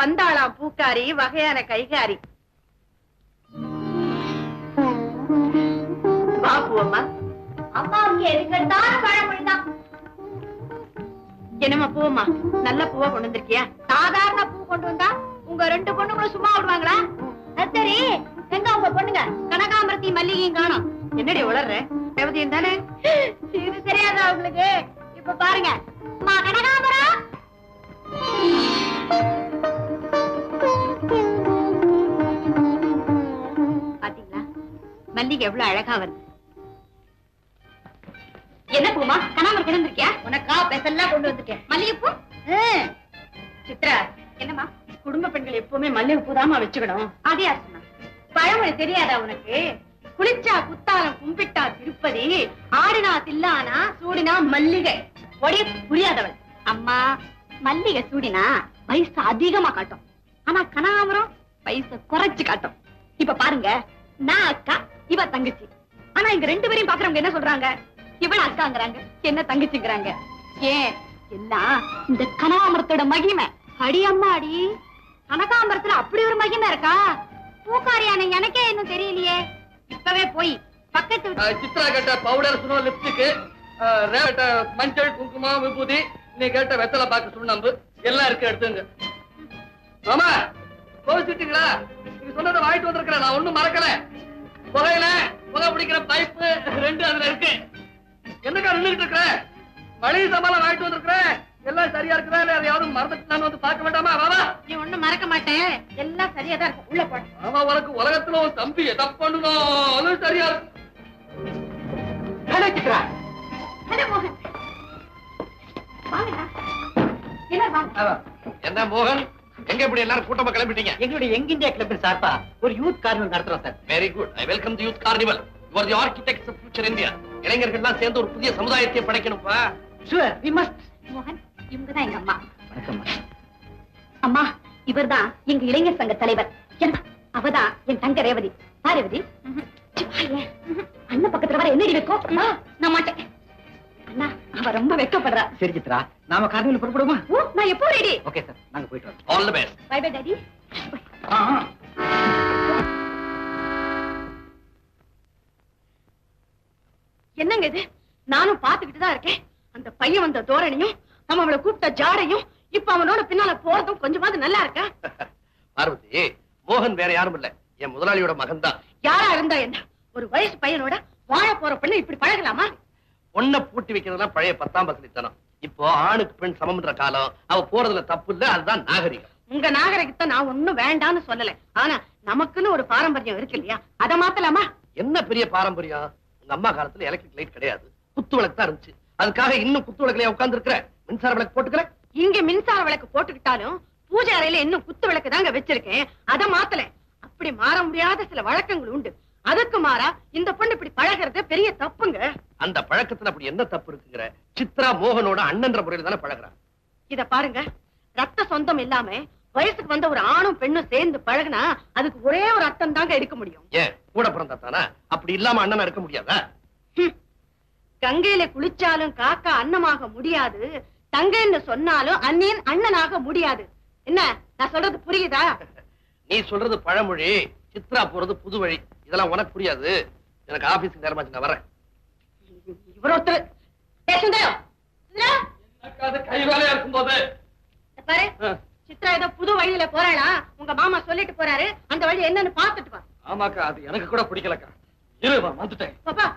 பந்தாளம் பூக்காரி, வகையான கைகாரி. வா பூவம்மா. அம்மாவுக்கு எதுக்கெடுத்தாலும் பழமொழிதான். என்னம்மா பூவம்மா, நல்ல பூவா கொண்டு வந்திருக்கியா? சாதாரண பூ கொண்டு வந்தா உங்க 2 பொண்ணுங்களும் சும்மா விடுவாங்களா? சரி, எங்க உங்க பொண்ணுங்க? கனகாம்பரத்தி மல்லிகையும் காணோம். என்னடி உளர்ற? தேவதையும் தானே? இது தெரியாதா உங்களுக்கு? இப்ப பாருங்க. அம்மா கனகாம்பரம். பாத்தீங்களா, மல்லிகை எவ்வளவு அழகா வருது. என்ன பூமா, கனகாம்பரம் கொண்டு வந்திருக்கியா? உனக்கா பெசல்லாம் கொண்டு வந்திருக்கேன். மல்லிகைப்பூ? சித்ரா, என்னம்மா? குடும்ப பெண்கள் எப்பவுமே மல்லிகை பூதாமா வச்சுக்கணும். அதே அர்த்தமா? பழமொழி தெரியாதா உனக்கு? குளிச்சா குத்தாலம், கும்பிட்டா திருப்பதி, ஆடினா தில்லானா, சூடினா மல்லிகை. ஒரே புரியாதவள். அம்மா, மல்லிகை சூடினா வயசு அதிகமா காட்டும். ஆனா கனகாம்பரம் வயசு குறைச்சு காட்டும். இப்ப பாருங்க, நான் அக்கா, இவ தங்கச்சி. ஆனா இங்க 2 பேரையும் பாக்குறவங்க என்ன சொல்றாங்க? இவள அக்காங்கிறாங்க, என்ன தங்கச்சிங்கிறாங்க. ஏன்? எல்லாம் இந்த கனகாம்பரத்தோட மகிமை. அடி அம்மா அடி, கனகாம்பரத்துல அப்படி ஒரு மகிமை இருக்கா? பூக்காரியான எனக்கே இன்னும் தெரியலையே. இப்பவே போய் பக்கத்து சித்ரா கேட்ட பவுடர், சுனோ, லிப்ஸ்டிக், மஞ்சள், குங்குமம், விபூதி, நீ கேட்ட வெத்தலை பாக்கு, சுண்ணாம்பு எல்லாம் இருக்கு, எடுத்துங்க. மாமா கோவிச்சுட்டீங்களா? நீங்க சொன்னதை வாங்கிட்டு வந்திருக்கிறேன், நான் ஒண்ணும் மறக்கல. புகையில புகை பிடிக்கிற பைப்பு 2 அதுல இருக்கு. என்னக்கா நின்றுட்டு இருக்கிற? மளிகை சாமான் வாங்கிட்டு வந்திருக்கிறேன், எல்லாம் சரியா இருக்குதா இல்ல யாரும் மறந்துட்டு நான் வந்து பார்க்க வேண்டாமா? வாவா, நீ ஒண்ணும் மறக்க மாட்டேன், எல்லாம் சரியா தான் இருக்கும். உள்ள போட. ஆமா, உனக்கு உலகத்துல ஒரு தம்பி எதை பண்ணணும் சரியா இருக்கும். சித்ரா. ஹலோ மோகன், வாங்கடா. என்ன வாங்க? என்ன மோகன், எங்க இப்படி எல்லாரும் கூட்டமா கிளம்பிட்டீங்க? எங்களுடைய யங் இந்தியா கிளப்பின் சார்பா ஒரு யூத் கார்னிவல் நடத்துறோம் சார். Very good, I welcome the youth carnival. You are the architects of future India. இளைஞர்கள்லாம் சேர்ந்து ஒரு புதிய சமுதாயத்தை படைக்கணும்ப்பா. Sure, we must. மோகன், இவங்கதான் எங்க அம்மா. வணக்கம். அம்மா, இவர்தான் எங்க இளைஞர் சங்க தலைவர். அவதான் என் தங்க ரேவதி. ரேவதி, அண்ணன் பக்கத்துல வர என்னடி வைக்கும்? நான் மாட்டேன். அண்ணா, அவ ரொம்ப வெக்கப்படுறா. சரி சித்ரா, நாம கார்னிவல் புறப்படுவோமா? ஓ, நான் எப்போ ரெடி? ஓகே சார், நாங்க போயிட்டு வரோம். All the best. Bye bye daddy. என்னங்க இது? நானும் பாத்துக்கிட்டு தான் இருக்கேன். அந்த பையன் வந்த தோரணையும், நம்ம அவளை கூப்பிட்ட ஜாடையும், இப்ப அவனோட பின்னால போறதும் கொஞ்சமாவது நல்லா இருக்கா? பார்வதி, மோகன் வேற யாரும் இல்ல, என் முதலாளியோட மகன் தான். யாரா இருந்தா என்ன? ஒரு வயசு பையனோட வாழ போற பெண்ணு இப்படி பழகலாமா? பொண்ணை பூட்டி வைக்கிறதுலாம் பழைய 10ஆம் பசலித்தனம். இப்போ ஆணுக்கு பெண் சமம்ன்ற காலம். அவ போறதுல தப்பு இல்ல, அதுதான் நாகரிகம். உங்க நாகரிகத்தை நான் ஒண்ணும் வேண்டான்னு சொல்லல. ஆனா நமக்குன்னு ஒரு பாரம்பரியம் இருக்கு இல்லையா? அத மாத்தலாமா? என்ன பெரிய பாரம்பரியம்? உங்க அம்மா காலத்துல எலக்ட்ரிக் லைட் கிடையாது, குத்து விளக்கு தான் இருந்துச்சு. அதுக்காக இன்னும் குத்து விளக்குலயே உட்கார்ந்து இருக்கிற? மின்சார விளக்கு போட்டுக்கிற? இங்க மின்சார விளக்கு போட்டுக்கிட்டாலும் பூஜை அறையில இன்னும் குத்து விளக்கு தாங்க வச்சிருக்கேன். அத மாத்தல. அப்படி மாற முடியாத சில வழக்கங்கள் உண்டு. அதுக்கு மாறா இந்த பொண்ணு இப்படி பழகிறது பெரிய தப்புங்க. அந்த பழக்கத்துல அப்படி என்ன தப்பு இருக்குங்கிற? சித்ரா மோகனோட அண்ணன்ற முறையில தானே பழகுறா. இத பாருங்க, ரத்த சொந்தம் இல்லாம வயசுக்கு வந்த ஒரு ஆணும் பெண்ணும் சேர்ந்து பழகுனா அதுக்கு ஒரே ஒரு அர்த்தம் தாங்க எடுக்க முடியும். ஏன் கூட பிறந்தா தானா? அப்படி இல்லாம அண்ணனா இருக்க முடியாதா? கங்கையில குளிச்சாலும் காக்கா அன்னமாக முடியாது, தங்கைன்னு சொன்னாலும் அண்ணியன் அண்ணனாக முடியாது. என்ன நான் சொல்றது புரியுதா? நீ சொல்றது பழமொழி, சித்ரா போறது புது வழி. இதெல்லாம் உனக்கு புரியாது. எனக்கு ஆபீஸ்க்கு நேரமாச்சு, நான் வரேன். இவர் ஒருத்தர். கை வேலையா இருக்கும் போது பாரு, சித்ரா ஏதோ புது வழியில போறாளா? உங்க மாமா சொல்லிட்டு போறாரு, அந்த வழி என்னன்னு பாத்துட்டு வா. ஆமாக்கா, அது எனக்கு கூட பிடிக்கலக்கா. இரு, வந்துட்டேன். பாப்பா,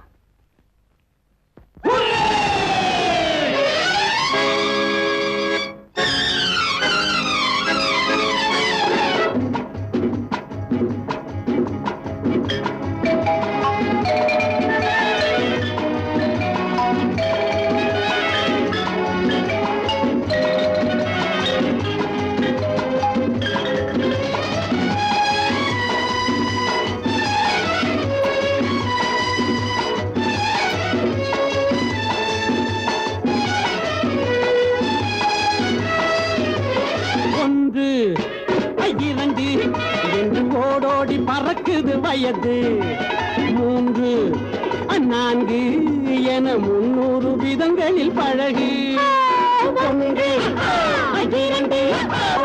பறக்குது வயது 3 4 என 300 விதங்களில் பழகு. ஒன்று இரண்டு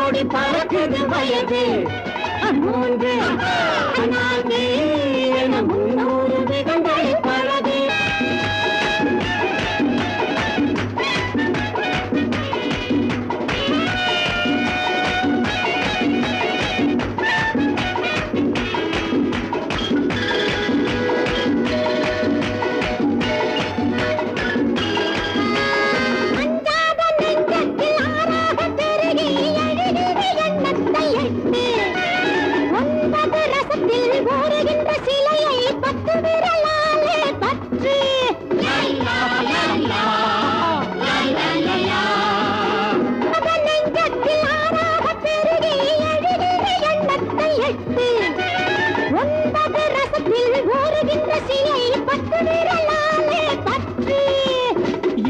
ஓடி பறக்குது வயது மூன்று நான்கு என 300 வேகங்கள் பழகு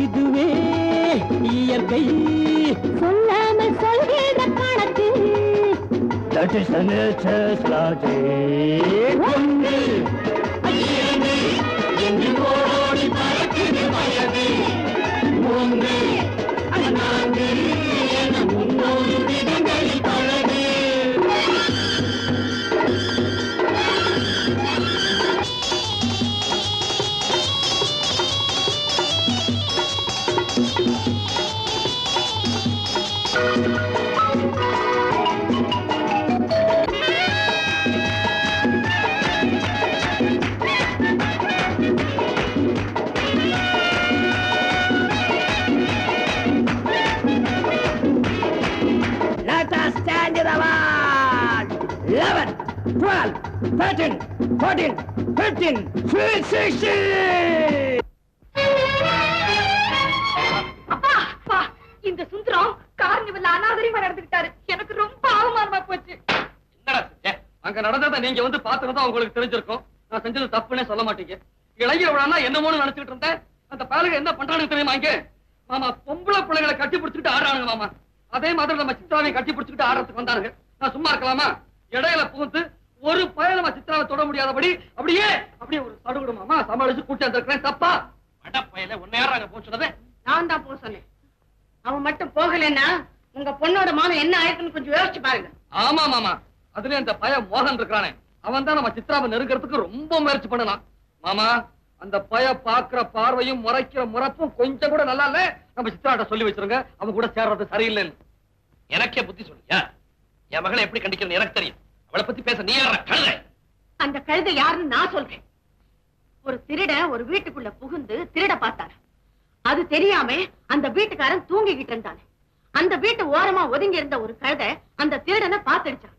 இதுவே இயற்கை சொல்லாமல் சொல்கிற கணக்கு That is the nature's logic. ஒன்று இரண்டு என்று ஓடி பறக்குது வயது மூன்று நான்கு என 300 விதங்கள் பழகு Let us stand in the wall. 11, 12, 13, 14, 15, 16. அப்பா அப்பா இந்த சுந்தரம் கார்னிவல்ல அனாதரிமா நடந்துக்கிட்டாரு. எனக்கு ரொம்ப அவமானமா போச்சு. என்னடா செஞ்ச? அங்க நடந்ததை நீங்க வந்து பாத்துறதா உங்களுக்கு தெரிஞ்சிருக்கும். நான் செஞ்சது தப்புன்னே சொல்ல மாட்டீங்க. இளைஞர் விழான்னா என்னமோன்னு நினைச்சுட்டு இருந்தேன். அந்த பயலுக என்ன பண்றானுங்க தெரியுமா? இங்க மாமா பொம்பளை பிள்ளைகளை கட்டி பிடிச்சிட்டு ஆடுறானுங்க மாமா. அதே மாதிரி நம்ம சித்ராவையும் கட்டி பிடிச்சிட்டு ஆடுறதுக்கு வந்தானுங்க. நான் சும்மா இருக்கலாமா? இடையில புகுந்து ஒரு பயல நம்ம சித்ராவை தொட முடியாதபடி அப்படியே ஒரு சடுகுடு மாமா சமாளிச்சு கூட்டி வந்திருக்கிறேன். தப்பா? அட பயல உன்னை யாராங்க போச்சுனது? நான் தான் போக சொன்னேன். அவன் மட்டும் போகலன்னா உங்க பொண்ணோட மானம் என்ன ஆயிருக்குன்னு கொஞ்சம் யோசிச்சு பாருங்க. ஆமா மாமா, அதுல இந்த பய மோகன் இருக்கானே, அவன் தான் நம்ம சித்ராவை நெருங்கிறதுக்கு ரொம்ப முயற்சி பண்ணலாம். மாமா, அந்த பய பாக்குற பார்வையும் முறைக்கிற முறப்பும் கொஞ்சம் கூட நல்லா இல்ல. நம்ம சித்ராட்ட சொல்லி வச்சிருங்க, அவன் கூட சேர்றது சரியில்லைன்னு. எனக்கே புத்தி சொல்லியா? என் மகளை எப்படி கண்டிக்கணும் எனக்கு தெரியும். அவளை பத்தி பேச நீ யார கழுதை? அந்த கழுதை யாருன்னு நான் சொல்றேன். ஒரு திருடன் ஒரு வீட்டுக்குள்ள புகுந்து திருட பார்த்தாரு. அது தெரியாம அந்த வீட்டுக்காரன் தூங்கிக்கிட்டு இருந்தானே. அந்த வீட்டு ஓரமா ஒதுங்கி இருந்த ஒரு கழுதை அந்த திருடனை பார்த்துடுச்சான்.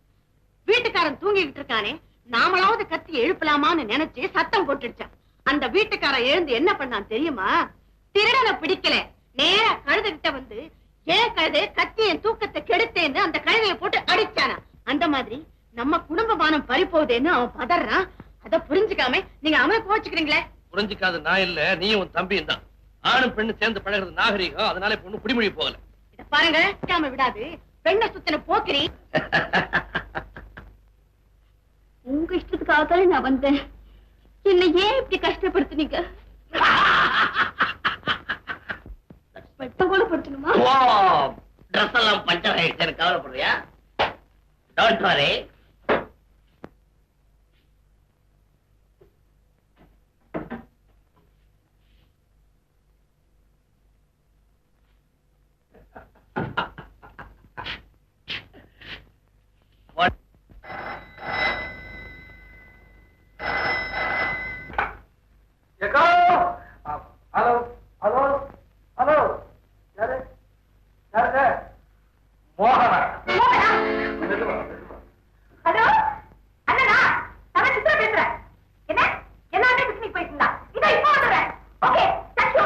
வீட்டுக்காரன் தூங்கிக்கிட்டு இருக்கானே, நாமளாவது கத்தி எழுப்பலாமான்னு நினைச்சு சத்தம் போட்டுடுச்சான். அந்த வீட்டுக்காரன் எழுந்து என்ன பண்ணான் தெரியுமா? திருடனை பிடிக்கல, நேரா கழுதை கிட்ட வந்து ஏன் கழுதை கத்தி என் தூக்கத்தை கெடுத்தேன்னு அந்த கழுதையை போட்டு அடிச்சானா. அந்த மாதிரி நம்ம குடும்பமானம் பறிப்போகுதுன்னு அவன் பதறான். அத புரிஞ்சுக்காம நீங்க அவன் கோச்சுக்கிறீங்களே. புரிஞ்சுக்காது நான் இல்ல, நீயும் உன் தம்பியும் தான். ஆணும் பெண்ணு சேர்ந்து பழகிறது நாகரிகம், அதனால பொண்ணு குடிமொழி போகல. இத பாருங்க, கேட்காம விடாது. பெண்ணை சுத்தின போக்கிரி. உங்க இஷ்டத்துக்காக தானே நான் வந்தேன். என்ன ஏன் இப்படி கஷ்டப்படுத்துனீங்க? கூட படுத்தணுமா? ட்ரெஸ் எல்லாம் பஞ்சர் ஆயிடுச்சு, கவலைப்படுறியா? Don't worry. Hello hello hello, யாரு யாரு? மோகனா. ஹலோ அண்ணா, நான் சித்ரா பேசுறேன். என்ன எல்லாரும் பிக்னிக் போயிட்டீங்களா? இதோ இப்போ வந்துறேன். Okay, thank you.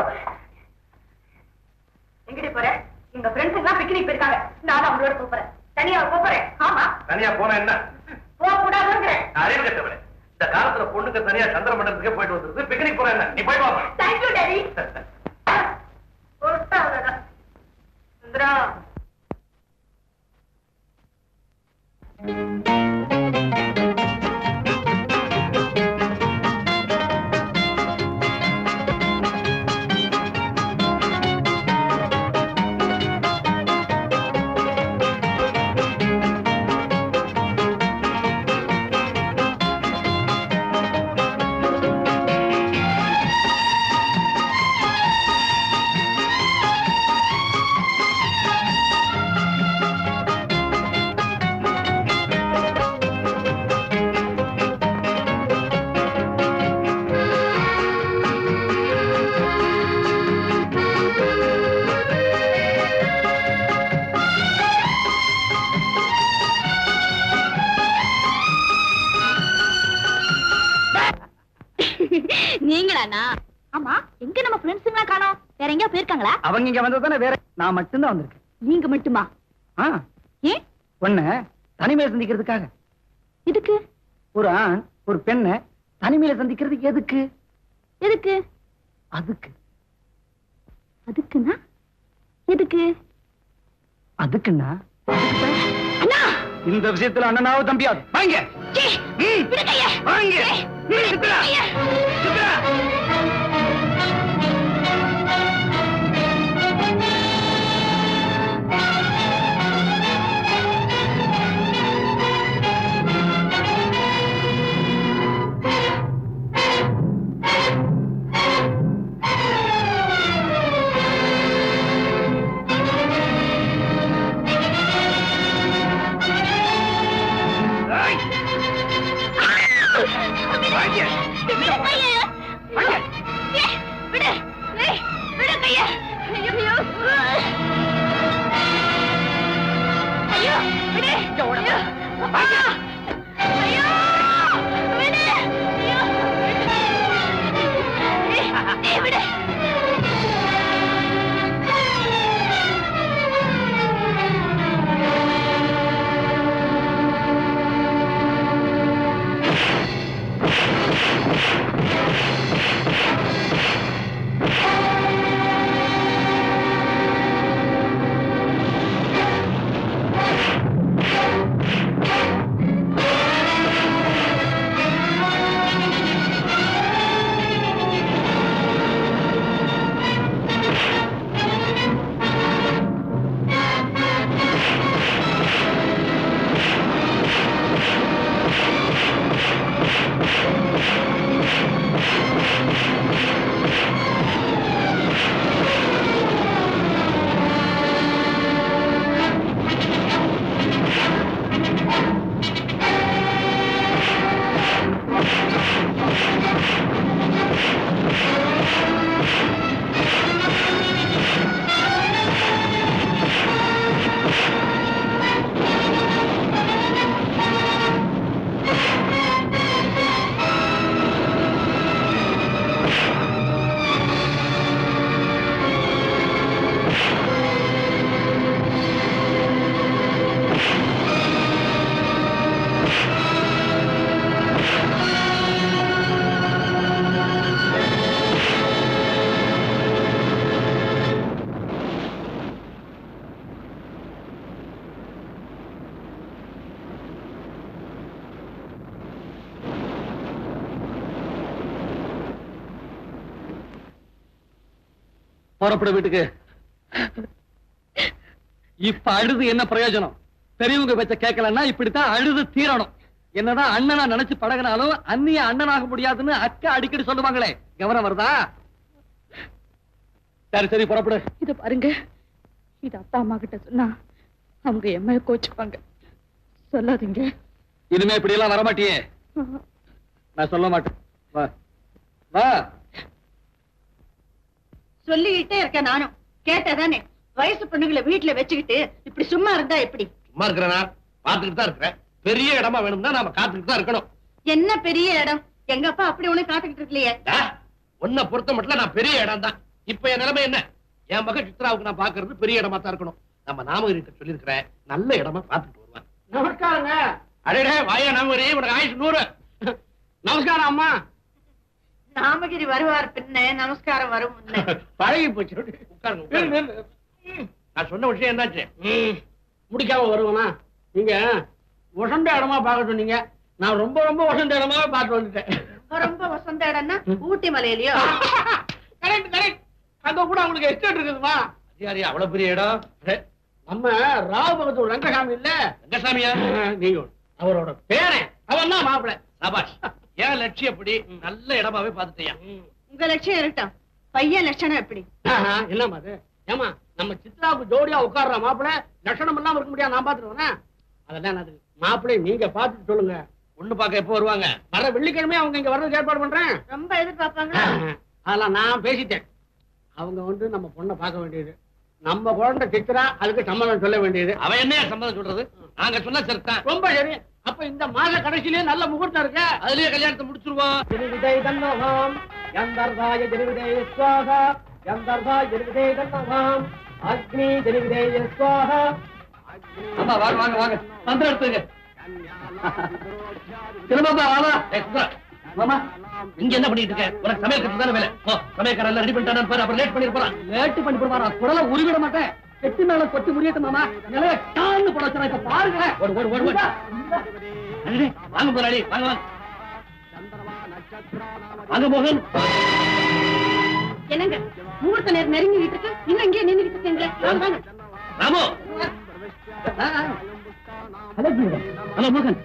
எங்கடி போற? எங்க ஃப்ரெண்ட்ஸ் எல்லாம் பிக்னிக் போயிருக்காங்க. நான் அவங்களோட போறேன். தனியா போறேன். ஆமா, தனியா போனா என்ன? போக கூடாதுங்கறேன். அறிவு கட்டவளே, இந்த காலத்துல பொண்ணுக்கு தனியா சந்திர மண்டலத்துக்கே போயிட்டு வந்துருக்கு. பிக்னிக் போற என்ன? நீ போய் பாப்பா. Thank you daddy. சுந்தரா, நீங்களாண்ணா? ஆமா, எங்க நம்ம ஃப்ரெண்ட்ஸுங்களா காணோம்? வேற எங்கேயா போயிருக்காங்களா? அவங்க இங்க வந்ததானே, வேற நான் மட்டும்தான் வந்திருக்கேன். நீங்க மட்டுமா? ஏன்? ஒண்ணு தனிமையில சந்திக்கிறதுக்காக. எதுக்கு? ஒரு ஆண் ஒரு பெண்ணை தனிமையில சந்திக்கிறதுக்கு எதுக்கு? எதுக்கு? அதுக்கு. அதுக்குன்னா எதுக்கு? அதுக்குன்னா அண்ணா, இந்த விஷயத்துல அண்ணனாவது தம்பியாவது வாங்க. விடு கையை. வாங்க. கையை. புறப்பட வீட்டுக்கு. இப்ப அழுது என்ன பிரயோஜனம்? பெரியவங்க வச்ச கேட்கலன்னா இப்படித்தான் அழுது தீரணும். என்னதான் அண்ணனா நினைச்சு பழகினாலும் அந்நிய அண்ணனாக முடியாதுன்னு அக்கா அடிக்கடி சொல்லுவாங்களே, கவனம் வருதா? சரி சரி புறப்படு. இத பாருங்க, இது அப்பா அம்மா கிட்ட சொன்னா அவங்க எம்மைய கோச்சுப்பாங்க. சொல்லாதீங்க. இனிமே இப்படி எல்லாம் வரமாட்டியே. நான் சொல்ல மாட்டேன். வா வா. சொல்லிக்கிட்டே இருக்க நானும் கேட்டதானே. வயசு பொண்ணுங்களை வீட்டுல வச்சுக்கிட்டு இப்படி சும்மா இருந்தா எப்படி? சும்மா இருக்கிறனா? பாத்துக்கிட்டு தான் இருக்கிறேன். பெரிய இடமா வேணும்னா நாம காத்துக்கிட்டு தான் இருக்கணும். என்ன பெரிய இடம்? எங்க அப்பா அப்படி ஒண்ணு காத்துக்கிட்டு இருக்கலையே. உன்னை பொறுத்த மட்டும் நான் பெரிய இடம் தான். இப்ப என் நிலைமை என்ன? என் மகன் சித்ராவுக்கு நான் பாக்குறது பெரிய இடமா தான் இருக்கணும். நம்ம நாமகிரிட்ட சொல்லியிருக்கிறேன், நல்ல இடமா பாத்துட்டு வருவான். நமஸ்காரங்க. அடடே வாயா நாமகிரி, உனக்கு ஆயுஷ் 100. நமஸ்காரம் அம்மா. நாமகிரி வருவார் பின்ன, நமஸ்காரம் வரும் முன்ன. பழகி போச்சு. உட்காருங்க உட்காருங்க. நான் சொன்ன விஷயம் என்னாச்சு? முடிக்காம வருவனா? நீங்க வசந்த இடமா பார்க்க சொன்னீங்க. நான் ரொம்ப ரொம்ப வசந்த இடமா பார்த்து வந்துட்டேன். ரொம்ப வசந்த இடம்னா ஊட்டி மலையிலயோ? Correct correct. அங்க கூட உங்களுக்கு எஸ்டேட் இருக்குதுமா? அதிகாரி அவ்வளவு பெரிய இடம். நம்ம ராவபகத்தூர் ரங்கசாமி இல்ல? ரங்கசாமியா? நீங்க அவரோட பேரன். அவன் தான் மாப்பிள்ள. சபாஷ். ஏன் லட்சியம் எப்படி? நல்ல இடமாவே பாத்துட்டியா? உங்க லட்சியம் இருக்கட்டும், பையன் லட்சணம் எப்படி? என்னமா அது? ஏமா நம்ம சித்ராவுக்கு ஜோடியா உட்கார்ற மாப்பிள்ள லட்சணம் எல்லாம் இருக்க முடியாது. நான் பாத்துருவேன். அதெல்லாம் அது மாப்பிள்ளை நீங்க பாத்துட்டு சொல்லுங்க. பொண்ணு பார்க்க எப்போ வருவாங்க? வர வெள்ளிக்கிழமை அவங்க இங்க வர்றதுக்கு ஏற்பாடு பண்றேன். ரொம்ப எதிர்பார்ப்பாங்க. அதெல்லாம் நான் பேசிட்டேன். அவங்க வந்து நம்ம பொண்ணை பார்க்க வேண்டியது. நம்ம குழந்தை சித்ரா, அதுக்கு சம்மதம் சொல்ல வேண்டியது. அவன் என்ன சம்மதம் சொல்றது? நாங்க சொன்னா சரிதான். ரொம்ப சரி. அப்ப இந்த மாச கடைசியிலேயே நல்ல முகூர்த்தம் இருக்கு. அதுலயே கல்யாணத்தை முடிச்சிருவோம். திருவிதை தன்னோகம் गंधर्वाय जनिविदेय स्वाहा गंधर्वाय जनिविदेय दन्नवाम अग्नि जनिविदेय स्वाहा அம்மா வாங்க வாங்க வாங்க மந்திரம் எடுத்துங்க திரும்ப வாமா மாமா இங்க என்ன பண்ணிட்டு இருக்க உனக்கு சமையல் கத்து தானே வேலை சமையல்காரன் எல்லாம் ரெடி பண்ணிட்டானு பாரு அப்புறம் லேட் பண்ணிருப்பான் லேட் பண்ணி போடுவாரா குடல உருவிட மாட்டேன் கெட்டி மேல கொட்டி முறியட்டும் மாமா நிலைய டான்னு போட வச்சா இப்ப பாருங்க ஓடு ஓடு ஓடு ஓடு வாங்க போராடி வாங்க வாங்க வாங்க மோகன் என்னங்க முகூர்த்த நேரம் நெருங்கிட்டு இருக்கு இன்னும் இங்கே நின்றுட்டு இருக்கீங்களே வாங்க ராமு ஹலோ மோகன்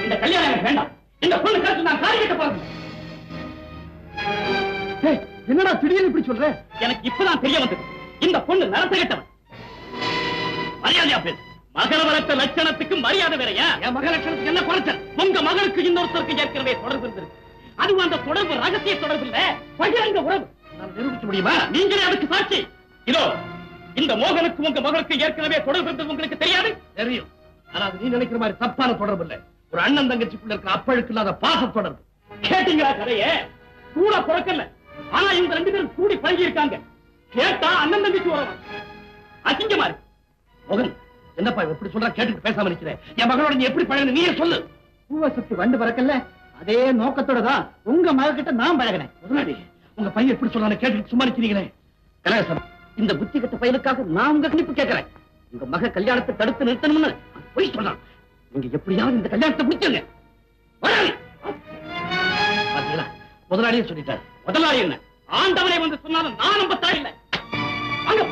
இந்த கல்யாணம் வேண்டாம் இந்த பொண்ணு கருத்து நான் காரி கட்ட போறேன் என்னடா திடீர்னு இப்படி சொல்ற எனக்கு இப்பதான் தெரிய வந்தது இந்த பொண்ணு நடத்த கட்டவன் மரியாதையா பேசு மகள வளர்த்த லட்சணத்துக்கு மரியாதை வேறையா என் மக லட்சணத்துக்கு என்ன குறைச்சல் உங்க மகளுக்கு இன்னொருத்தருக்கு ஏற்கனவே தொடர்பு இருந்திருக்கு அதுவும் அந்த தொடர்பு ரகசிய தொடர்பு இல்ல பகிரங்க உறவு நான் நிரூபிக்க முடியுமா நீங்களே அதுக்கு சாட்சி இதோ இந்த மோகனுக்கு உங்க மகளுக்கு ஏற்கனவே தொடர்பு இருந்தது உங்களுக்கு தெரியாது தெரியும் ஆனா அது நீ நினைக்கிற மாதிரி தப்பான தொடர்பு இல்ல ஒரு அண்ணன் தங்கச்சிக்குள்ள இருக்கிற அப்பழுக்கு இல்லாத பாச தொடர்பு கேட்டீங்களா கதையே கூட பிறக்கல ஆனா இவங்க ரெண்டு பேரும் கூடி பழகி இருக்காங்க கேட்டா அண்ணன் தங்கச்சி உறவன் அசிங்கமா இருக்கு மோகன் என்னப்பா எப்படி சொல்றா கேட்டுட்டு பேசாம நிக்கிறேன் என் மகளோட நீ எப்படி பழகின நீயே சொல்லு பூவை சுத்தி வண்டு பறக்கல அதே நோக்கத்தோட தான் உங்க மகக்கிட்ட நான் பழகினேன் முதலாளி உங்க பையன் எப்படி சொல்றான்னு கேட்டுட்டு சும்மா நிக்கிறீங்களே கனகசம் இந்த புத்தி கட்ட பையனுக்காக நான் உங்க கணிப்பு கேட்கிறேன் உங்க மக கல்யாணத்தை தடுத்து நிறுத்தணும்னு போய் சொல்றான் நீங்க எப்படியாவது இந்த கல்யாணத்தை முடிச்சுங்க பாத்தீங்களா முதலாளியே சொல்லிட்டாரு முதலாளி என்ன ஆண்டவனை வந்து சொன்னாலும் நான் நம்ப தாயில்லை வாங்க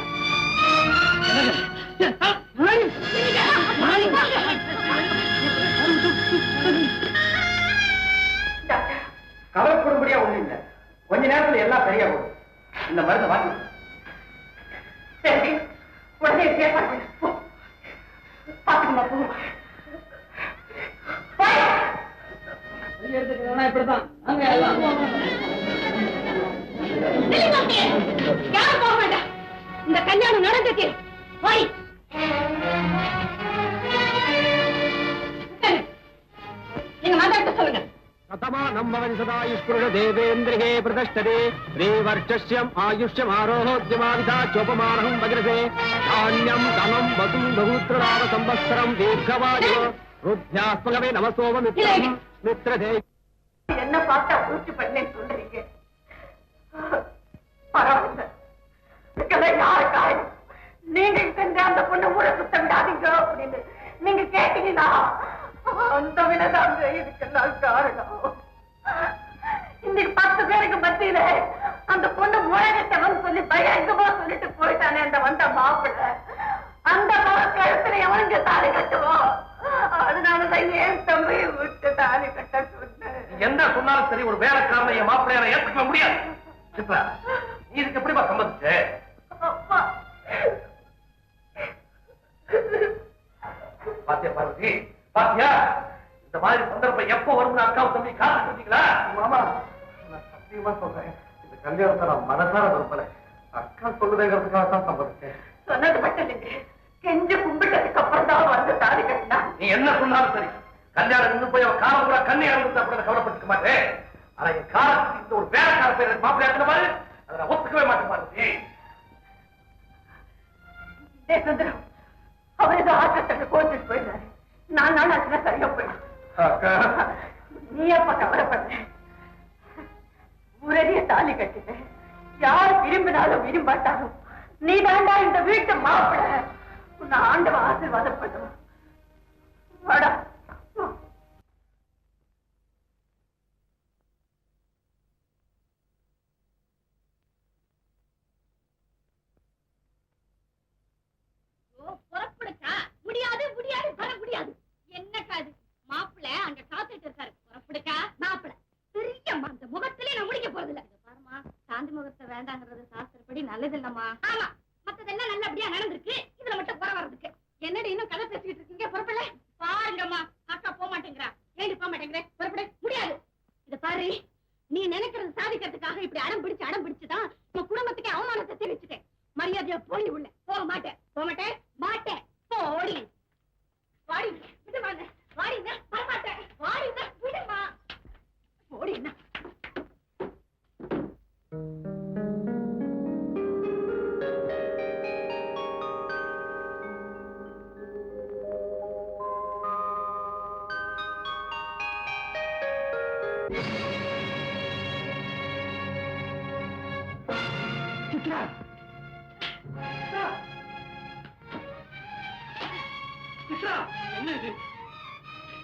கவலைப்படும்படியா ஒண்ணு இல்ல கொஞ்ச நேரத்துல எல்லாம் சரியா போகும் இந்த மருந்தை வாங்கி சரி உடனே பாத்துக்கமா போ இப்படிதான் யாரும் போக வேண்டாம் இந்த கல்யாணம் நடந்துச்சு போய் நீங்க மாதாட்ட சொல்லுங்க नम्बवंशदायुष्पुरुष देवेन्द्रिये प्रतिष्ठते श्रीवर्चस्यम् आयुष्यम् आरोहोद्यमाविधाचोपमानहम् वज्रसे धान्यम् धनम् वसुम् बहुत्रलाभ संवत्सरम् दीर्घवायुः रुभ्यास्मगवे नमसोममित्रम् मित्रदे என்ன பார்த்தா பூச்சி பண்ணேன்னு சொல்றீங்க பரவாயில்ல இதுக்கெல்லாம் யாரு காரணம் நீங்க செஞ்ச அந்த பொண்ணு ஊரை சுத்த விடாதீங்க அப்படின்னு நீங்க கேட்டீங்கன்னா அந்த வினதாங்க இதுக்கெல்லாம் காரணம் இன்னைக்கு 10 பேருக்கு மத்தியில அந்த பொண்ணு முழகத்தவன் சொல்லி பயங்கரமா சொல்லிட்டு போயிட்டானே அந்த வந்த மாப்பிள்ள அந்த கழுத்துல எவனுங்க தாலி கட்டுவோம் அதனாலதான் ஏன் தம்பியை விட்டு தாலி கட்ட சொன்னேன் என்ன சொன்னாலும் சரி ஒரு வேலைக்காரனை என் மாப்பிள்ளையார ஏற்றுக்க முடியாது சித்ரா நீ இதுக்கு எப்படிமா சம்மதிச்ச பாத்தியா பார்வதி பாத்தியா இந்த மாதிரி சந்தர்ப்பம் எப்ப வரும்னு அக்காவும் தம்பி காத்துட்டு இருந்தீங்களா மாமா நான் சத்தியமா சொல்றேன் இந்த கல்யாணத்தை நான் மனசார விரும்பல அக்கா சொல்லுதேங்கிறதுக்காக தான் சம்மதிச்சேன் சொன்னது மட்டும் இல்லைங்க கெஞ்சு கும்பிட்டதுக்கு அப்புறம் தான் வந்து தாலி கட்டினா நீ என்ன சொன்னாலும் சரி கல்யாணம் நின்று போய் அவன் காலம் கூட கண்ணை இறந்து அப்படி கவலைப்பட்டுக்க மாட்டேன் ஆனா என் காலத்துக்கு இந்த ஒரு வேலைக்கார பேர் மாப்பிள்ளை இருக்கிற மாதிரி அதை நான் ஒத்துக்கவே மாட்டேன் பார்வதி சுந்தரம் அவர் ஏதோ ஆத்திரத்தை கோச்சிட்டு போயிட்டாரு நான் அதுல சரியா போயிடும் அக்கா நீ அப்ப கவலைப்படுற ஊரடிய தாலி கட்டினேன் யார் விரும்பினாலும் விரும்பாட்டாலும் நீ தாண்டா இந்த வீட்டு மாப்பிள உன்னை ஆண்டவன் ஆசீர்வாதம் பண்ணுவான் வாடா புறப்படுக்கா? முடியாது முடியாது வர முடியாது. என்னக்கா அது? மாப்பிள்ள அங்க காத்துட்டு இருக்காரு. புறப்படுக்கா? மாப்பிள்ள பெரியம்மா அந்த முகத்திலே நான் முடிக்க போறதில்ல. பாருமா, சாந்தி முகத்தை வேண்டாங்கிறது சாஸ்திரப்படி நல்லது இல்லம்மா. ஆமா, மத்ததெல்லாம் நல்லபடியா நடந்திருக்கு. இதுல மட்டும் குறை வர்றதுக்கு என்னடி இன்னும் கதை பேசிக்கிட்டு இருக்கீங்க? புறப்படல? பாருங்கம்மா, அக்கா போக மாட்டேங்கிறா. ஏன் போக மாட்டேங்கிற? புறப்பட முடியாது. இத பாரு, நீ நினைக்கிறது சாதிக்கிறதுக்காக இப்படி அடம் பிடிச்சுதான் உன் குடும்பத்துக்கு அவமானத்தை தெரிவிச்சுட்டேன். மரியாதையா போய் உள்ள. போக மாட்டேன் மாட்டேன். போடி வாடி, விடுமா, வாடி, வரமாட்டேன், வாடி, விடுமா, போடி. என்ன சித்ரா, சித்ரா, என்ன இது?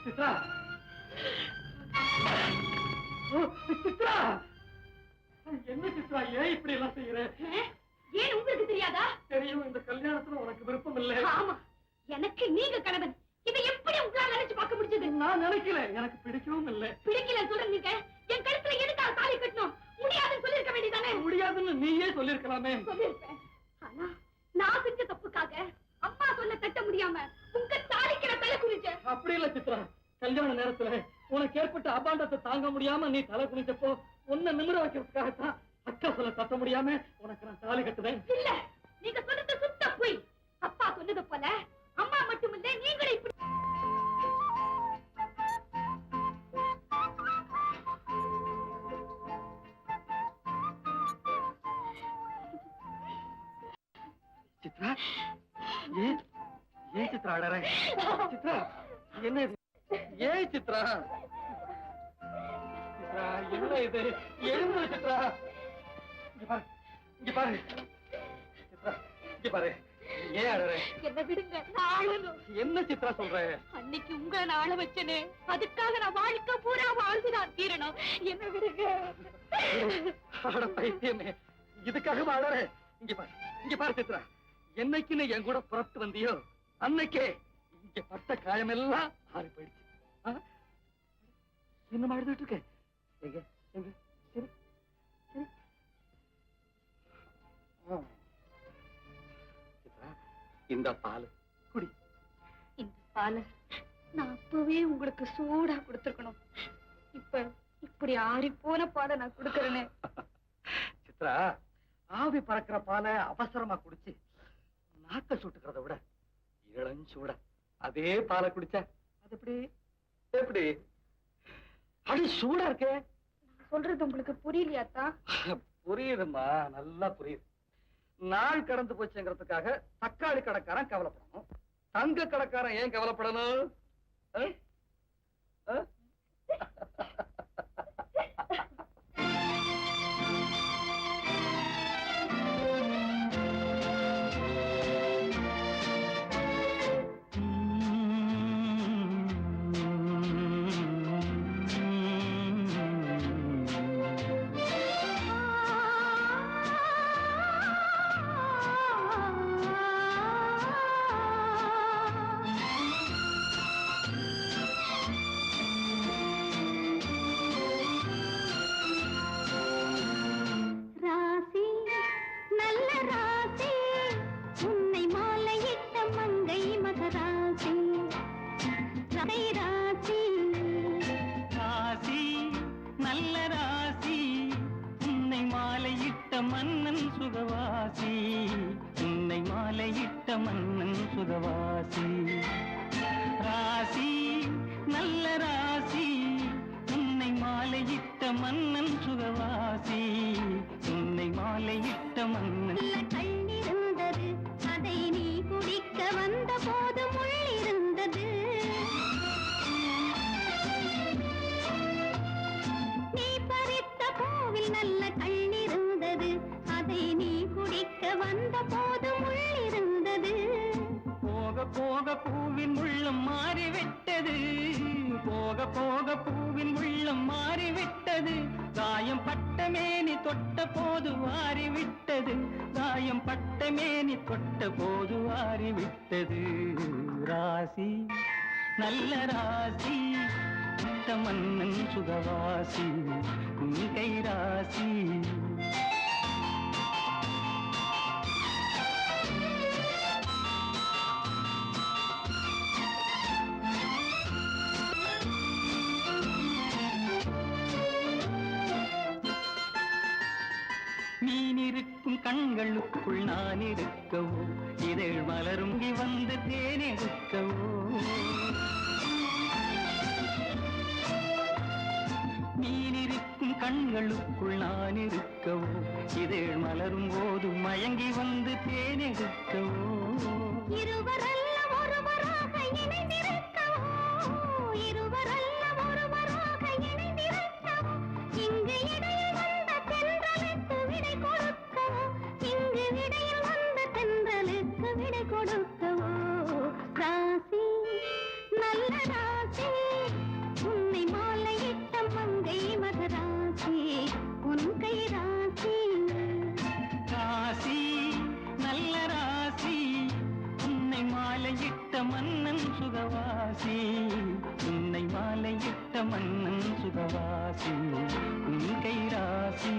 சித்ரா, சித்ரா, என்ன சித்ரா, ஏன் இப்படி எல்லாம் செய்யற? ஏன் உங்களுக்கு தெரியாதா? தெரியும், இந்த கல்யாணத்துல உனக்கு விருப்பம் இல்லை. ஆமா, எனக்கு நீங்க கணவன். இதை எப்படி உங்களால நினைச்சு பார்க்க முடிஞ்சது? நான் நினைக்கல, எனக்கு பிடிக்கவும் இல்லை. பிடிக்கல சொல்றீங்க. என் கழுத்துல எதுக்காக தாலி கட்டணும்? முடியாதுன்னு சொல்லிருக்க வேண்டியதானே? முடியாதுன்னு நீயே சொல்லிருக்கலாமே. சொல்லிருப்பேன். ஆனா நான் செஞ்ச தப்புக்காக அம்மா சொல்ல தட்ட முடியாம உங்க தாலிக்கிற தலை குறிச்ச. அப்படி இல்ல சித்ரா, கல்யாண நேரத்துல உனக்கு ஏற்பட்ட அபாண்டத்தை தாங்க முடியாம நீ தலை குனிச்சப்போ உன்னை நிமிர வைக்கிறதுக்காகத்தான் அக்கா சொல்ல தட்ட முடியாம உனக்கு நான் தாலி கட்டுறேன். இல்ல, நீங்க சொன்னது சுத்த போய். அப்பா சொன்னது போல அம்மா மட்டும் இல்ல, நீங்களே இப்படி சித்ரா, ஏன் சித்ரா அடற? சித்ரா, என்ன இது? ஏன் சித்ரா? சித்ரா, என்ன இது? எழுந்து சித்ரா. இங்க பாரு சித்ரா, இங்க பாரு. ஏன் அடற? என்ன விடுங்க, நான் அழணும். என்ன சித்ரா சொல்ற? அன்னைக்கு உங்களை நான் அழ வச்சனே, அதுக்காக நான் வாழ்க்கை பூரா வாழ்ந்துதான் தீரணும். என்ன விடுங்க. அட பைத்தியமே, இதுக்காக அடற? இங்க பாரு சித்ரா, என்னைக்கு நீ என் கூட புறப்பட்டு வந்தியோ அன்னைக்கே இங்க பட்ட காயமெல்லாம் ஆறி போயிடுச்சு. இன்னும் அழுதுட்டு இருக்க? எங்க எங்க சரி சரி. சித்ரா, இந்த பால் குடி. இந்த பாலை நான் அப்பவே உங்களுக்கு சூடா கொடுத்துருக்கணும். இப்ப இப்படி ஆறி போன பாலை நான் கொடுக்கறேனே. சித்ரா, ஆவி பறக்கிற பாலை அவசரமா குடிச்சு நாக்க சுட்டுக்கிறத விட இளஞ்சூட அதே பாலை குடிச்ச அது எப்படி எப்படி அடி சூடா இருக்கே. நான் சொல்றது உங்களுக்கு புரியலையாத்தா? புரியுதுமா, நல்லா புரியுது. நாள் கடந்து போச்சுங்கிறதுக்காக தக்காளி கடைக்காரன் கவலைப்படணும், தங்க கடைக்காரன் ஏன் கவலைப்படணும்? மன்னன் சுகவாசி, உன்னை மாலையிட்ட மன்னன் சுகவாசி. ராசி நல்ல ராசி, உன்னை மாலையிட்ட மன்னன் சுகவாசி, உன்னை மாலையிட்ட மன்னன். கண்ணிருந்தது, அதை நீ குடிக்க வந்த போது முள்ளிருந்தது. நீ பறித்த பூவில் நல்ல கண்ணிருந்தது, அதை நீ குடிக்க வந்த போது முள்ளிருந்தது. போக போக பூவின் உள்ளம் மாறிவிட்டது, போக போக பூவின் உள்ளம் மாறிவிட்டது. காயம் பட்ட மேனி தொட்ட போது வாரிவிட்டது, காயம் வாசம் பட்டமேனி தொட்ட போது ஆறிவிட்டது ராசி நல்ல ராசி பட்ட மன்னன் சுகவாசி உன் கை ராசி மீனிருக்கும் கண்களுக்குள் நான் இருக்கவோ இதழ் மலருங்கி வந்து தேனெடுக்கவோ மீனிருக்கும் கண்களுக்குள் நான் இருக்கவோ இதழ் மலரும் போது மயங்கி வந்து தேனெடுக்கவோ இருவரல்ல ஒருவராக இணைந்திருக்கவோ இருவரல்ல ஒருவராக இணைந்திருக்கவோ இங்கு இடையில் வந்த தென்றலுக்கு விடை கொடுக்கவோ இங்கு இடையில் வந்த தென்றலுக்கு விடை கொடுக்கவோ ராசி நல்ல ராசி உன்னை மாலையிட்ட மங்கை மகராசி உன் கை ராசி ராசி நல்ல ராசி உன்னை மாலையிட்ட மன்னன் சுகவாசி உன்னை மாலையிட்ட மன்னன் சுகவாசி உன் கை ராசி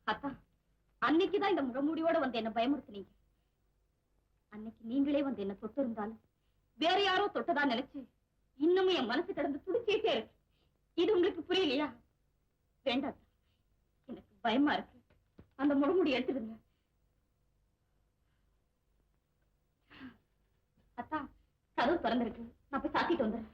அத்தா அன்னைக்குதான் இந்த முகமூடியோட வந்து என்ன பயமுறுத்துனீங்க. அன்னைக்கு நீங்களே வந்து என்ன தொட்டு இருந்தாலும் வேற யாரோ தொட்டதா நினைச்சு இன்னமும் என் மனசு கிடந்து துடிச்சிட்டே இருக்கு. இது உங்களுக்கு புரியலையா? வேண்டாம், எனக்கு பயமா இருக்கு. அந்த முகமூடி எடுத்துடுங்க. அத்தா கதவு திறந்திருக்கு, நான் போய் சாத்திட்டு வந்துடுறேன்.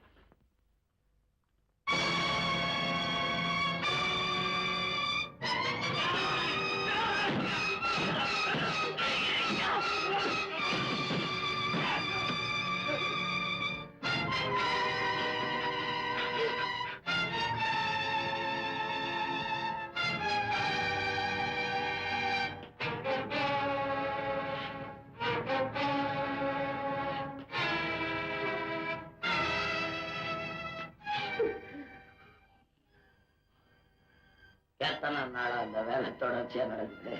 எத்தனை நாளா அந்த வேலை தொடர்ச்சியா நடக்குது?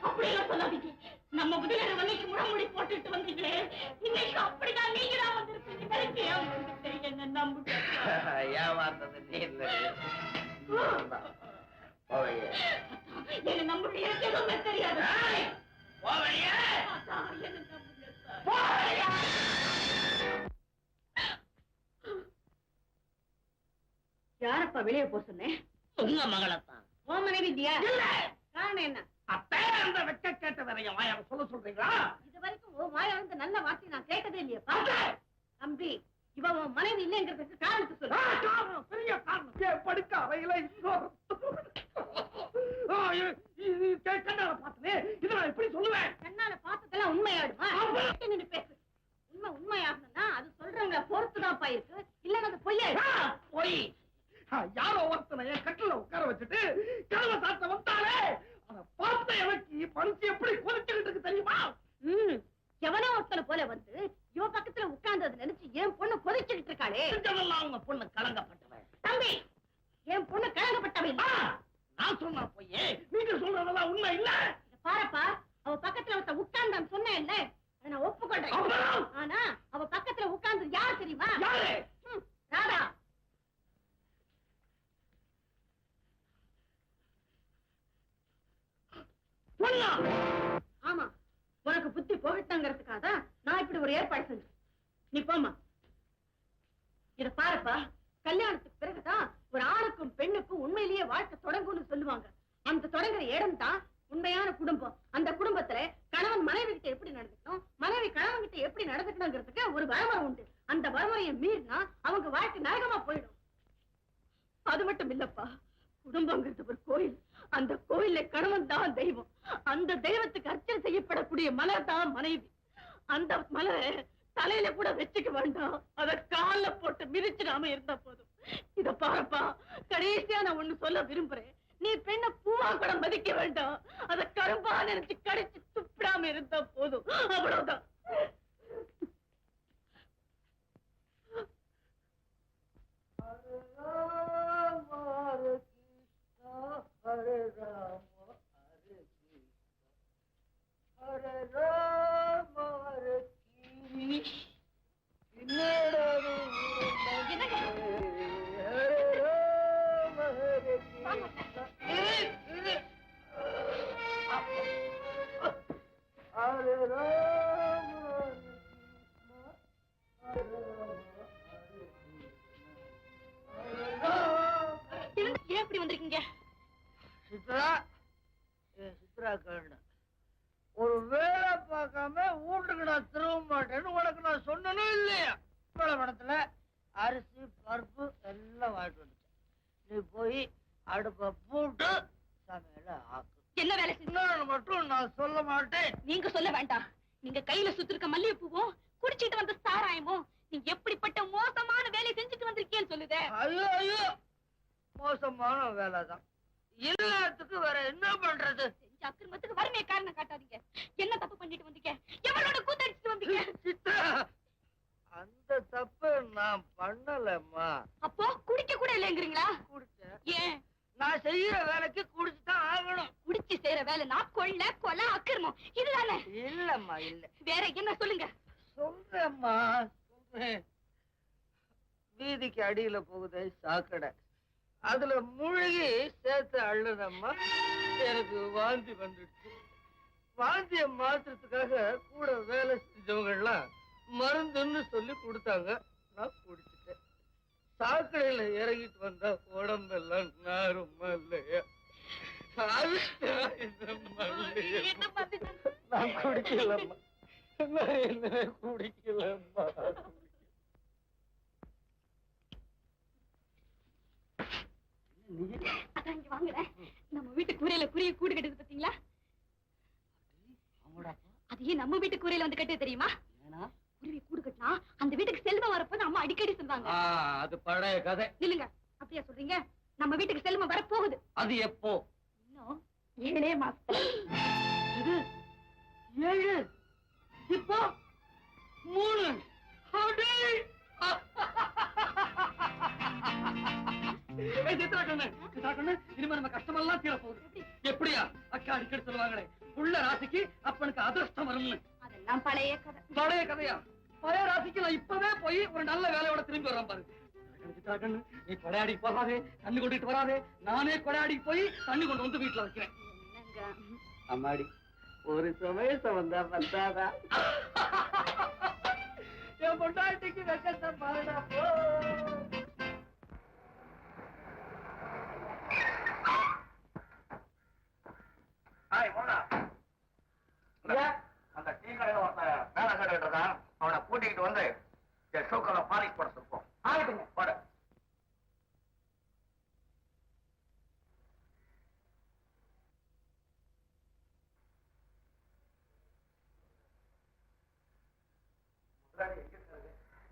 அப்படியெல்லாம் சொல்லாதீங்க. நம்ம முதலில் அன்னைக்கு முகமூடி போட்டுட்டு வந்தீங்களே, இன்னைக்கு அப்படிதான் நீங்க தான் வந்திருக்கீங்க. என்ன நம்புங்க. ஏமாத்தது நீ இல்லை. என்ன நம்புடைய எதுவுமே தெரியாது. யாரப்பா வெளியே போ சொன்னேன்? உங்க மகளத்தான். ஓ மனைவி இல்லையா? காரணம் என்ன? அப்பே அந்த வெக்க கேட்ட வேறைய வாயால சொல்றீங்களா? இது வரைக்கும் ஓ வாயை வந்து நல்ல வார்த்தை நான் கேட்டதே இல்லையா தம்பி. இவ உன் மனைவி இல்லைங்கிறதுக்கு காரணத்தை சொல்லு. காரணம், பெரிய காரணம். ஏன் படிக்க அறையில இன்னொரு கண்ணால பார்த்தனே, இதை நான் எப்படி சொல்லுவேன்? கண்ணால பார்த்ததெல்லாம் உண்மையாடுமா? நின்னு பேசு. உண்மை உண்மையாகணும்னா அது சொல்றவங்க பொறுத்துதான் இருக்கு, இல்லன்னா அது பொய்யா? போய் யாரோ ஒருத்தனை என் கட்டில உட்கார வச்சுட்டு கதவை சாத்த வந்தாலே அதை பார்த்த எனக்கு மனசு எப்படி கொதிச்சுக்கிட்டு இருக்கு தெரியுமா? எவனோ ஒருத்தனை போல வந்து இவ பக்கத்துல உட்கார்ந்தது நினைச்சு என் பொண்ணு கொதிச்சுக்கிட்டு இருக்காளே. உங்க பொண்ணு கலங்கப்பட்டவன். தம்பி, என் பொண்ணு கலங்கப்பட்டவன் இல்ல. நான் சொன்னா போயே, நீங்க சொல்றதெல்லாம் உண்மை இல்ல. பாரப்பா, அவ பக்கத்துல ஒருத்த உட்கார்ந்தான்னு சொன்னேன் இல்ல, அதை நான் ஒப்புக்கொண்டேன். ஆனா அவ பக்கத்துல உட்கார்ந்து யார் தெரியுமா? யாரு? ராதா. ஆமா, உனக்கு புத்தி போகட்டாங்கிறதுக்காக நான் இப்படி ஒரு ஏற்பாடு செஞ்சேன். நீ போமா. இத பாருப்பா, கல்யாணத்துக்கு பிறகுதான் ஒரு ஆணுக்கும் பெண்ணுக்கும் உண்மையிலேயே வாழ்க்கை தொடங்கும்னு சொல்லுவாங்க. அந்த தொடங்குற இடம் தான் உண்மையான குடும்பம். அந்த குடும்பத்துல கணவன் மனைவி கிட்ட எப்படி நடந்துக்கணும், மனைவி கணவன் கிட்ட எப்படி நடந்துக்கணுங்கிறதுக்கு ஒரு வரமுறை உண்டு. அந்த வரமுறையை மீறினா அவங்க வாழ்க்கை நரகமா போயிடும். அது மட்டும் இல்லப்பா, குடும்பங்கிறது ஒரு கோயில். அந்த கோயில்ல கணவன் தான் தெய்வம். அந்த தெய்வத்துக்கு அர்ச்சனை செய்யப்படக்கூடிய மலர் தான் மனைவி. அந்த மலரை தலையில கூட வச்சுக்க வேண்டாம், அத கால்ல போட்டு மிதிச்சிடாம இருந்தா போதும். இத பாருப்பா, கடைசியா நான் ஒண்ணு சொல்ல விரும்புறேன். நீ பெண்ண பூவா கூட மதிக்க வேண்டாம், அத கரும்பா நினைச்சு கடிச்சு துப்பிடாம இருந்தா போதும். அவ்வளவுதான். ஹரே ராம ஹரே கிருஷ்ண ஹரே ராம ஹரே கிருஷ்ண ஹரே ராம ஹரே கிருஷ்ண ஹரே ராம ஹரே ஏன் இப்படி வந்திருக்கீங்க? சித்ரா, சித்ரா கண்ணு, ஒரு வேலை பார்க்காம வீட்டுக்கு நான் திரும்ப மாட்டேன்னு உனக்கு நான் சொன்னனும் இல்லையா? படத்துல அரிசி பருப்பு எல்லாம் வாங்கிட்டு வந்துட்டேன். நீ போய் அடுப்ப போட்டு சமையல ஆக்கு. என்ன வேலை செஞ்சு மட்டும் நான் சொல்ல மாட்டேன். நீங்க சொல்ல வேண்டாம். நீங்க கையில சுத்திருக்க மல்லிகைப்பூவும் குடிச்சிட்டு வந்த சாராயமும் நீங்க எப்படிப்பட்ட மோசமான வேலை செஞ்சுட்டு வந்திருக்கேன்னு சொல்லுதே. ஐயோ ஐயோ, மோசமான வேலைதான். எல்லாத்துக்கும் வேற என்ன பண்றது? செஞ்ச அக்கிரமத்துக்கு வறுமையை காரணம் காட்டாதீங்க. என்ன தப்பு பண்ணிட்டு வந்தீங்க? எவளோட கூத்தடிச்சுட்டு வந்தீங்க? சித்ரா, அந்த தப்பு நான் பண்ணலம்மா. அப்போ குடிக்க கூட இல்லைங்கிறீங்களா? குடிச்சேன். ஏன்? நான் செய்யற வேலைக்கு குடிச்சுதான் ஆகணும். குடிச்சு செய்யற வேலைனா கொள்ள கொலை அக்கிரமம் இதுதானே? இல்லம்மா இல்ல. வேற என்ன சொல்லுங்க. சொல்றேம்மா சொல்றேன். வீதிக்கு அடியில போகுதே சாக்கடை, அதுல மூழ்கி சேர்த்து அள்ளுனம்மா. எனக்கு வாந்தி வந்துடுச்சு. வாந்திய மாத்துறதுக்காக கூட வேலை செஞ்சவங்க எல்லாம் மருந்துன்னு சொல்லி கொடுத்தாங்க. நான் குடிச்சிட்டேன். சாக்கடையில இறங்கிட்டு வந்தா உடம்பெல்லாம் நாருமா இல்லையா? நான் குடிக்கலம்மா, நான் என்ன குடிக்கலம்மா. அதான் இங்க வாங்குறேன். நம்ம வீட்டு கூரையில குருவி கூடு கட்டுது பாத்தீங்களா? அதையே நம்ம வீட்டு கூரையில வந்து கட்டு தெரியுமா? குருவி கூடு கட்டினா அந்த வீட்டுக்கு செல்வம் வரப்போது அம்மா அடிக்கடி சொல்லுவாங்க. அது பழைய கதை. இல்லங்க, அப்படியா சொல்றீங்க? நம்ம வீட்டுக்கு செல்வம் வரப்போகுது. அது எப்போ? இன்னும் 7 மாசம். இது 7, இப்போ 3. இனிமே நம்ம கஷ்டமெல்லாம் தீர போகுது. எப்படியா? அக்கா அடிக்கடி சொல்லுவாங்களே, உள்ள ராசிக்கு அப்பனுக்கு அதிர்ஷ்டம் வரும்னு. அதெல்லாம் பழைய கதை. பழைய கதையா? பழைய ராசிக்கு நான் இப்பவே போய் ஒரு நல்ல வேலையோட திரும்பி வர்றேன் பாரு. நீ கொடையாடிக்கு போகாதே, தண்ணி கொண்டுட்டு வராதே. நானே கொடையாடிக்கு போய் தண்ணி கொண்டு வந்து வீட்டுல வைக்கிறேன். அம்மாடி, ஒரு சமயத்தை வந்தா வந்தாதா? என் பொண்டாட்டிக்கு வெக்கத்தை பாருடா போ. அந்த டீ கடையில ஒருத்தன் வேலை கேட்டுட்டு இருக்கான். அவனை கூட்டிகிட்டு வந்து ஷோக்கெல்லாம் பாலிஷ் போட சொல்லுவோம். ஆகிட்டுங்க போட.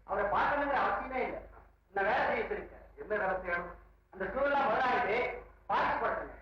அவரை பார்க்கணுங்கிற அவசியமே இல்லை. இந்த வேலை செய்ய சொல்லிருக்க. என்ன வேலை செய்யணும்? அந்த ஷூலாம் முதலாயிட்டு பாலிஷ் போடுறேங்க.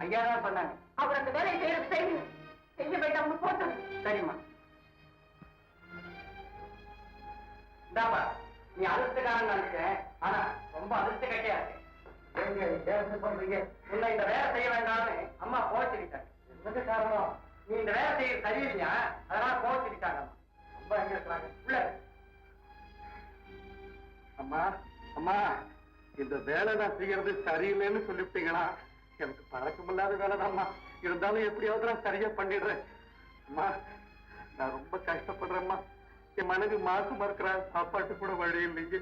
ஐயா தான் சொன்னாங்க. அவர் அந்த வேலையை செய்ய வேண்டாம்னு போட்டு. சரிம்மா. இந்தாப்பா, நீ அதிர்ஷ்டக்காரன் நினைச்சேன், ஆனா ரொம்ப அதிர்ஷ்ட கட்டியா இருக்கு. சொல்றீங்க உன்னை இந்த வேலை செய்ய வேண்டாம்னு அம்மா கோச்சிருக்காங்க. எந்த காரணம்? நீ இந்த வேலை செய்ய சரியில்லையா, அதனால கோச்சிருக்காங்க. அம்மா எங்க இருக்கிறாங்க? உள்ள. அம்மா அம்மா, இந்த வேலை நான் செய்யறது சரியில்லைன்னு சொல்லிவிட்டீங்களா? எனக்கு பழக்கமில்லாத வேலைதான்மா, இருந்தாலும் எப்படியாவது நான் சரியா பண்ணிடுறேன். அம்மா, நான் ரொம்ப கஷ்டப்படுறேம்மா. என் மனைவி மாசமா இருக்கிற, சாப்பாட்டு கூட வழி இல்லைங்க.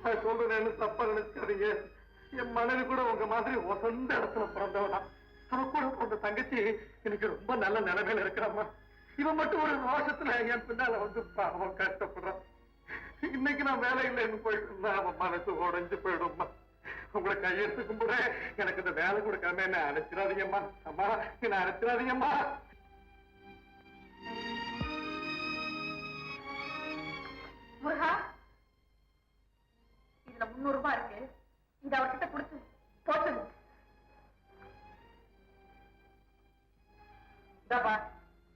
நான் சொல்றேன்னு தப்பா நினைச்சாதீங்க. என் மனைவி கூட உங்க மாதிரி ஒசந்த இடத்துல பிறந்தவனா. அவ கூட பிறந்த தங்கச்சி எனக்கு ரொம்ப நல்ல நிலைமையில இருக்கிறாம்மா. இவன் மட்டும் ஒரு ரோஷத்துல என் பின்னால வந்து அவன் கஷ்டப்படுறான். இன்னைக்கு நான் வேலை இல்லைன்னு போயிட்டு அவன் மனசு உடைஞ்சு போயிடும்மா. உங்களை கையெழுத்து கும்பிட எனக்கு இந்த வேலை கொடுக்காம என்ன அனுப்பிச்சிடாதீங்கம்மா. அம்மா, என்ன அனுப்பிச்சிடாதீங்கம்மா. முருகா, இதுல 300 ரூபாய் இருக்கு. இது அவர்கிட்ட கொடுத்து போட்டு. இந்தாப்பா,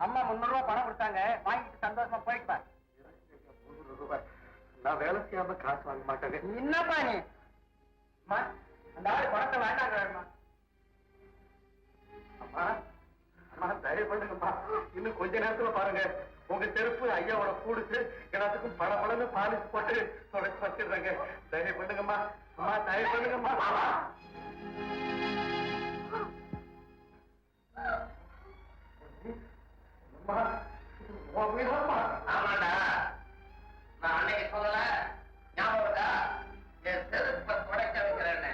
அம்மா 300 ரூபாய் பணம் கொடுத்தாங்க, வாங்கிட்டு சந்தோஷமா போயிட்டு வா. 300 ரூபாய் நான் வேலை செய்யாம காசு வாங்க மாட்டேங்க. என்னப்பா நீ? அம்மா, அந்த ஆளு பணத்தை வேண்டாங்க. அம்மா அம்மா, தயவு பண்ணுங்கம்மா. இன்னும் கொஞ்ச நேரத்துல பாருங்க, உங்க செருப்பு ஐயாவோட கூடுச்சு எல்லாத்துக்கும் படபடன்னு பாலிஷ் போட்டு தொடச்சு வச்சிடுறாங்க. தயவு பண்ணுங்கம்மா. அம்மா, தயவு பண்ணுங்கம்மா. அம்மா, உன் வீடாம்மா. ஆமாண்டா, நான் அன்னைக்கு சொல்லல, ஞாபகம் இருக்கா? என் செருப்பை துடைக்க வைக்கிறேன்னு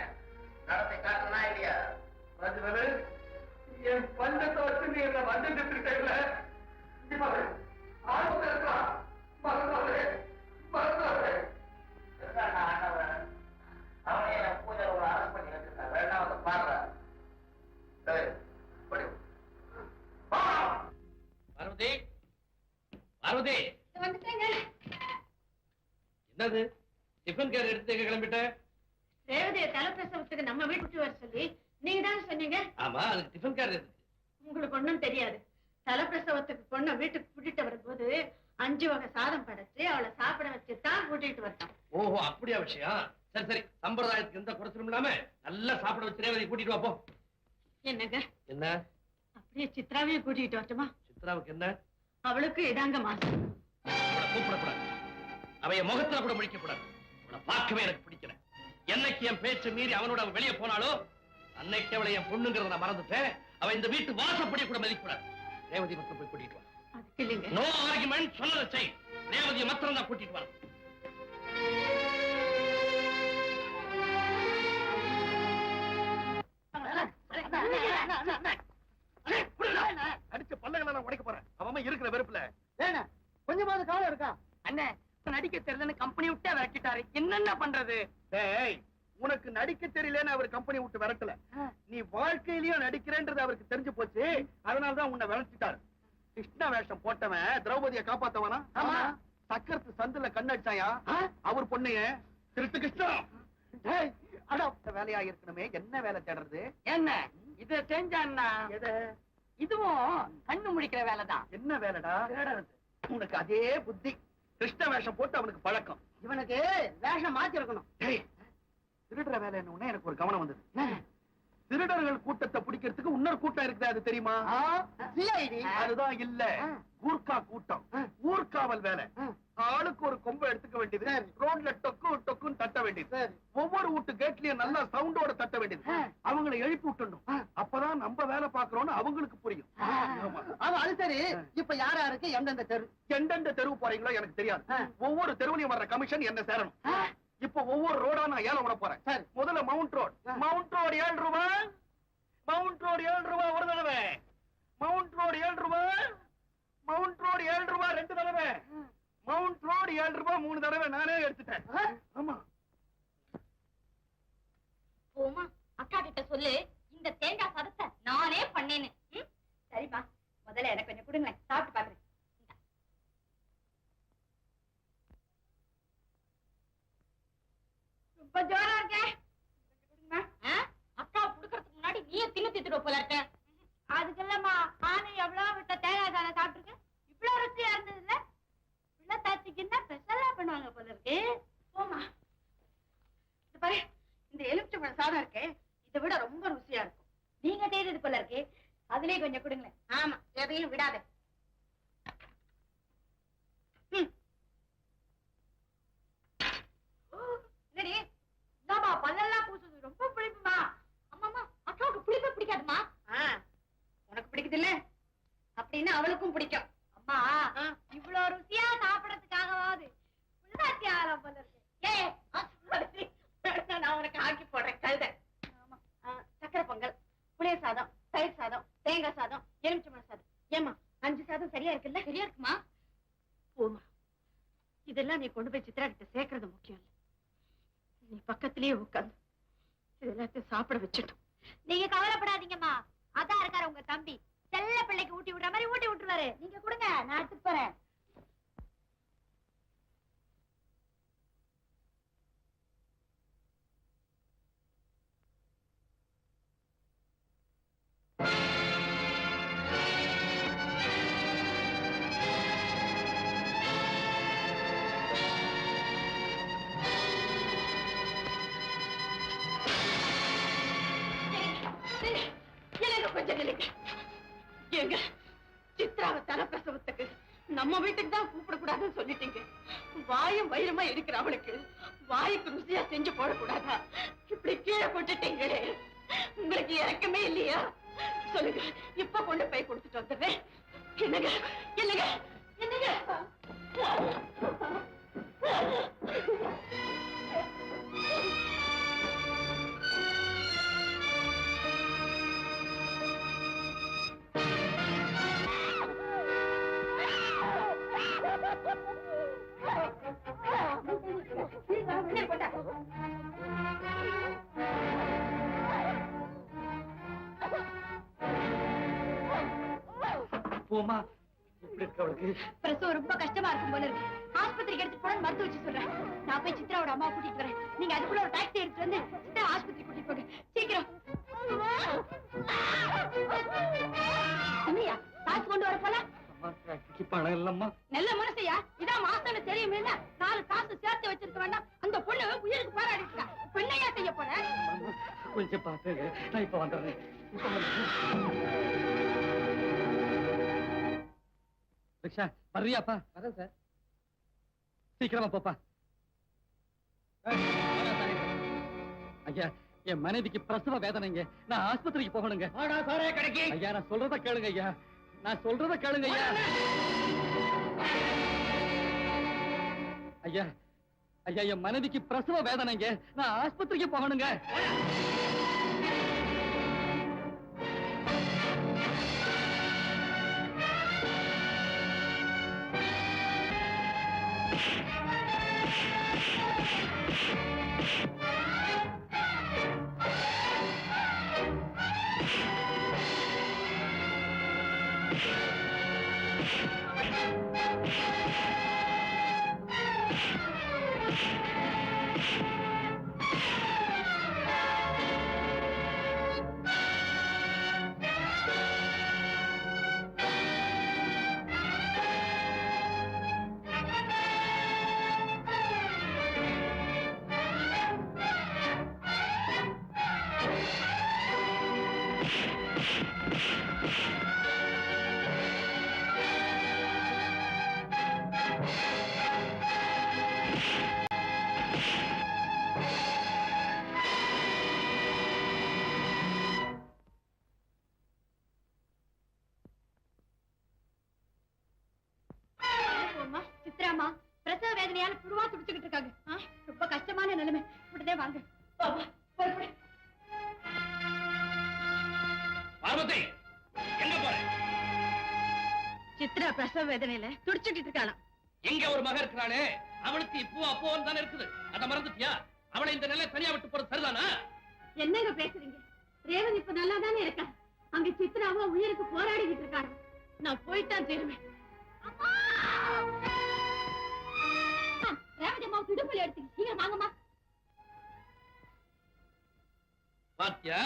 நடத்தி காட்டுனா இல்லையா? ராஜவேலு, என் பஞ்சத்தை வச்சு நீ என்ன வஞ்சம் செத்துக்கிட்டே. இங்க பாரு, ஆர்வம் இருக்கலாம். மறந்தாரு மறந்தாரு. இருக்காண்டா ஆண்டவன், அவனை என்ன பூஜை ஒரு அரசு பண்ணி வச்சிருக்கான். ரெண்டாவது பாடுற சரி படி. பார்வதி, பார்வதி, வந்துட்டேங்க. என்னது டிஃபன் கேர் எடுத்து எங்க கிளம்பிட்ட? ரேவதியை தலைப்பிரசவத்துக்கு நம்ம வீட்டுக்கு வர சொல்லி நீங்க தானே சொன்னீங்க. ஆமா, அதுக்கு டிஃபன் கேர் இருக்கு. உங்களுக்கு ஒண்ணும் தெரியாது. தலைப்பிரசவத்துக்கு பொண்ணை வீட்டுக்கு கூட்டிட்டு வரும்போது 5 வகை சாதம் படைச்சு அவளை சாப்பிட வச்சுதான் கூட்டிட்டு வரட்டும். ஓஹோ, அப்படியா விஷயம்? சரி சரி, சம்பிரதாயத்துக்கு எந்த குறைச்சலும் இல்லாம நல்லா சாப்பிட வச்சு ரேவதி கூட்டிட்டு வாப்போ. என்னங்க, என்ன? அப்படியே சித்ராவையும் கூட்டிட்டு வரட்டுமா? சித்ராவுக்கு என்ன? அவளுக்கு இதாங்க மாசம். அவளை கூப்பிடக்கூடாது, அவைய முகத்துல கூட முடிக்க கூடாது. அவளை பார்க்கவே எனக்கு பிடிக்கல. என்னைக்கு என் பேச்சு மீறி அவனோட அவன் வெளியே போனாலோ அன்னைக்கு அவளை என் பொண்ணுங்கிறத நான் மறந்துட்டேன். அவ இந்த வீட்டு வாசப்படி கூட மதிக்கூடாது. ரேவதி மட்டும் போய் கூட்டிட்டு வா. அதுக்கு இல்லைங்க. நோ ஆர்குமெண்ட், சொன்னதை செய். ரேவதியை மாத்திரம் தான் கூட்டிட்டு வா. அடிச்ச பல்லகளை நான் உடைக்க போறேன். அவன் இருக்கிற வெறுப்புல கொஞ்சமாவது காலம் இருக்கா? அண்ணே, நடிக்க தெரியலன்னு கம்பெனி விட்டே விரட்டிட்டாரு. என்னென்ன பண்றது? டேய், உனக்கு நடிக்க தெரியலன்னு அவர் கம்பெனி விட்டு விரட்டல. நீ வாழ்க்கையிலயும் நடிக்கிறேன்றது அவருக்கு தெரிஞ்சு போச்சு. அதனாலதான் உன்னை விரட்டிட்டாரு. கிருஷ்ண வேஷம் போட்டவன் திரௌபதியை காப்பாத்தவனா? ஆமா. சக்கரத்து சந்துல கண்ணடிச்சாயா அவர் பொண்ணைய திருட்டு கிருஷ்ணா. டேய், அட வேலையா இருக்கணுமே, என்ன வேலை தேடுறது? என்ன இத செஞ்சான்னா? இதுவும் கண்ணு முடிக்கிற வேலைதான். என்ன வேலைடா? உனக்கு அதே புத்தி. கிருஷ்ண வேஷம் போட்டு அவனுக்கு பழக்கம். இவனுக்கு வேஷம் மாத்தி இருக்கணும். டேய், திருடுற வேலை என்ன? எனக்கு ஒரு கவனம் வந்தது. திருடர்கள் கூட்டத்தை பிடிக்கிறதுக்கு இன்னொரு கூட்டம் இருக்குது, அது தெரியுமா? CID. அதுதான் இல்ல, கூர்க்கா கூட்டம். ஊர்காவல் வேலை. ஆளுக்கு ஒரு கொம்பை எடுத்துக்க வேண்டியது, ரோட்ல டொக்கு டொக்குன்னு தட்ட வேண்டியது, ஒவ்வொரு வீட்டு கேட்லயும் நல்லா சவுண்டோட தட்ட வேண்டியது, அவங்களை எழுப்பி விட்டுணும். அப்பதான் நம்ம வேலை பாக்குறோம்னு அவங்களுக்கு புரியும். ஆமா, அது சரி. இப்ப யார் யாருக்கு எந்தெந்த தெரு? எந்தெந்த தெருவு போறீங்களோ எனக்கு தெரியாது. ஒவ்வொரு தெருவுலயும் வர்ற கமிஷன் என்ன சேரணும். இப்ப ஒவ்வொரு ரோடா நான் ஏலம் விட போறேன். முதல்ல மவுண்ட் ரோட். மவுண்ட் ரோடு 7 ரூபாய். மவுண்ட் ரோடு 7 ரூபாய் ஒரு தடவை. மவுண்ட் ரோடு 7 ரூபாய். மவுண்ட் ரோடு 7 ரூபாய் 2 தடவை. மவுண்ட் ரோடு 7 ரூபாய் 3 தடவை நானே எடுத்துட்டேன். ஆமா. ஓமா, அக்கா கிட்ட சொல்லு இந்த தேங்காய் சாதத்தை நானே பண்ணேன்னு. சரிப்பா, முதல்ல எனக்கு கொஞ்சம் கொடுங்க, சாப்பிட்டு பாக்குறேன். ரொம்ப ஜோரா இருக்க. அக்கா குடுக்கறதுக்கு முன்னாடி நீயே தின்னு திட்டுற போல இருக்க. அதுக்கு இல்லம்மா, நானும் எவ்வளவு விட்ட தேங்காய் சாதம் சாப்பிட்டுருக்கேன். இவ்வளவு ருசியா இருந்தது இல்ல. பிள்ளை தாச்சிக்குன்னா ஸ்பெஷலா பண்ணுவாங்க போல இருக்கு. போமா. இது பாரு, இந்த எலுமிச்சம்பழ சாதம் இருக்கே, இதை விட ரொம்ப ருசியா இருக்கும். நீங்க செய்தது போல இருக்கு. அதுலயே கொஞ்சம் கொடுங்களேன். ஆமா, எதையும் விடாத. என்னடி இதாம்மா பல்லெல்லாம் பூசுது, ரொம்ப புளிப்புமா. அம்மாமா, அக்காவுக்கு புளிப்பே பிடிக்காதுமா. உனக்கு பிடிக்குது இல்ல, அப்படின்னு அவளுக்கும் பிடிக்கும். அம்மா, இவ்வளவு ருசியா சாப்பிடறதுக்காகவாது புள்ளதாச்சி ஆகலாம் போல இருக்கு. நான் உனக்கு ஆக்கி போடுறேன் கழுத. சக்கரை பொங்கல், புளிய சாதம், தயிர் சாதம், தேங்காய் சாதம், எலுமிச்சம்பழ சாதம். ஏமா 5 சாதம் சரியா இருக்குல்ல? சரியா இருக்குமா? போமா, இதெல்லாம் நீ கொண்டு போய் சித்ரா கிட்ட சேர்க்கறது முக்கியம் இல்ல. நீ பக்கத்திலேயே உட்காந்து இது எல்லாத்தையும் சாப்பிட வச்சுட்டோம். நீங்க கவலைப்படாதீங்கம்மா, அதான் இருக்காரு உங்க தம்பி. செல்ல பிள்ளைக்கு ஊட்டி விடுற மாதிரி ஊட்டி விட்டுருவாரு. நீங்க கொடுங்க, நான் எடுத்துட்டு போறேன். எனக்கு கொஞ்சம் நிலைக்கு. எங்க சித்ராவை தலப்பிரசவத்துக்கு நம்ம வீட்டுக்கு தான் கூப்பிடக்கூடாதுன்னு சொல்லிட்டீங்க. வாயும் வயிறுமா இருக்கிற அவளுக்கு வாய்க்கு ருசியா செஞ்சு போடக்கூடாதா? இப்படி கீழே போட்டுட்டீங்களே, உங்களுக்கு இறக்கமே இல்லையா? சொல்லுங்க, இப்ப கொண்டு போய் கொடுத்துட்டு வந்துடுறேன். என்னங்க என்னங்க என்னங்க? போமா, இப்படி இருக்க அவளுக்கு பிரசவம் ரொம்ப கஷ்டமா இருக்கும் போல இருக்கு. ஆஸ்பத்திரிக்கு எடுத்து போன மருந்து வச்சு சொல்றேன். நான் போய் சித்ராவோட அம்மா கூட்டிட்டு வரேன். நீங்க அதுக்குள்ள ஒரு டாக்ஸி எடுத்து வந்து சித்ரா ஆஸ்பத்திரி கூட்டிட்டு போங்க. சீக்கிரம். என்னையா காசு கொண்டு வர போல? பணம் இல்லம்மா. நல்ல மனசையா, இதான் மாசம் தெரியுமே. 4 காசு சேர்த்து வச்சிருக்க வேண்டாம். அந்த பொண்ணு உயிருக்கு போராடிட்டு இருக்கா. பெண்ணையா செய்ய போற? கொஞ்சம் பார்த்து, நான் இப்ப வந்துடுறேன். ரிக்ஷா வர்றியாப்பா? வரேன் சார். சீக்கிரமா போப்பா. ஐயா, என் மனைவிக்கு பிரசவ வேதனைங்க. நான் ஆஸ்பத்திரிக்கு போகணுங்க. ஐயா, நான் சொல்றத கேளுங்க ஐயா. நான் சொல்றத கேளுங்க ஐயா. ஐயா ஐயா, என் மனைவிக்கு பிரசவ வேதனைங்க. நான் ஆஸ்பத்திரிக்கு போகணுங்க. சித்ராமா பிரசவ வேதனையால புருவா துடிச்சுக்கிட்டு இருக்காங்க. ரொம்ப கஷ்டமான நிலைமை. உடனே வாங்க. பார்வதி, எங்க போற? சித்ரா பிரசவ வேதனையில துடிச்சுட்டு இருக்காளாம். எங்க ஒரு மக இருக்கிறாளே, அவளுக்கு இப்போ அப்போன்னு தானே இருக்குது. அத மறந்துட்டியா? அவளை இந்த நிலை தனியா விட்டு போறது சரிதானா? என்னங்க பேசுறீங்க? ரேவதி இப்ப நல்லா தானே இருக்கா. அங்க சித்ராவா உயிருக்கு போராடிக்கிட்டு இருக்காங்க. நான் போயிட்டான் தீருவேன். ரேவதி அம்மா இடுப்புல எடுத்து சீக்கிரம் வாங்கம்மா. பாத்தியா,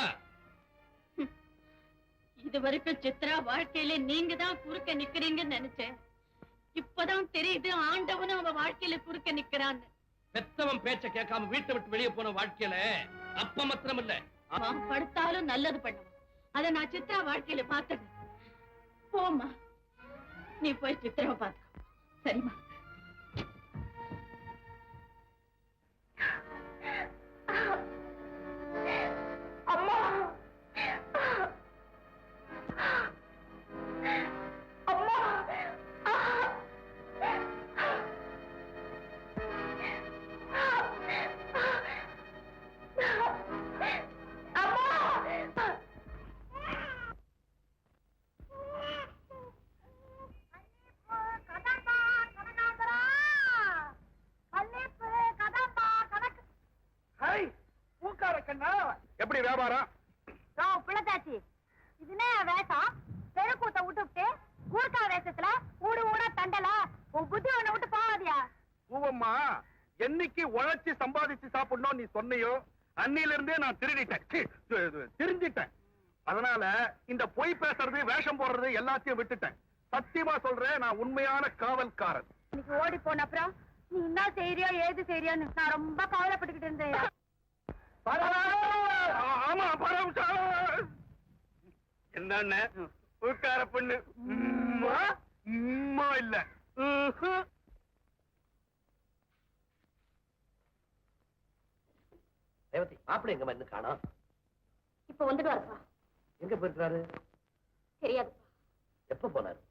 இது வரைக்கும் சித்ரா வாழ்க்கையில நீங்க தான் குறுக்க நிக்கிறீங்கன்னு நினைச்சேன். இப்பதான் தெரியுது ஆண்டவனும் அவ வாழ்க்கையில குறுக்க நிக்கிறான்னு. பெத்தவன் பேச்ச கேட்காம வீட்டை விட்டு வெளியே போன வாழ்க்கையில அப்ப மாத்திரம் இல்ல அவன் படுத்தாலும் நல்லது பண்ணுவான். அத நான் சித்ரா வாழ்க்கையில பார்த்தேன். போம்மா, நீ போய் சித்ராவை பார்த்துக்கோ. சரிம்மா. அம்மா அம்மா பூக்கார கண்ணா எப்படி வியாபாரம்? பிள்ளத்தாச்சி, இதுனே வேஷம் தெருக்கூத்த விட்டுவிட்டு கூர்க்கா வேஷத்துல ஊடு ஊட தண்டலா உன் புத்தி உன்னை விட்டு போவாதியா? பூவம்மா, என்னைக்கு உழைச்சு சம்பாதிச்சு சாப்பிடணும் நீ சொன்னையோ அன்னில இருந்தே நான் தெரிஞ்சிட்டேன். அதனால இந்த பொய் பேசுறது வேஷம் போடுறது எல்லாத்தையும் விட்டுட்டேன். சத்தியமா சொல்றேன், நான் உண்மையான காவல்காரன். இன்னைக்கு ஓடி போன அப்புறம் நீ என்ன செய்யறியோ ஏது செய்யறியோன்னு நான் ரொம்ப கவலைப்பட்டுக்கிட்டு இருந்தேன். ஆமா, என்ன பூக்கார பொண்ணு இல்ல. ரேவதி, மாப்பிள்ளை எங்க இன்னும் காணோம்? இப்ப வந்துடுவாருப்பா. எங்க போயிருக்காரு? தெரியாதுப்பா. எப்ப போனாரு?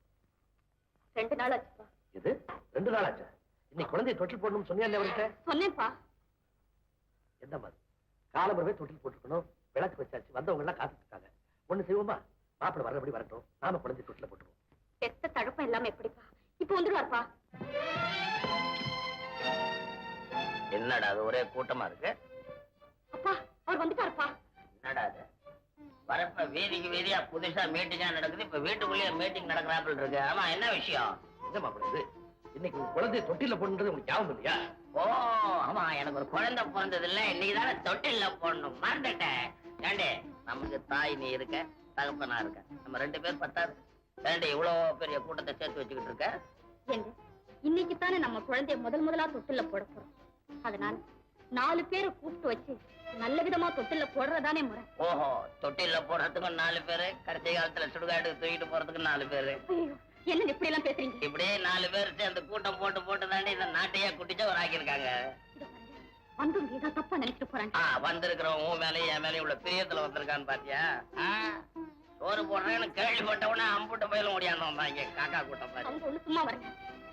2 நாள் ஆச்சுப்பா. இது 2 நாள் ஆச்சா? இன்னைக்கு குழந்தைய தொட்டில் போடணும்னு சொன்னியா அவர்கிட்ட? சொன்னேன்ப்பா. எந்த மாதிரி காலம்பரவே தொட்டில் போட்டுக்கணும், விளக்கு வச்சாச்சு, வந்தவங்க எல்லாம் காத்துட்டு இருக்காங்க. ஒண்ணு செய்வோமா, மாப்பிள்ளை வர்றபடி வரட்டும், நாம குழந்தை தொட்டில போட்டுருவோம். பெத்த தடுப்பம் இல்லாம எப்படிப்பா? இப்ப வந்துடுவாருப்பா. என்னடா அது ஒரே கூட்டமா இருக்கு? அப்பா, அவர் வந்துட்டாருப்பா. என்னடா அது வரப்ப வீதிக்கு வீதியா புதுசா மீட்டிங்கா நடக்குது, இப்ப வீட்டுக்குள்ளேயே மீட்டிங் நடக்கிறாப்புல இருக்கு. ஆமா, என்ன விஷயம்? என்ன மாப்பிள்ளை இது? இன்னைக்கு குழந்தைய தொட்டில போடுறது உங்களுக்கு ஞாபகம் இல்லையா? ஓ ஆமா, எனக்கு ஒரு குழந்தை பிறந்தது இல்ல, இன்னைக்குதானே தொட்டில போடணும், மறந்துட்டேன். ஏண்டே, நமக்கு தாய் நீ இருக்க, தகப்பனா இருக்க, நம்ம 2 பேர் பத்தாது. ஏண்டே இவ்வளவு பெரிய கூட்டத்தை சேர்த்து வச்சுக்கிட்டு இருக்க? ஏங்க, இன்னைக்கு தானே நம்ம குழந்தைய முதலா தொட்டில போட போறோம். அதனால 4 பேரை கூப்பிட்டு வச்சு நல்ல விதமா தொட்டில போடுறதானே முறை. ஓஹோ, தொட்டில போடுறதுக்கு 4 பேரு, கடைசி காலத்துல சுடுகாடு தூக்கிட்டு போறதுக்கு 4 பேரு. என்ன இப்படி எல்லாம் பேசுறீங்க? இப்படியே 4 பேர் சேர்ந்து கூட்டம் போட்டு தாண்டி இந்த நாட்டையே குட்டிச்சா ஒரு ஆக்கியிருக்காங்க. வந்து ஏதோ தப்பா நினைச்சிட்டு போறாங்க. வந்திருக்கிறவன் உன் மேலேயும் என் மேலேயும் இவ்வளவு பிரியத்துல வந்திருக்கான்னு பாத்தியா? சோறு போடுறேன்னு கேள்விப்பட்டவன அம்புட்ட பயில முடியாம வந்தாங்க காக்கா கூட்டம் பாரு. அவங்க ஒண்ணு சும்மா வரங்க,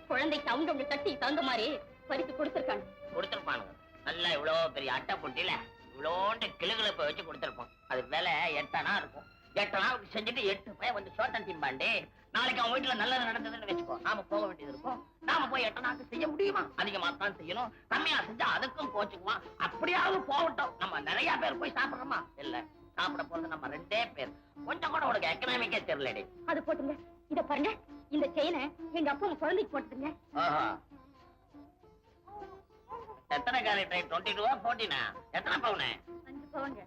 குழந்தைக்கு அவங்க தட்டி தகுந்த மாதிரி பறித்து கொடுத்திருக்காங்க. கொடுத்திருப்பானுங்க. நல்லா இவ்வளவு பெரிய அட்டை பொட்டியில இவ்வளோண்டு கிளுகிழப்ப வச்சு கொடுத்திருப்போம். அது விலை 8 அணா இருக்கும். 8 அணாவுக்கு செஞ்சுட்டு 8 பையன் வந்து சோட்டன் திம்பாண்டே. நாளைக்கு அவன் வீட்டுல நல்லது நடந்ததுன்னு வச்சுக்கோ, நாம போக வேண்டியது இருக்கும். நாம போய் 8 அணாக்கு செய்ய முடியுமா? அதிகமா தான் செய்யணும். கம்மியா செஞ்சா அதுக்கும் கோச்சுக்குவான். அப்படியாவது போகட்டும். நம்ம நிறைய பேர் போய் சாப்பிடுறோமா? இல்ல, சாப்பிட போறது நம்ம 2 பேர். கொஞ்சம் கூட உனக்கு எக்கனாமிக்கே தெரியலடி. அது போட்டுங்க. இத பாருங்க, இந்த செயினை எங்க அப்பா உங்க குழந்தைக்கு போட்டுதுங்க. எத்தனை கேரட்? 22 14? எத்தனை பவுனு? 5 பவுங்க.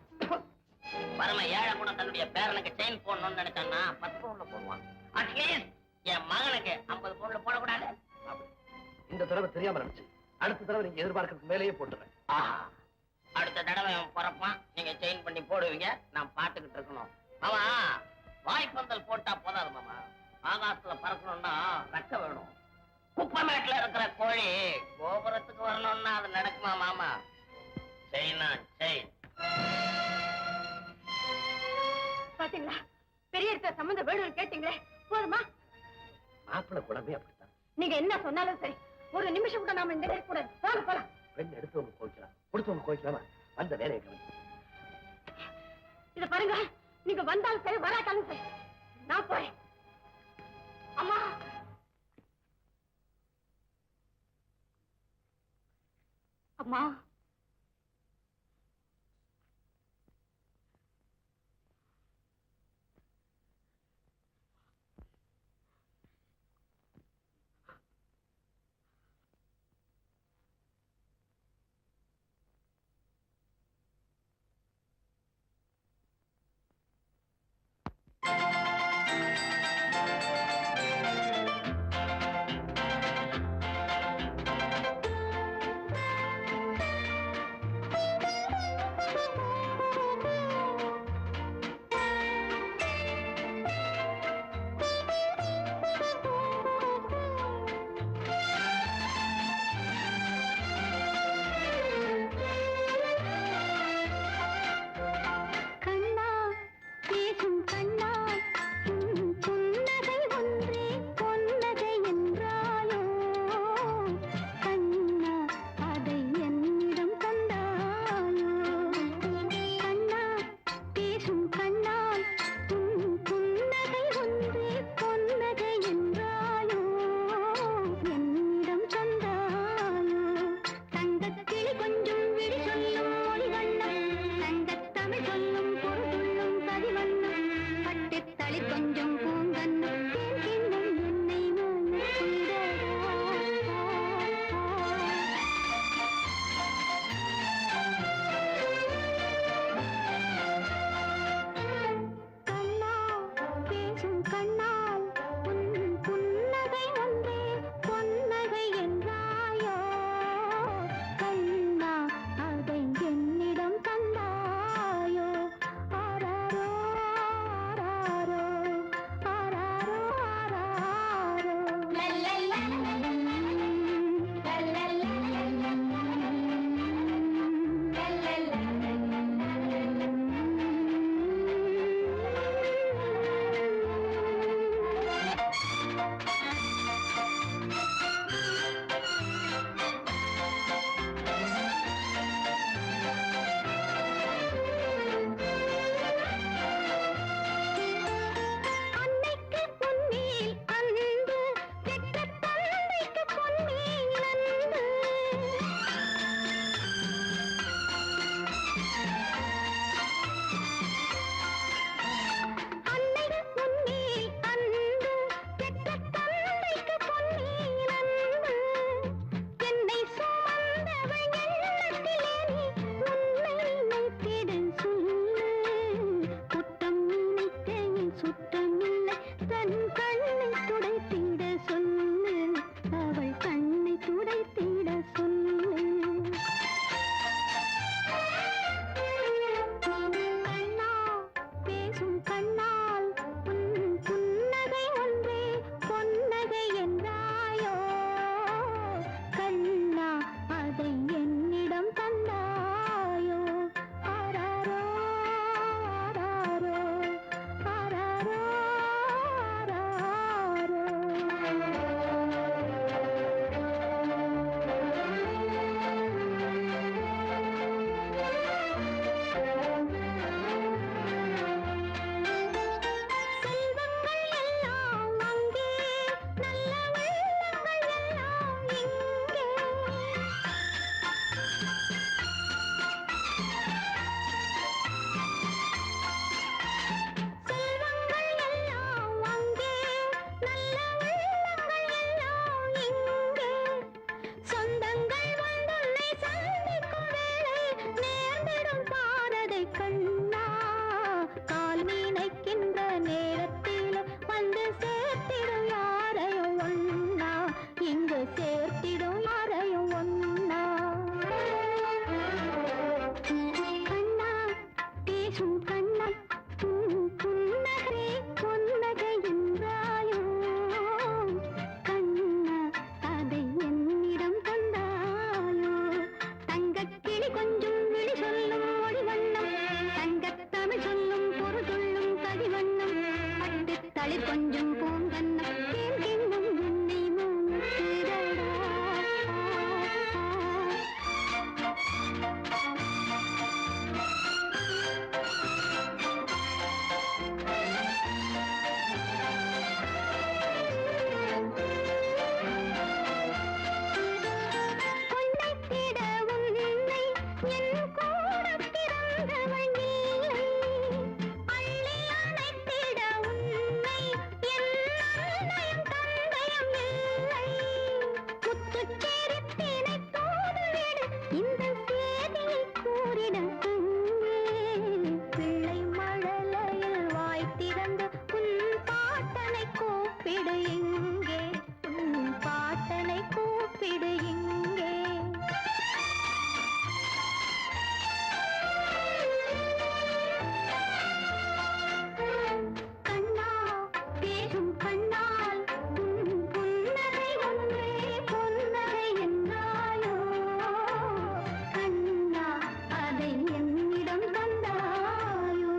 பரம ஏழை கூட தன்னுடைய பேரனுக்கு செயின் போடணும்னு நினைச்சான்னா 10 பவுன்ல போடுவான். அட்லீஸ்ட் என் மகனுக்கு 50 பவுன்ல போடக்கூடாது. இந்த தடவை தெரியாம நினைச்சு அடுத்த தடவை நீங்க எதிர்பார்க்கறதுக்கு மேலேயே போட்டுறேன். அடுத்த தடவை அவன் பிறப்பான், நீங்க செயின் பண்ணி போடுவீங்க, நான் பாத்துக்கிட்டு இருக்கணும். மாமா, வாய்ப்பந்தல் போட்டா போதாது மாமா. ஆகாசத்துல பறக்கணும்னா ரெக்க வேணும். குப்பமேட்டுல இருக்கிற கோழி கோபுரத்துக்கு வரணும்னா அது நடக்குமா மாமா? செயினா செயின். பாத்தீங்களா, பெரிய இருக்கிற சம்பந்த வேணும்னு கேட்டீங்களே, போதுமா? மாப்பிள்ளை குழம்பே அப்படித்தான். நீங்க என்ன சொன்னாலும் சரி, ஒரு நிமிஷம் கூட நாம இந்த நேரம் கூடாது. போலாம். பெண் எடுத்தவங்க கோய்க்கலாம், கொடுத்தவங்க கோய்க்கலாமா? வந்த வேலையை கவனிச்சு. இத பாருங்க, நீங்க வந்தாலும் சரி வராட்டாலும் சரி, நான் போறேன். அம்மா, அம்மா, ஆ கொஞ்சம் பூங்கன்ன தேன்கிண்ணம் என்னை மூக்குதடா. கொண்டைத்திட உன்னை என் கூட பிறந்தவள் நீலை. அள்ளி அணைத்திட உன்னை என் அன்னையும் தந்தையும் இல்லை. முத்துச்சேரித்தினை தூதுவிடு இந்த சேதியை கூறிட அங்கே. பிள்ளை மழலையில் வாய் திறந்து உன் பாட்டனை கூப்பிடு எங்கே. உன் பாட்டனை கூப்பிடு எங்கே. கண்ணா பேசும் கண்ணால் உன் புன்னகை ஒன்றே பொன்னகை என்னாயோ. கண்ணா அதை என்னிடம் தந்தாயோ.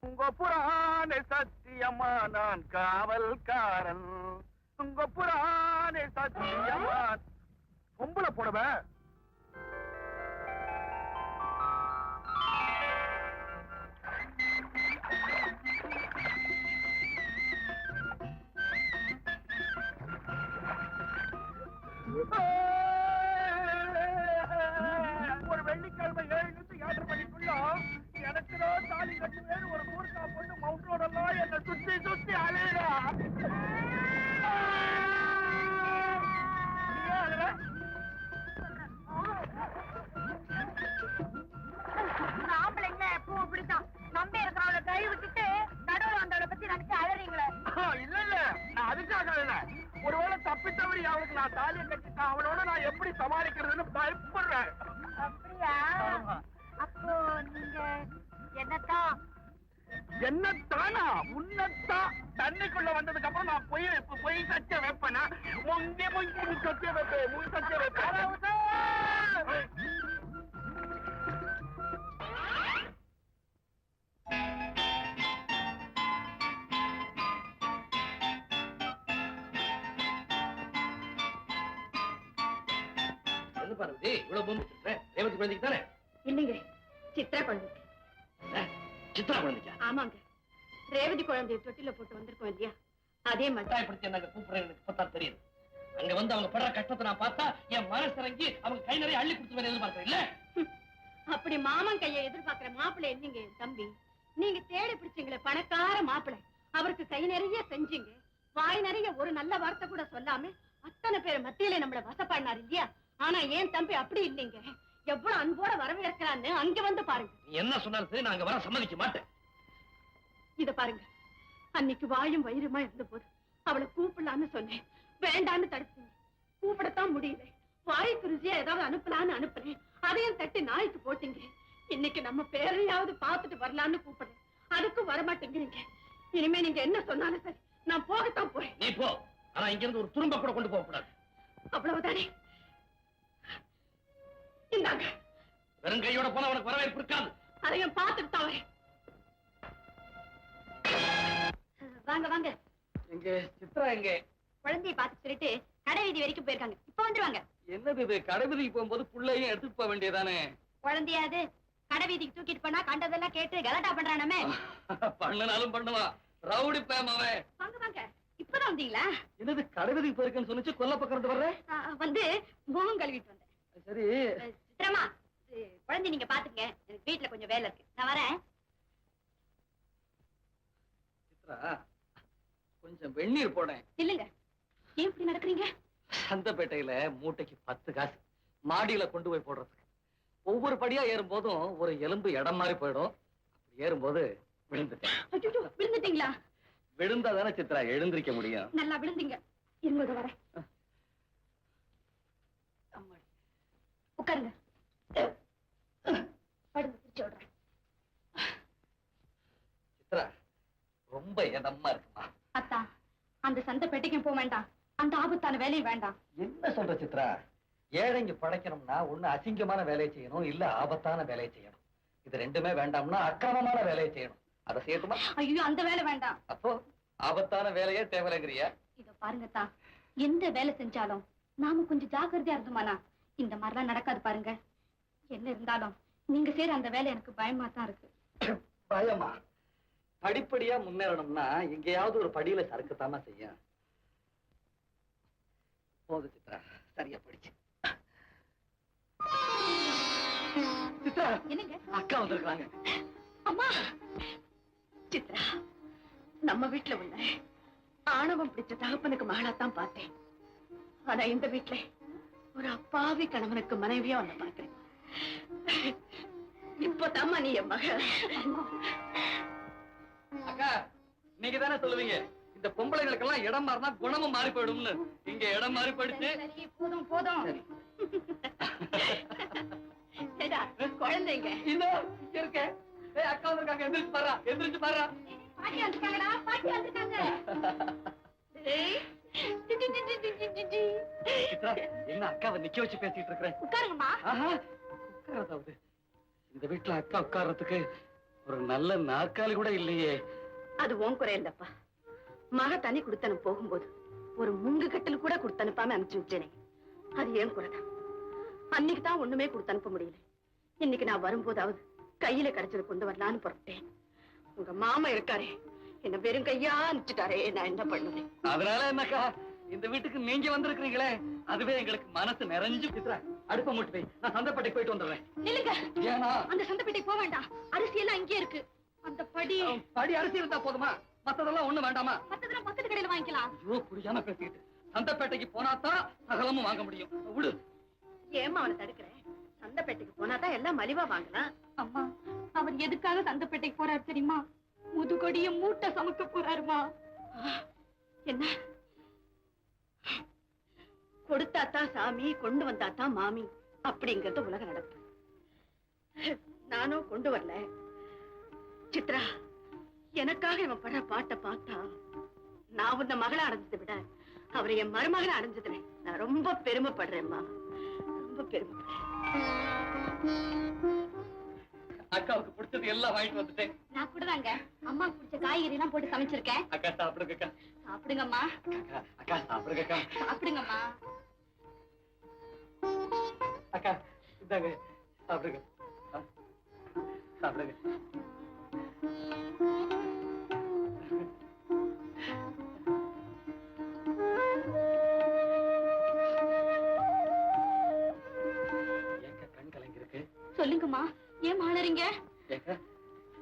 உங்க புராண சத்தியமா நான் காவல்காரன். உங்க புராண சத்தியமா பொம்பளை போடவ ஒரு வெள்ளிக்கிழமை 7 மணிக்குள்ள எனக்கு தான் தாலி கட்டுவேன். ஒரு மூர்க்கா பொண்ணு மவுண்ட் ரோடெல்லாம் என்ன சுத்தி சுத்தி அலையிடா. ஆம்பளைங்க எப்பவும் இப்படித்தான். நம்பி இருக்கிறவளை கை விட்டுட்டு நடுவில் வந்தவளை பத்தி நினைச்சு அழறீங்களே. இல்ல இல்ல, நான் அதுக்காக இல்ல. ஒருவேளை தப்பி தவறி அவளுக்கு நான் தாலியை கட்டிட்டேன், அவளோட நான் எப்படி சமாளிக்கிறதுன்னு பயப்படுறேன். அப்படியா? அப்போ நீங்க என்னத்தான்? என்னத்தானா? உன்னத்தான். தண்ணிக்குள்ள வந்ததுக்கு அப்புறம் நான் பொய் சச்ச வைப்பேனா? முங்கி முங்கி சச்ச வைப்பேன், முங்கி சச்ச வைப்பேன். என்ன பார்வதி இவ்வளவு பூமி ரேவதி குழந்தைக்கு தானே? இல்லைங்க, சித்ரா குழந்தைக்கு. சித்ரா குழந்தைக்கா? ஆமாங்க, ரேவதி குழந்தைய தொட்டில போட்டு வந்திருக்கோம் இல்லையா, அதே மாதிரி. கட்டாயப்படுத்தி என்ன கூப்பிடுறேன், எனக்கு இப்பதான் தெரியுது. அங்க வந்து அவங்க படுற கஷ்டத்தை நான் பார்த்தா என் மனசு இறங்கி அவங்க கை நிறைய அள்ளி கொடுத்து எதிர்பார்க்கிறேன் இல்ல. அப்படி மாமன் கையை எதிர்பார்க்கிற மாப்பிள்ளை இல்லைங்க என் தம்பி. நீங்க தேடி பிடிச்சீங்களே பணக்கார மாப்பிள்ளை, அவருக்கு கை நிறைய செஞ்சீங்க, வாய் நிறைய ஒரு நல்ல வார்த்தை கூட சொல்லாம அத்தனை பேர் மத்தியில நம்மள வசப்பாடினார் இல்லையா. ஆனா ஏன் தம்பி அப்படி இல்லைங்க, எவ்வளவு அன்போட வரவேற்கிறான்னு அங்க வந்து பாருங்க. நீ என்ன சொன்னாலும் சரி, நான் அங்க வர சம்மதிக்க மாட்டேன். இத பாருங்க, அன்னைக்கு வாயும் வயிறுமா இருந்த போது அவளை கூப்பிடலான்னு சொன்னேன், வேண்டான்னு தடுத்தீங்க. கூப்பிடத்தான் முடியல, வாய்க்கு ருசியா ஏதாவது அனுப்பலான்னு அனுப்புறேன், அதையும் தட்டி நாய்க்கு போட்டீங்க. இன்னைக்கு நம்ம பேரையாவது பார்த்துட்டு வரலான்னு கூப்பிடுறேன், அதுக்கும் வரமாட்டேங்கிறீங்க. இனிமே நீங்க என்ன சொன்னாலும் சரி, நான் போகத்தான் போறேன். நீ போ, ஆனா இங்க இருந்து ஒரு துரும்ப கூட கொண்டு போக கூடாது. அவ்வளவுதானே? இந்தாங்க. வெறும் கையோட போன உனக்கு வரவேற்பு இருக்காது. அதையும் பார்த்துட்டு தான் வரேன். வாங்க வாங்க. எங்க சித்ரா எங்க? குழந்தையை பார்த்து சொல்லிட்டு கடை வீதி வரைக்கும் போயிருக்காங்க, இப்ப வந்துருவாங்க. என்னது இது, கடைவீதிக்கு போகும்போது புள்ளையும் எடுத்துட்டு போக வேண்டியதானே? குழந்தையாது கடை வீதிக்கு தூக்கிட்டு போனா கண்டதெல்லாம் கேட்டு கலாட்டா பண்றானமே. பண்ணனாலும் பண்ணுவா, ரவுடி பேம் அவன். வாங்க வாங்க, இப்பதான் வந்தீங்களா? என்னது கடைவீதிக்கு போயிருக்கேன்னு சொன்னிச்சு, கொல்ல பக்கம் வர்ற? வந்து முகம் கழுவிட்டு வந்தேன். சரி சித்ரமா, குழந்தை நீங்க பாத்துங்க, எனக்கு வீட்டுல கொஞ்சம் வேலை இருக்கு, நான் வரேன். சித்ரா, கொஞ்சம் வெந்நீர் போடேன். இல்லங்க, ஏன் இப்படி நடக்கிறீங்க? சந்தப்பேட்டையில மூட்டைக்கு 10 காசு, மாடியில கொண்டு போய் போடுறதுக்கு. ஒவ்வொரு படியா ஏறும் போதும் ஒரு எலும்பு இடம் மாறி போயிடும். அப்படி ஏறும்போது விழுந்துட்டேன். ஐயோ, விழுந்துட்டீங்களா? விழுந்தாதானே சித்ரா எழுந்திருக்க முடியும். நல்லா விழுந்தீங்க, இருங்க வரேன். உட்காருங்க, படுங்க, பிடிச்சு விடுறேன். சித்ரா, ரொம்ப இதமா இருக்குமா? அத்தா, அந்த சந்தை பெட்டிக்கும் போக வேண்டாம், அந்த ஆபத்தான வேலையும் வேண்டாம். என்ன சொல்ற சித்ரா? ஏழைங்க படைக்கணும்னா ஒண்ணு அசிங்கமான வேலையை செய்யணும், இல்ல ஆபத்தான வேலையை செய்யணும். இது ரெண்டுமே வேண்டாம்னா அக்கிரமமான வேலையை செய்யணும். அதை செய்யட்டுமா? ஐயோ, அந்த வேலை வேண்டாம். அப்போ ஆபத்தான வேலையே தேவையில்லைங்கிறியா? இத பாருங்கத்தா, எந்த வேலை செஞ்சாலும் நாம கொஞ்சம் ஜாக்கிரதையா இருந்தோமானா இந்த மாதிரிலாம் நடக்காது பாருங்க. என்ன இருந்தாலும் நீங்க செய்யற அந்த வேலை எனக்கு பயமா தான் இருக்கு. பயமா? படிப்படியா முன்னேறணும்னா எங்கேயாவது ஒரு படியில சறுக்கத்தாமா செய்யும். போது சித்ரா, சரியா படிச்சு. சித்ரா, என்னங்க? அக்கா வந்திருக்காங்க. அம்மா, சித்ரா, நம்ம வீட்டுல உள்ள ஆணவம் பிடிச்ச தகப்பனுக்கு மகளாத்தான் பார்த்தேன். ஆனா இந்த வீட்டுல ஒரு அப்பாவி கணவனுக்கு மனைவியா உன்னை பார்க்கிறேன். இப்பதாம்மா நீ என் மகள். அக்கா, நீங்க தானே சொல்லுவீங்க இந்த பொம்பளைகளுக்கெல்லாம் இடம் மாறினா குணமும் மாறி போயிடும்னு. இங்க இடம் மாறி போயிடுச்சு. சரி, போதும் போதும். ஏடா, குழந்தைங்க இதோ இங்க இருக்கேன். ஏய், அக்கா வந்திருக்காங்க. எந்திரிச்சு பாரு, எந்திரிச்சு பாரு. பாட்டி வந்துட்டாங்கடா, பாட்டி வந்துட்டாங்க. ஏய், சித்ரா, என்ன அக்காவை நிக்க வச்சு பேசிட்டு இருக்கிறேன்? உட்காருங்கம்மா. ஆஹா, உட்காரதாவது. இந்த வீட்டுல அக்கா உட்கார்றதுக்கு ஒரு நல்ல நாற்காலி கூட இல்லையே. அது உன் குறை இல்லப்பா. மக தனி குடுத்தனு போகும்போது ஒரு முங்கு கட்டில் கூட கொடுத்தனுப்பாம அனுப்பிச்சு வச்சேனே, அது ஏன் குறைதான். அன்னைக்கு தான் ஒண்ணுமே கொடுத்து அனுப்ப முடியல. இன்னைக்கு நான் வரும்போதாவது கையில கிடைச்சது கொண்டு வரலான்னு புறப்பட்டேன். உங்க மாமா இருக்காரே, என்ன வெறும் கையா அனுப்பிச்சுட்டாரே, நான் என்ன பண்ணுவேன்? அதனால என்னக்கா, இந்த வீட்டுக்கு நீங்க வந்திருக்கீங்களே, அதுவே எங்களுக்கு மனசு நிறைஞ்சு. சித்ரா, அடுப்ப மூட்டு போய் நான் சந்தைப்பேட்டைக்கு போயிட்டு வந்துடுறேன். நில்லுங்க. ஏன்னா அந்த சந்தைப்பேட்டைக்கு போக வேண்டாம். அரிசி எல்லாம் இங்கே இருக்கு. அந்த படி படி அரிசி இருந்தா போதுமா? மத்ததெல்லாம் ஒண்ணு வேண்டாமா? மத்ததெல்லாம் பக்கத்து கடையில வாங்கிக்கலாம். ஐயோ, புரியாம பேசிக்கிட்டு. சந்தைப்பேட்டைக்கு போனாதான் சகலமும் வாங்க முடியும். விடு. ஏமா அவனை தடுக்கிறேன்? சந்தைப்பேட்டைக்கு போனாதான் எல்லாம் மலிவா வாங்கலாம். அம்மா, அவர் எதுக்காக சந்தைப்பேட்டைக்கு போறாரு தெரியுமா? முதுகொடிய மூட்டை சமைக்க போறாருமா. என்ன? கொடுத்தாத்தான் சாமி, கொண்டு வந்தாத்தான் மாமி அப்படிங்கறது உலக நடப்பு. நானும் கொண்டு வரல. சித்ரா, எனக்காக இவன் படுற பாட்டை பார்த்தா நான் உன்ன மகளை அடைஞ்சதை விட அவரை என் மருமகளை அடைஞ்சதுல நான் ரொம்ப பெருமைப்படுறேன்மா, ரொம்ப பெருமைப்படுறேன். அக்காவுக்கு பிடிச்சது எல்லாம் வாங்கிட்டு வந்துட்டேன். நான் கூட தாங்க அம்மா பிடிச்ச காய்கறி எல்லாம் போட்டு சமைச்சிருக்கேன். அக்கா சாப்பிடுங்க. அக்கா, சாப்பிடுங்கம்மா, அக்கா, அக்கா சாப்பிடுங்க. அக்கா, சாப்பிடுங்கம்மா. அக்கா இந்தாங்க சாப்பிடுங்க. சாப்பிடுங்க. ஏங்க கண் கலங்கிருக்கு? சொல்லுங்கம்மா, ஏன் மாளறீங்க? ஏங்க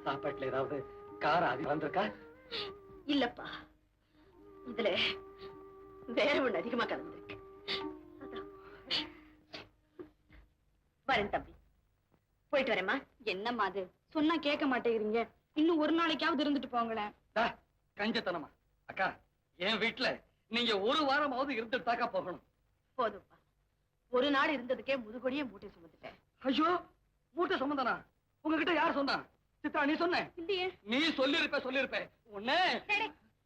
சாப்பாட்டுல ஏதாவது காரம் அதிகம் வந்திருக்கா? இல்லப்பா, இதுல வேற ஒண்ணு அதிகமா கலந்துருக்கு. அதான். வரேன் தம்பி, போயிட்டு வரேம்மா. என்னம்மா அது, சொன்னா கேட்க மாட்டேங்கிறீங்க. இன்னும் ஒரு நாளைக்காவது இருந்துட்டு போங்களேன். கஞ்சத்தனமா? அக்கா, என் வீட்டுல நீங்க ஒரு வாரமாவது இருந்துட்டாக்கா போகணும். போதும்ப்பா, ஒரு நாள் இருந்ததுக்கே முதுகொடியே மூட்டை சுமந்துட்டேன். ஐயோ, மூட்டை சுமந்தனா? உங்ககிட்ட யார் சொன்னா? சித்ரா, நீ சொன்ன? இல்லையே. நீ சொல்லிருப்ப. உன்ன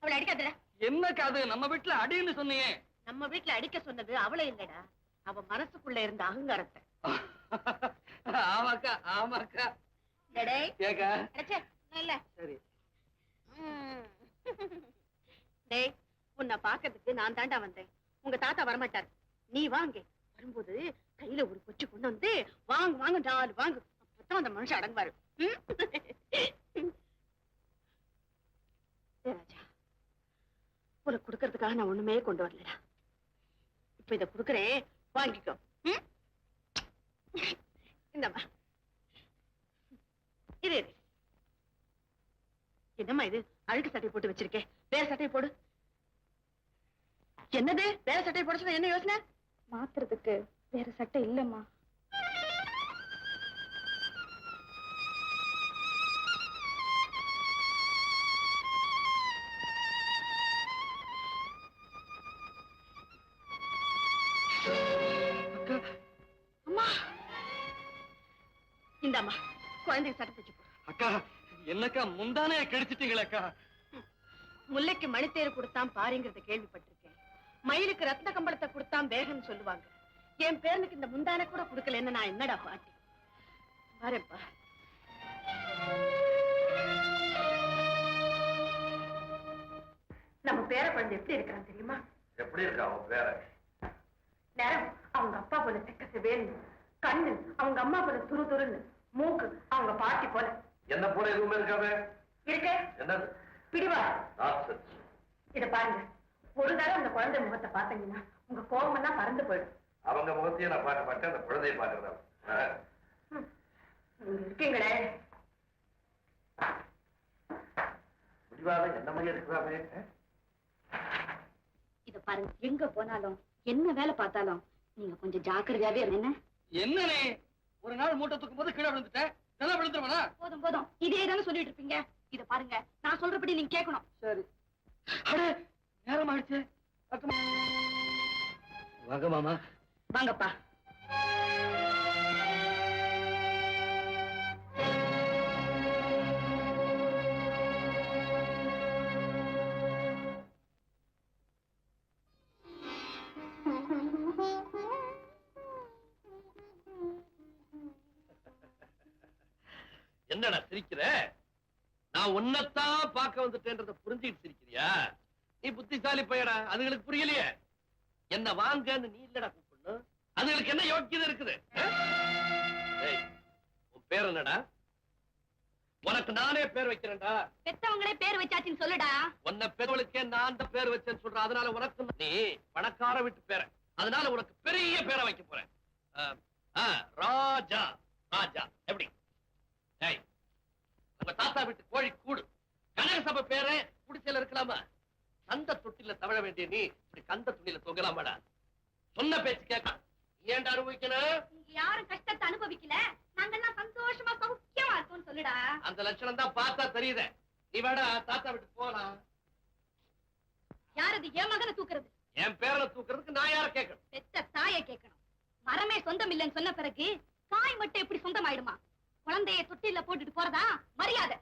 அவளை அடிக்காதடா. என்னக்கா அது? நம்ம வீட்டுல அடின்னு சொன்னீங்க. நம்ம வீட்டுல அடிக்க சொன்னது அவளை இல்லடா, அவ மனசுக்குள்ள இருந்த அகங்காரத்தை. ஆமாக்கா, ஆமாக்கா. ஏக்கா, இல்ல சரி. டேய், உன்னை பாக்கிறதுக்கு நான் தாண்டா வந்தேன். உங்க தாத்தா வரமாட்டாரு. நீ வாங்க. வரும்போது கையில ஒரு கொச்சு கொண்டு வந்து வாங்க வாங்க 4 வாங்கு. அப்பதான் அந்த மனுஷன் அடங்குவாரு. ராஜா, உனக்கு கொடுக்கறதுக்காக நான் ஒண்ணுமே கொண்டு வரலடா. இப்ப இத குடுக்கறேன், வாங்கிக்கோ. இந்தம்மா, இரு. என்னம்மா இது, அழுக்கு சட்டை போட்டு வச்சிருக்கேன், வேற சட்டையை போடு. என்னது வேற சட்டையை போட சொன்ன? என்ன யோசனை? மாத்துறதுக்கு வேற சட்டை இல்லம்மா. அம்மா, இந்தாம்மா, குழந்தைக்கு சட்டை தச்சு போடு. அக்கா, என்னக்கா முந்தானே கடிச்சிட்டீங்களேக்கா? முல்லைக்கு மணித்தேர் கொடுத்தான் பாருங்கிறத கேள்விப்பட்டிருக்கேன். மயிலுக்கு ரத்ன கம்பளத்தை கொடுத்தான் வேகன்னு சொல்லுவாங்க. என் பேரனுக்கு இந்த முந்தான கூட கொடுக்கலன்னு நான் என்னடா பாட்டி வரேன்ப்பா. நம்ம பேர குழந்தை எப்படி இருக்கிறான் தெரியுமா? எப்படி இருக்கா உன் பேர? நேரம் அவங்க அப்பா போல செக்க வேணும், கண்ணு அவங்க அம்மா போல துரு துருன்னு, மூக்கு அவங்க பாட்டி போல. என்ன போல எதுவுமே இருக்காவே இருக்க என்னது? பிடிவா. Nonsense. இத பாருங்க, ஒரு தடவை அந்த குழந்தை முகத்தை பார்த்தீங்கன்னா உங்க கோபம் எல்லாம் பறந்து போயிடும். அவங்க முகத்தையும் நான் பார்க்க மாட்டேன், அந்த குழந்தையை பார்க்கறதா. நீங்க இருக்கீங்களே முடிவாக என்ன மாதிரி இருக்கிறாவே. இத பாருங்க, எங்க போனாலும் என்ன வேலை பார்த்தாலும் நீங்க கொஞ்சம் ஜாக்கிரதையாவே இருங்க. என்னனே ஒரு நாள் மூட்டை தூக்கும் போது கீழே விழுந்துட்டேன், நல்லா விழுந்துருவனா? போதும் போதும், இதே தானே சொல்லிட்டு இருப்பீங்க. இத பாருங்க, நான் சொல்றபடி நீங்க கேட்கணும். சரி. அடே நேரம் ஆயிடுச்சு. வாங்க மாமா. வாங்கப்பா. என்னடா சிரிக்கிற? நான் உன்னைத்தான் பார்க்க வந்துட்டேன்றத புரிஞ்சுக்கிட்டு சிரிக்கிறியா? நீ புத்திசாலி பையடா, அதுங்களுக்கு புரியலையே. என்ன வாங்கன்னு நீ இல்லடா கூப்பிடணும், அதுங்களுக்கு என்ன யோக்கியதை இருக்குது? ஏய், உன் பேர் என்னடா? உனக்கு நானே பேர் வைக்கிறேன்டா. பெத்தவங்களே பேர் வச்சாச்சுன்னு சொல்லுடா. உன்னை பெருவளுக்கே நான் தான் பேர் வச்சேன்னு சொல்றேன். அதனால உனக்கு நீ பணக்கார வீட்டு பேர, அதனால உனக்கு பெரிய பேரை வைக்க போறேன். ராஜா. ராஜா எப்படி? ஏய், உங்க தாத்தா வீட்டு கோழி கூடு கனக சபை பேரை குடிசையில இருக்கலாமா? கந்த தொட்டில தவழ வேண்டிய நீ இப்படி கந்த துணியில தொங்கலாமாடா? சொன்ன பேச்சு கேட்க ஏன்டா அனுபவிக்கணும்? நீங்க யாரும் கஷ்டத்தை அனுபவிக்கல, நாங்கெல்லாம் சந்தோஷமா சௌக்கியமா இருக்கோம்னு சொல்லுடா. அந்த லட்சணம் தான் பார்த்தா தெரியுதே. நீ வேடா தாத்தா வீட்டு போலாம். யார் அது என் மகனை தூக்குறது? என் பேரனை தூக்குறதுக்கு நான் யார கேட்கணும்? பெத்த தாயை கேட்கணும். மரமே சொந்தம் இல்லைன்னு சொன்ன பிறகு தாய் மட்டும் எப்படி சொந்தம் ஆயிடுமா? குழந்தைய தொட்டில போட்டுட்டு போறதா மரியாதை.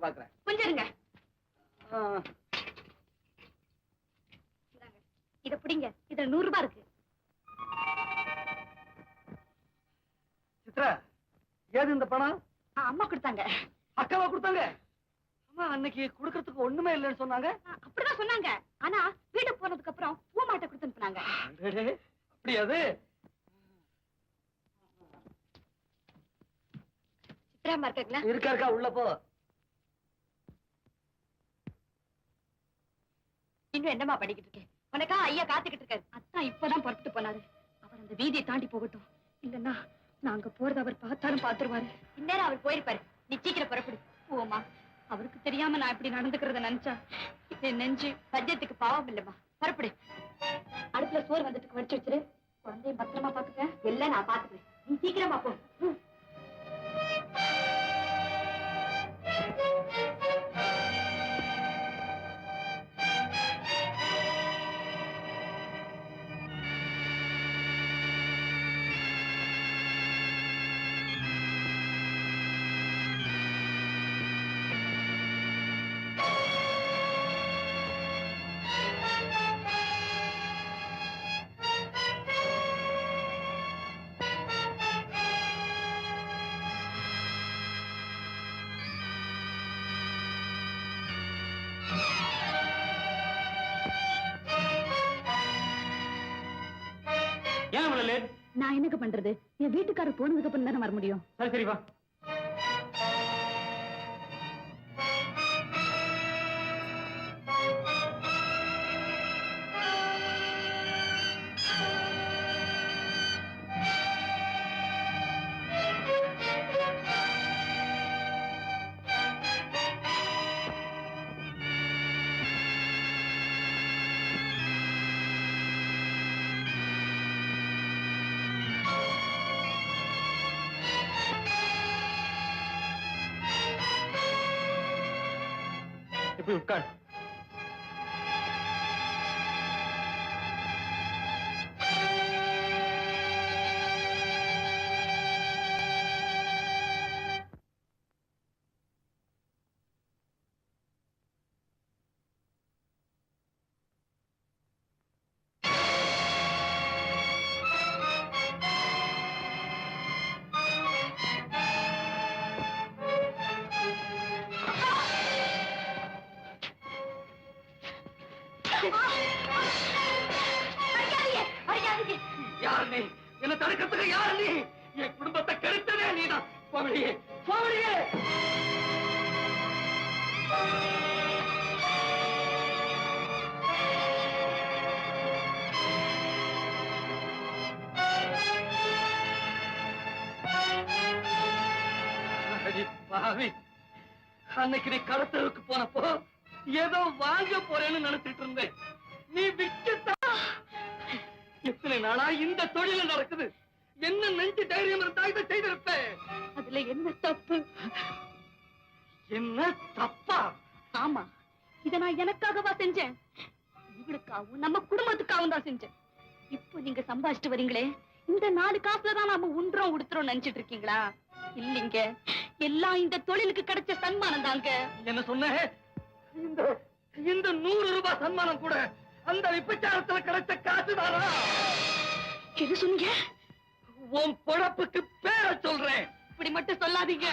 பாக்குறேன். கொஞ்சம் இருங்க. இத பிடிங்க, இதுல 100 ரூபாய் இருக்கு. சித்ரா, ஏது இந்த பணம்? அம்மா கொடுத்தாங்க. அக்காவா கொடுத்தாங்க? அம்மா அன்னைக்கு கொடுக்கறதுக்கு ஒண்ணுமே இல்லைன்னு சொன்னாங்க. அப்படிதான் சொன்னாங்க. ஆனா வீட்டுக்கு போனதுக்கு அப்புறம் பூ மாட்டை கொடுத்து அனுப்புனாங்க. அப்படி அது சித்ராமா இருக்காங்களா? இருக்கா, உள்ள போ. இன்னும் என்னமா படிக்கிட்டு இருக்கேன்? உனக்கா ஐயா காத்துக்கிட்டு இருக்காரு. அத்தான் இப்பதான் புறப்பட்டு போனாரு. அவர் அந்த வீதியை தாண்டி போகட்டும், இல்லன்னா நாங்க போறது அவர் பார்த்தாலும் பாத்துருவாரு. இந்நேரம் அவர் போயிருப்பாரு. நீ சீக்கிரம் புறப்படு. போமா, அவருக்கு தெரியாம நான் இப்படி நடந்துக்கிறத நினைச்சா என் நெஞ்சு பட்ஜெட்டுக்கு பாவம் இல்லம்மா. புறப்படு. அடுப்புல சோறு வந்துட்டு வடிச்சு வச்சிரு. குழந்தைய பத்திரமா பாத்துக்க. எல்லாம் நான் பாத்துக்கிறேன். நீ சீக்கிரமா போ. ஏன் இவ்வளவு லேட்? நான் என்னங்க பண்றது? என் வீட்டுக்காரர் போனதுக்கு அப்புறம் தானே வர முடியும். சரி சரி வா. இப்படி உட்கார். யார் நீ? என்ன தடுக்கிறதுக்கு யார் நீ? என் குடும்பத்தை கெடுத்ததே நீதான். போவடியே போவடியே. அடி பாவி, அன்னைக்கு நீ கடத்தலுக்கு போனப்போ ஏதோ வாங்க போறேன்னு நினைச்சிட்டு இருந்தேன். நீ விட்டுட்டா. எத்தனை நாளா இந்த தொழில் நடக்குது. என்ன நெஞ்சு தைரியம் இருந்தா இதை செய்திருப்ப. அதுல என்ன தப்பு? என்ன தப்பா? ஆமா, இத நான் எனக்காகவா செஞ்சேன்? உங்களுக்காகவும் நம்ம குடும்பத்துக்காகவும் தான் செஞ்சேன். இப்போ நீங்க சம்பாதிச்சுட்டு வரீங்களே, இந்த 4 காசுல தான் நாம உண்றோம் உடுத்துறோம் நினைச்சிட்டு இருக்கீங்களா? இல்லைங்க, எல்லாம் இந்த தொழிலுக்கு கிடைச்ச சன்மானம் தாங்க. என்ன சொன்ன? இந்த 100 ரூபாய் சன்மானம் கூட அந்த விபச்சாரத்துல கிடைச்ச காசு தானா? எது சொன்னீங்க? உன் பொழப்புக்கு பேர சொல்றேன். இப்படி மட்டும் சொல்லாதீங்க.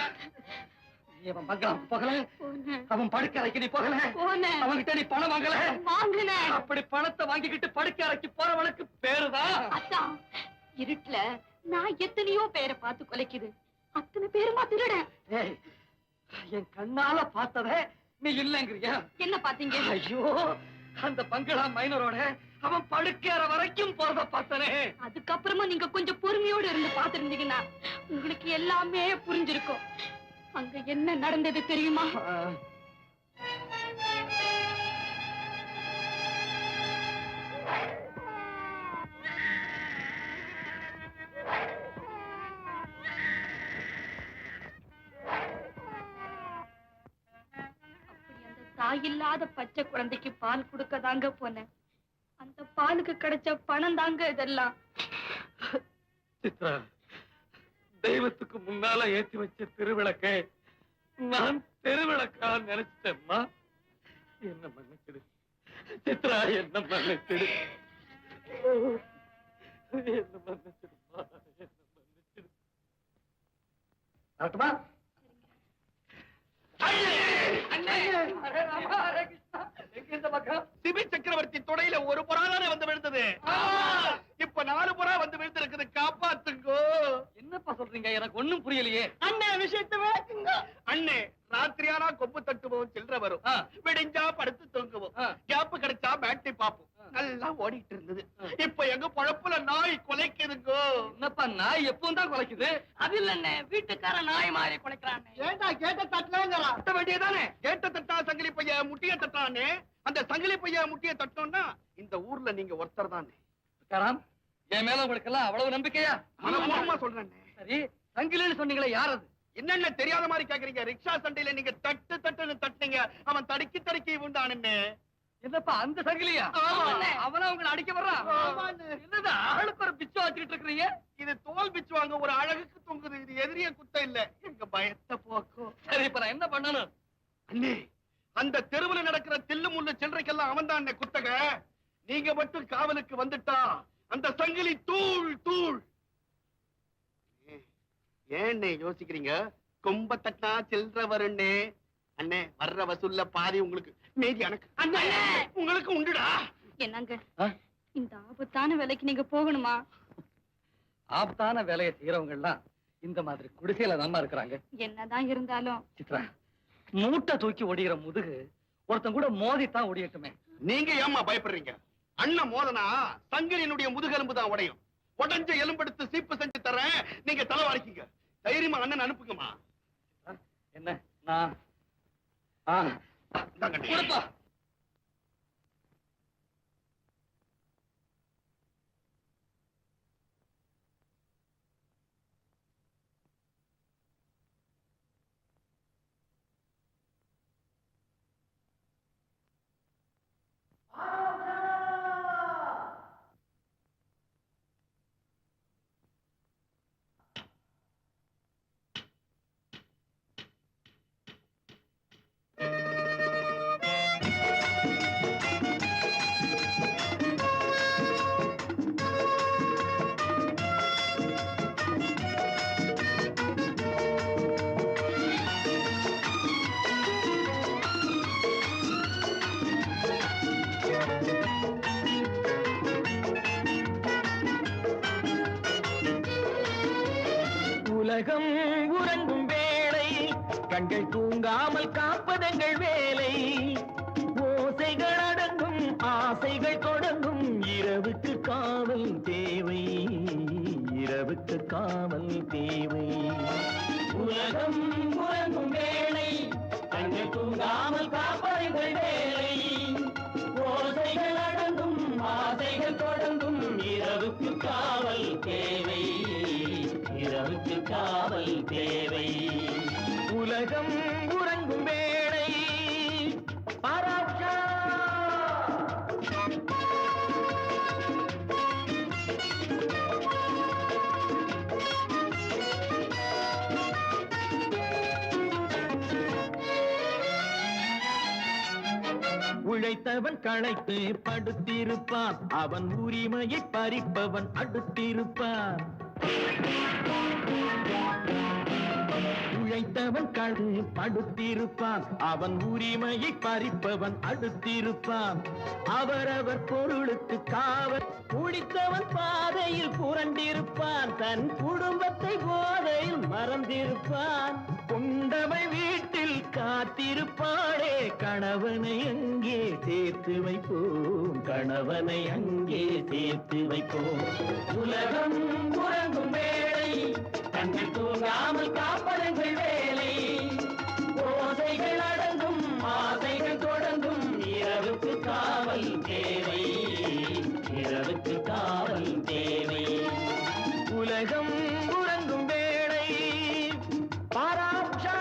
அவன் பங்களாம் போகல, போனேன். அவன் படுக்கை அறைக்கு நீ போகல, போனேன். அவன்கிட்ட நீ பணம் வாங்கல. வாங்கினேன். அப்படி பணத்தை வாங்கிக்கிட்டு படுக்கை அறைக்கு போறவனுக்கு பேருதான். அதான் இருட்டுல நான் எத்தனையோ பேரை பார்த்து கொலைக்குது. அத்தனை பேருமா திருடன்? ஏய், என் கண்ணால பார்த்தத நீ இல்லங்கிறியா? என்ன பாத்தீங்க? ஐயோ, அந்த பங்களா மைனரோட அவன் படுக்கற வரைக்கும் போறத பார்த்தனே. அதுக்கப்புறமா நீங்க கொஞ்சம் பொறுமையோடு இருந்து பாத்துருந்தீங்கன்னா உங்களுக்கு எல்லாமே புரிஞ்சிருக்கும். அங்க என்ன நடந்தது தெரியுமா? தாயில்லாத பச்சை குழந்தைக்கு பால் கொடுக்க தாங்க போனேன். அந்த பாலுக்கு கிடைச்ச பணம் தாங்க இதெல்லாம். சித்ரா, தெய்வத்துக்கு முன்னால ஏத்தி வச்ச திருவிளக்கை நான் தெருவிளக்கா நினைச்சிட்டேம்மா. என்ன மன்னிச்சிடு சித்ரா, என்ன மன்னிச்சிடு. என்ன மன்னிச்சிடுமா, என்ன மன்னிச்சிடு. ஆட்டுமா? சிபி சக்கரவர்த்தி தொடையில ஒரு புறாதானே வந்து விழுந்தது. இப்ப 4 புறா வந்து விழுந்திருக்குது. காப்பாத்துங்கோ. என்னப்பா சொல்றீங்க? எனக்கு ஒண்ணும் புரியலையே. அண்ணே, விஷயத்தை விளக்குங்க. அண்ணே, ராத்திரியானா கொம்பு தட்டுவோம், சில்லற வரும். விடிஞ்சா படுத்து தூங்குவோம். கேப்பு கிடைச்சா பேட்டரி பாப்போம். நல்லா ஓடிட்டு இருந்தது. இப்ப எங்க பொழப்புல நாய் கொலைக்குதுங்கோ. என்னப்பா, நாய் எப்பவும் தான் குலைக்குது? அது இல்லண்ணே, வீட்டுக்கார நாய் மாதிரி குலைக்கிறான். ஏண்டா கேட்ட தட்டலாங்களா? தட்ட வேண்டியதானே. கேட்ட தட்டா சங்கிலி பைய முட்டிய தட்டானே. அந்த சங்கிலி பைய முட்டிய தட்டோம்னா இந்த ஊர்ல நீங்க ஒருத்தர் தானே. காராம், என் மேல உங்களுக்கு எல்லாம் அவ்வளவு நம்பிக்கையா? மனப்பூர்வமா சொல்றேன். சரி, சங்கிலின்னு சொன்னீங்களே, யார் அது? என்னென்ன தெரியாத மாதிரி கேக்குறீங்க? ரிக்ஷா சண்டையில நீங்க தட்டு தட்டுன்னு தட்டுனீங்க, அவன் தடுக்கி தடுக்கி விழுந்தானே. என்னப்பா, அந்த சங்கிலியா? அவனா உங்களை அடிக்க வர்றான்? என்னது ஆளுக்கு ஒரு பிச்சை வச்சுக்கிட்டு இருக்கிறீங்க? இது தோல் பிச்சு வாங்க ஒரு அழகுக்கு தொங்குது. இது எதிரிய குத்த இல்ல, எங்க பயத்தை போக்கும். சரி, இப்ப நான் என்ன பண்ணணும்? அண்ணே, அந்த தெருவுல நடக்கிற தில்லு முள்ளு சில்லறைக்கெல்லாம் அவன் தான் குத்தக. நீங்க மட்டும் காவலுக்கு வந்துட்டா அந்த சங்கிலி தூள் தூள். ஏன்னே யோசிக்கிறீங்க? கொம்ப தட்டா சில்லற வருண்ணே. அண்ணே, வர்ற வசூல்ல பாதி உங்களுக்கு, மீதி எனக்கு. அண்ணே, உங்களுக்கு உண்டுடா. என்னங்க, இந்த ஆபத்தான வேலைக்கு நீங்க போகணுமா? ஆபத்தான வேலையை செய்யறவங்க எல்லாம் இந்த மாதிரி குடிசையில தாமா இருக்கிறாங்க. என்னதான் இருந்தாலும் சித்ரா, மூட்டை தூக்கி ஒடிகிற முதுகு ஒருத்தன் கூட மோதித்தான் ஒடியட்டுமே. நீங்க ஏமா பயப்படுறீங்க? அண்ணன் மோதனா சங்கிலினுடைய முதுகெலும்பு தான் உடையும். உடஞ்ச எலும்பெடுத்து சீப்பு செஞ்சு தரேன், நீங்க தலைவாரிக்கீங்க. தைரியமா அண்ணன் அனுப்புங்கம்மா. என்ன நான் கொடுப்பா. உலகம் உறங்கும் வேளை கண்கள் தூங்காமல் காப்பதெங்கள் வேலை ஓசைகள் அடங்கும் ஆசைகள் தொடங்கும் இரவுக்கு காவல் தேவை இரவுக்கு காவல் தேவை உலகம் உறங்கும் வேளை கண்கள் தூங்காமல் காப்பதெங்கள் வேலை ஓசைகள் அடங்கும் ஆசைகள் தொடங்கும் இரவுக்கு காவல் தேவை இரவுக்கு காவல் தேவை உலகம் உறங்கும் வேளை பாராப்ஷா உழைத்தவன் களைத்து படுத்திருப்பான் அவன் உரிமையை பறிப்பவன் அடுத்திருப்பான் உழைத்தவன் கழு படுத்திருப்பான் அவன் உரிமையை பறிப்பவன் அடுத்திருப்பான் அவரவர் பொருளுக்கு காவல் குடித்தவன் பாதையில் புரண்டிருப்பான் தன் குடும்பத்தை போதையில் மறந்திருப்பான் கொண்டவள் வீட்டில் காத்திருப்பாளே கணவனை அங்கே சேர்த்து வைப்போம் கணவனை அங்கே சேர்த்து வைப்போம் உலகம் உறங்கும் வேளை கண்கள் தூங்காமல் காப்பதெங்கள் வேலை ஓசைகள் அடங்கும் ஆசைகள் தொடங்கும் இரவுக்கு காவல் தேவை இரவுக்கு காவல் தேவை உலகம் உறங்கும் வேளை பாராப்ஷா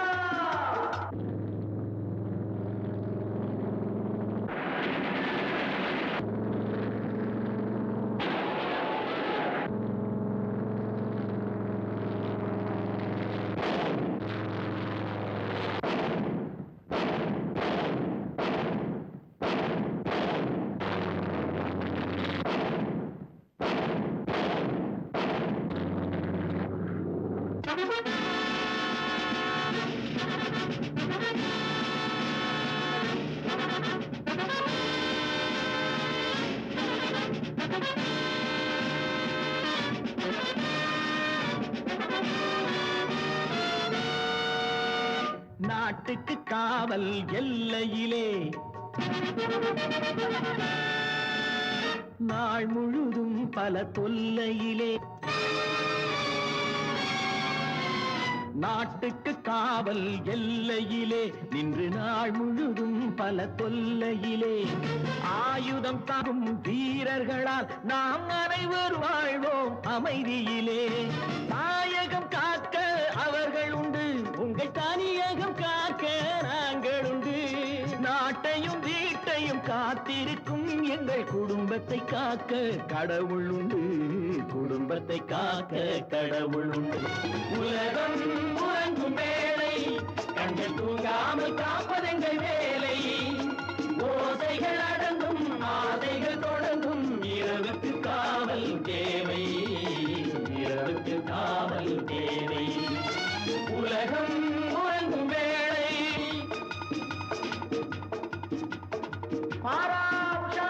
நாட்டுக்கு காவல் எல்லையிலே நாள் முழுதும் பல தொல்லையிலே நாட்டுக்கு காவல் எல்லையிலே நின்று நாள் முழுதும் பல தொல்லையிலே ஆயுதம் தாங்கும் வீரர்களால் நாம் அனைவர் வாழ்வோம் அமைதியிலே தாயகம் காக்க அவர்கள் உண்டு உங்கள் தானியகம் காக்க நாங்கள் உண்டு நாட்டையும் வீட்டையும் காத்திருக்கும் எங்கள் குடும்பத்தை காக்க கடவுள் உண்டு குடும்பத்தை காக்க கடவுள் உண்டு உலகம் உறங்கும் வேளை கண்கள் தூங்காமல் காப்பதெங்கள் வேலை ஓசைகள் அடங்கும் ஆசைகள் தொடங்கும் இரவுக்கு காவல் தேவை இரவுக்கு காவல் தேவை உலகம் உறங்கும் வேளை பாராப்ஷா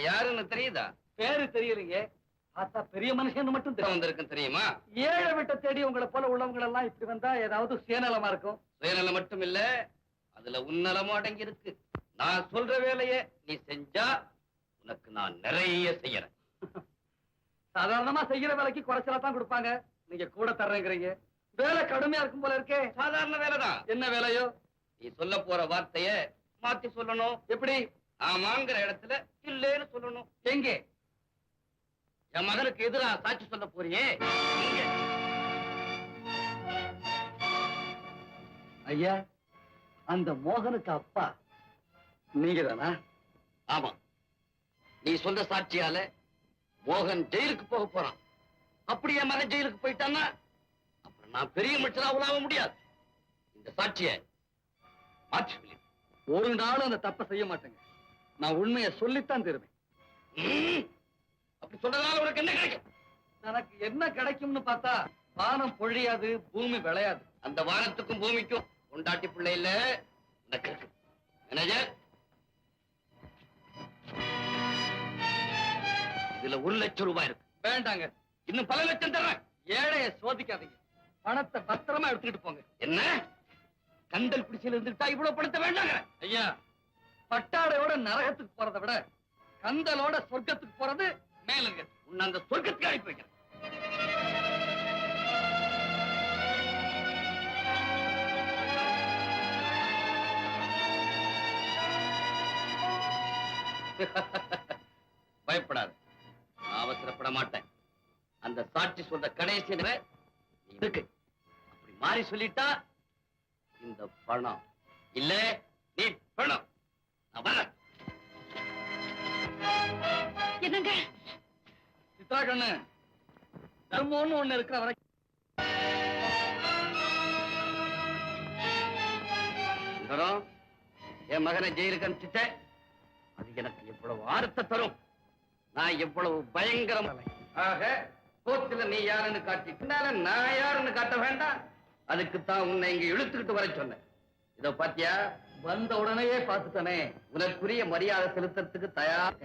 யாருன்னு தெரியுதா? பேரு தெரியலைங்க. பார்த்தா பெரிய மனுஷன் மட்டும் தெரியும். வந்திருக்கும் தெரியுமா? ஏழை விட்ட தேடி உங்களை போல உள்ளவங்க எல்லாம் இப்படி வந்தா ஏதாவது சுயநலமா இருக்கும். சுயநலம் மட்டும் இல்ல, அதுல உன்னலமும் அடங்கி இருக்கு. நான் சொல்ற வேலையை நீ செஞ்சா உனக்கு நான் நிறைய செய்யறேன். சாதாரணமா செய்யற வேலைக்கு குறைச்சலா தான் கொடுப்பாங்க. நீங்க கூட தர்றேங்கிறீங்க. வேலை கடுமையா இருக்கும் போல இருக்கே. சாதாரண வேலைதான். என்ன வேலையோ? நீ சொல்ல போற வார்த்தைய மாத்தி சொல்லணும். எப்படி? ஆமாங்கிற இடத்துல இல்லேன்னு சொல்லணும். எங்கே? என் மகனுக்கு எதிரா சாட்சி சொல்ல போறியே இங்க. ஐயா, அந்த மோகனுக்கு அப்பா நீங்க தானா? ஆமா. நீ சொல்ற சாட்சியால மோகன் ஜெயிலுக்கு போக போறான். அப்படி என் மகன் ஜெயிலுக்கு போயிட்டான்னா அப்புறம் நான் பெரிய மனுஷனா உலாவ முடியாது. இந்த சாட்சிய மாற்றி சொல்லு. ஒரு நாளும் அந்த தப்பை செய்ய மாட்டேங்க. நான் உண்மையை சொல்லித்தான் தருவேன். அப்படி சொல்றதால உனக்கு என்ன கிடைக்கும்? எனக்கு என்ன கிடைக்கும்னு பார்த்தா வானம் பொழியாது, பூமி விளையாது. அந்த வானத்துக்கும் பூமிக்கும் கொண்டாட்டி பிள்ளை இல்ல உனக்கு இருக்கு. மேனேஜர், இதுல 1 லட்சம் ரூபாய் இருக்கு. வேண்டாங்க, இன்னும் பல லட்சம் தர்றேன். ஏழைய சோதிக்காதீங்க. பணத்தை பத்திரமா எடுத்துக்கிட்டு போங்க. என்ன கண்டல் பிடிச்சில இருந்துட்டா இவ்வளவு பணத்தை வேண்டாங்க? ஐயா, பட்டாடையோட நரகத்துக்கு போறதை விட கந்தலோட சொர்க்கத்துக்கு போறது மேலுங்க. உன்னை அந்த சொர்க்கத்துக்கு அனுப்பி வைக்கிறேன். பயப்படாது, நான் அவசரப்பட மாட்டேன். அந்த சாட்சி சொல்ற கடைசி இருக்கு. அப்படி மாறி சொல்லிட்டா இந்த பணம் இல்ல, நீ பணம். நான் வரேன். என்னங்க? சித்ரா கண்ணு, தர்மம்னு ஒண்ணு இருக்கிற வரைக்கும் சுந்தரம், என் மகனை ஜெயிலுக்கு அனுப்பிச்சிட்ட. அது எனக்கு எவ்வளவு ஆர்வத்தை தரும். நான் எவ்வளவு பயங்கரம். ஆக கோர்ட்ல நீ யாருன்னு காட்டினால நான் யாருன்னு காட்ட வேண்டாம். அதுக்குத்தான் உன்னை இங்க இழுத்துக்கிட்டு வர சொன்னேன். இதோ பாத்தியா, வந்த உடனேயே பார்த்துட்டானே. உனக்குரிய மரியாதை செலுத்துறதுக்கு தயார்.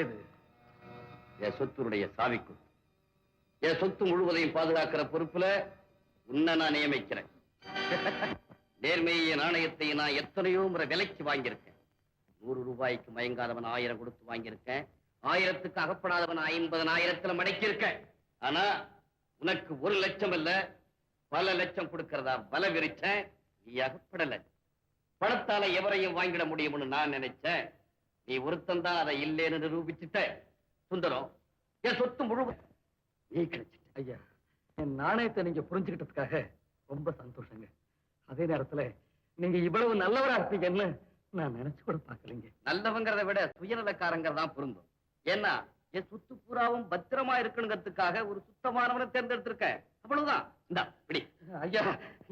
இது என் சொத்துடைய சாவிக்கு என் சொத்து முழுவதையும் பாதுகாக்கிற பொறுப்புல உன்னை நான் நியமிக்கிறேன். நேர்மைய நாணயத்தை நான் எத்தனையோ முறை விலைக்கு வாங்கியிருக்கேன். 100 ரூபாய்க்கு மயங்காதவன் 1000 கொடுத்து வாங்கியிருக்கேன். 1000க்கு அகப்படாதவன் 50,000 மடக்கியிருக்கேன். ஆனா உனக்கு 1 லட்சம் இல்ல, பல லட்சம் கொடுக்கிறதா பல விரிச்சேன். நீ அகப்படல. பணத்தால எவரையும் வாங்கிட முடியும்னு நான் நினைச்சேன். நீ ஒருத்தன் தான் அதை இல்லேன்னு நிரூபிச்சுட்ட. சுந்தரம், என் சொத்து முழுவதும் நீ கிடைச்சிட்ட. ஐயா, என் நாணயத்தை நீங்க புரிஞ்சுக்கிட்டதுக்காக ரொம்ப சந்தோஷங்க. அதே நேரத்துல நீங்க இவ்வளவு நல்லவரா இருப்பீங்கன்னு நான் நினைச்சு கூட பார்க்கலைங்க. நல்லவங்கிறத விட சுயநலக்காரங்க தான் பொருந்தும். ஏன்னா என் சொத்து பூராவும் பத்திரமா இருக்கணுங்கிறதுக்காக ஒரு சுத்தமானவனை தேர்ந்தெடுத்திருக்கேன். அவ்வளவுதான். இந்தா பிடி. ஐயா,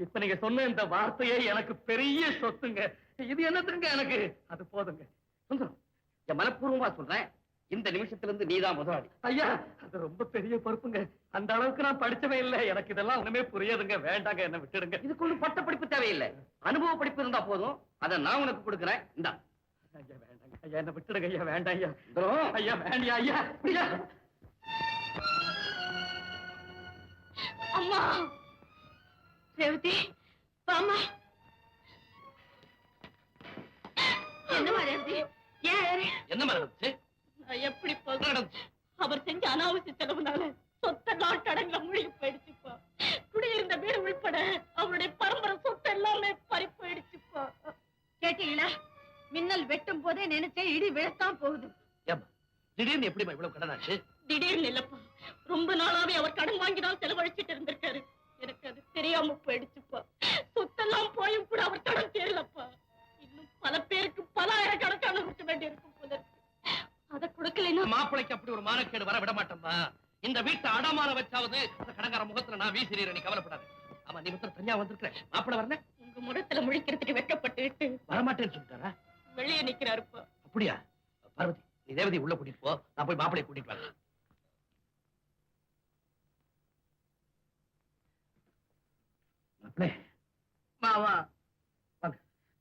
இப்ப நீங்க சொன்ன இந்த வார்த்தையே எனக்கு பெரிய சொத்துங்க. இது என்னத்துங்க எனக்கு? அது போதுங்க. சுந்தரம், என் மனப்பூர்வமா சொல்றேன், இந்த நிமிஷத்துல இருந்து நீதான் முதலாளி. ஐயா, அது ரொம்ப பெரிய பொறுப்புங்க. அந்த அளவுக்கு நான் படிச்சவே இல்லை. எனக்கு இதெல்லாம் ஒண்ணுமே புரியாதுங்க. வேண்டாங்க, என்ன விட்டுடுங்க. இதுக்கு ஒண்ணும் பட்ட படிப்பு தேவையில்லை. அனுபவ படிப்பு இருந்தா போதும். அதை நான் உனக்கு கொடுக்குறேன். இந்தா ஐயா வேண்டாங்க ஐயா, என்ன விட்டுடுங்க ஐயா, வேண்டாம் ஐயா. ஐயா வேண்டியா ஐயா, ஐயா. அம்மா ரேவதி, வாமா. என்னம்மா ரேவதி, ஏன் என்னமா நடந்துச்சு? நான் எப்படி போகிறேன்? அவர் செஞ்ச அனாவசிய செலவுனால சொத்தெல்லாம் கடன்ல மூழ்கி போயிடுச்சுப்பா. குடியிருந்த வீடு உள்பட அவருடைய பரம்பரை சொத்து எல்லாமே பறி போயிடுச்சுப்பா. கேட்டீங்களா? மின்னல் வெட்டும் போதே நினைச்சேன் இடி விழத்தான் போகுது. ஏம்மா திடீர்னு எப்படிமா இவ்வளவு கடனாச்சு? திடீர்னு இல்லப்பா, ரொம்ப நாளாவே அவர் கடன் வாங்கினால் செலவழிச்சிட்டு இருந்திருக்காரு. எனக்கு அது தெரியாம போயிடுச்சுப்பா. சொத்தெல்லாம் போயும் கூட அவர் கடன் தேரலப்பா. இன்னும் பல பேருக்கு பல ஆயிரக்கணக்கான கொடுக்க வேண்டி இருக்கும் போல இருக்கு. அதை கொடுக்கலைன்னா மாப்பிளைக்கு அப்படி ஒரு மானக்கேடு வர விட மாட்டோம்மா. இந்த வீட்டை அடமான வச்சாவது அந்த கடங்கார முகத்துல நான் வீசிறேன், நீ கவலைப்படாது. ஆமா, நீ மட்டும் தனியா வந்திருக்க, மாப்பிள வரல? உங்க முகத்துல முழிக்கிறதுக்கு வெட்கப்பட்டு வரமாட்டேன்னு சொல்லிட்டாரா? வெளியே நிக்கிறாருப்பா. அப்படியா? பார்வதி, நீ தேவதி உள்ள கூட்டிட்டு போ, நான் போய் மாப்பிளைய கூட்டிட்டு வரேன். மாப்பிளே, மாவா வாங்க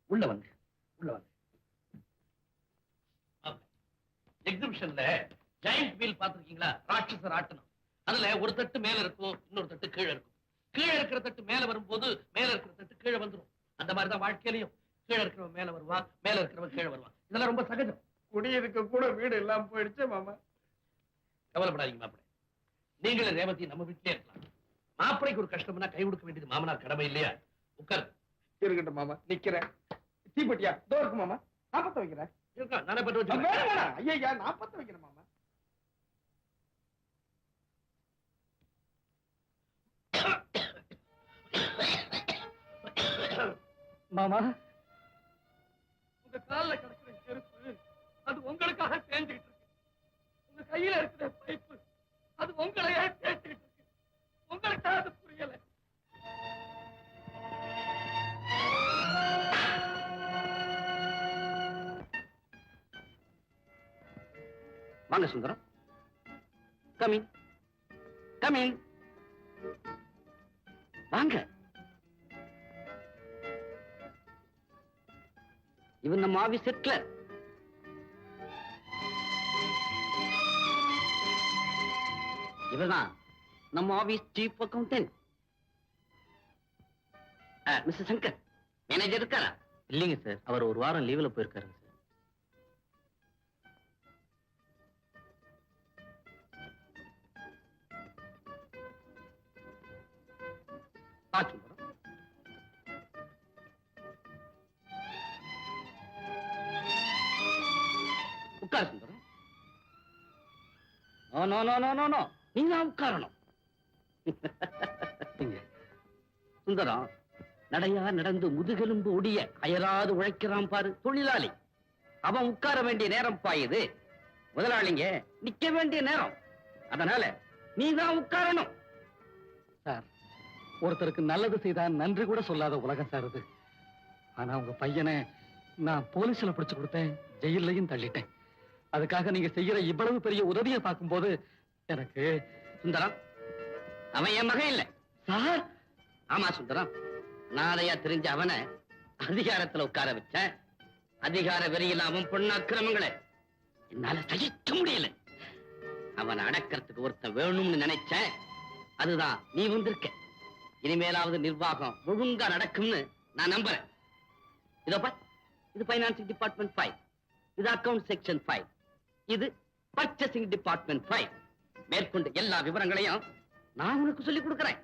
உள்ள வாங்க, உள்ள வாங்க. எக்ஸிபிஷன்ல ஜெயண்ட் வீல் பாத்திருக்கீங்களா? ராட்சசர் ஆட்டணும். அதுல ஒரு தட்டு மேல இருக்கும், இன்னொரு தட்டு கீழே இருக்கும். கீழே இருக்கிற தட்டு மேல வரும்போது மேல இருக்கிற தட்டு கீழே வந்துடும். அந்த மாதிரிதான் வாழ்க்கையிலையும் கீழே இருக்கிறவன் மேல வருவான், மேல இருக்கிறவன் கீழே வருவான். இதெல்லாம் ரொம்ப சகஜம். குடியிருக்க கூட வீடு எல்லாம் போயிடுச்சு மாமா. கவலைப்படாதீங்க மாப்பிளை, நீங்களும் ரேவதி நம்ம வீட்டிலே இருக்கலாம். மாப்பிளைக்கு ஒரு கஷ்டம்னா கை கொடுக்க வேண்டியது மாமனார் கடமை இல்லையா? உட்கார். இருக்கட்டும் மாமா, நிக்கிறேன். தீப்பெட்டியா இதோ இருக்கு மாமா, நான் பத்த வைக்கிறேன். இருக்கா, நானே பட்டு வச்சு. வேணாம் வேணாம் ஐயா, நான் பத்த வைக்கிறேன் மாமா. மாமா, உங்க கால்ல கிடக்கிற செருப்பு அது உங்களுக்காக தேஞ்சுக்கிட்டு இருக்கு. உங்க கையில இருக்கிற பைப்பு அது உங்களையே தேய்ச்சிக்கிட்டு இருக்கு. உங்களுக்காக அது புரியல. வாங்க சுந்தரம், கமிங் கமிங், வாங்க. இவன் நம்ம ஆபீஸ் செட்லர். இவதான் நம்ம office chief accountant mister Shankar. Manager இருக்காரா? இல்லைங்க சார், அவர் ஒரு வாரம் லீவ்ல போயிருக்காருங்க சார். உட்கார Sundaram. No no no no no, நீங்க உட்காரணும். சுந்தரம் நடையா நடந்து முதுகெலும்பு ஒடிய அயராது உழைக்கிறான் பாரு தொழிலாளி. அவன் உட்கார வேண்டிய நேரம் பாயுது, முதலாளிங்க நிக்க வேண்டிய நேரம். அதனால நீதான் உட்காரணும். சார், ஒருத்தருக்கு நல்லது செய்தா நன்றி கூட சொல்லாத உலகம் சார் இது. ஆனா உங்க பையனை நான் போலீஸ்ல பிடிச்சு கொடுத்தேன், ஜெயிலையும் தள்ளிட்டேன். அதுக்காக நீங்க செய்யற இவ்வளவு பெரிய உதவியை பார்க்கும்போது எனக்கு... சுந்தரம், அவன் என் மகன் இல்ல சார். ஆமா சுந்தரம், நாளையா தெரிஞ்ச அவனை அதிகாரத்துல உட்கார வச்ச. அதிகார வெறியில் அவன் பொண்ணு அக்கிரமங்களை என்னால சகிக்க முடியல. அவனை அடக்கிறதுக்கு ஒருத்தன் வேணும்னு நினைச்சேன். அதுதான் நீ வந்திருக்க. இனிமேலாவது நிர்வாகம் ஒழுங்கா நடக்கும்னு நான் நம்புறேன். இதோப்பா, இது பைனான்சிங் டிபார்ட்மெண்ட் 5, இது அக்கவுண்ட் செக்ஷன் 5, இது பர்ச்சேசிங் டிபார்ட்மெண்ட் 5. மேற்கொண்டு எல்லா விவரங்களையும் நான் உனக்கு சொல்லிக் கொடுக்கிறேன்.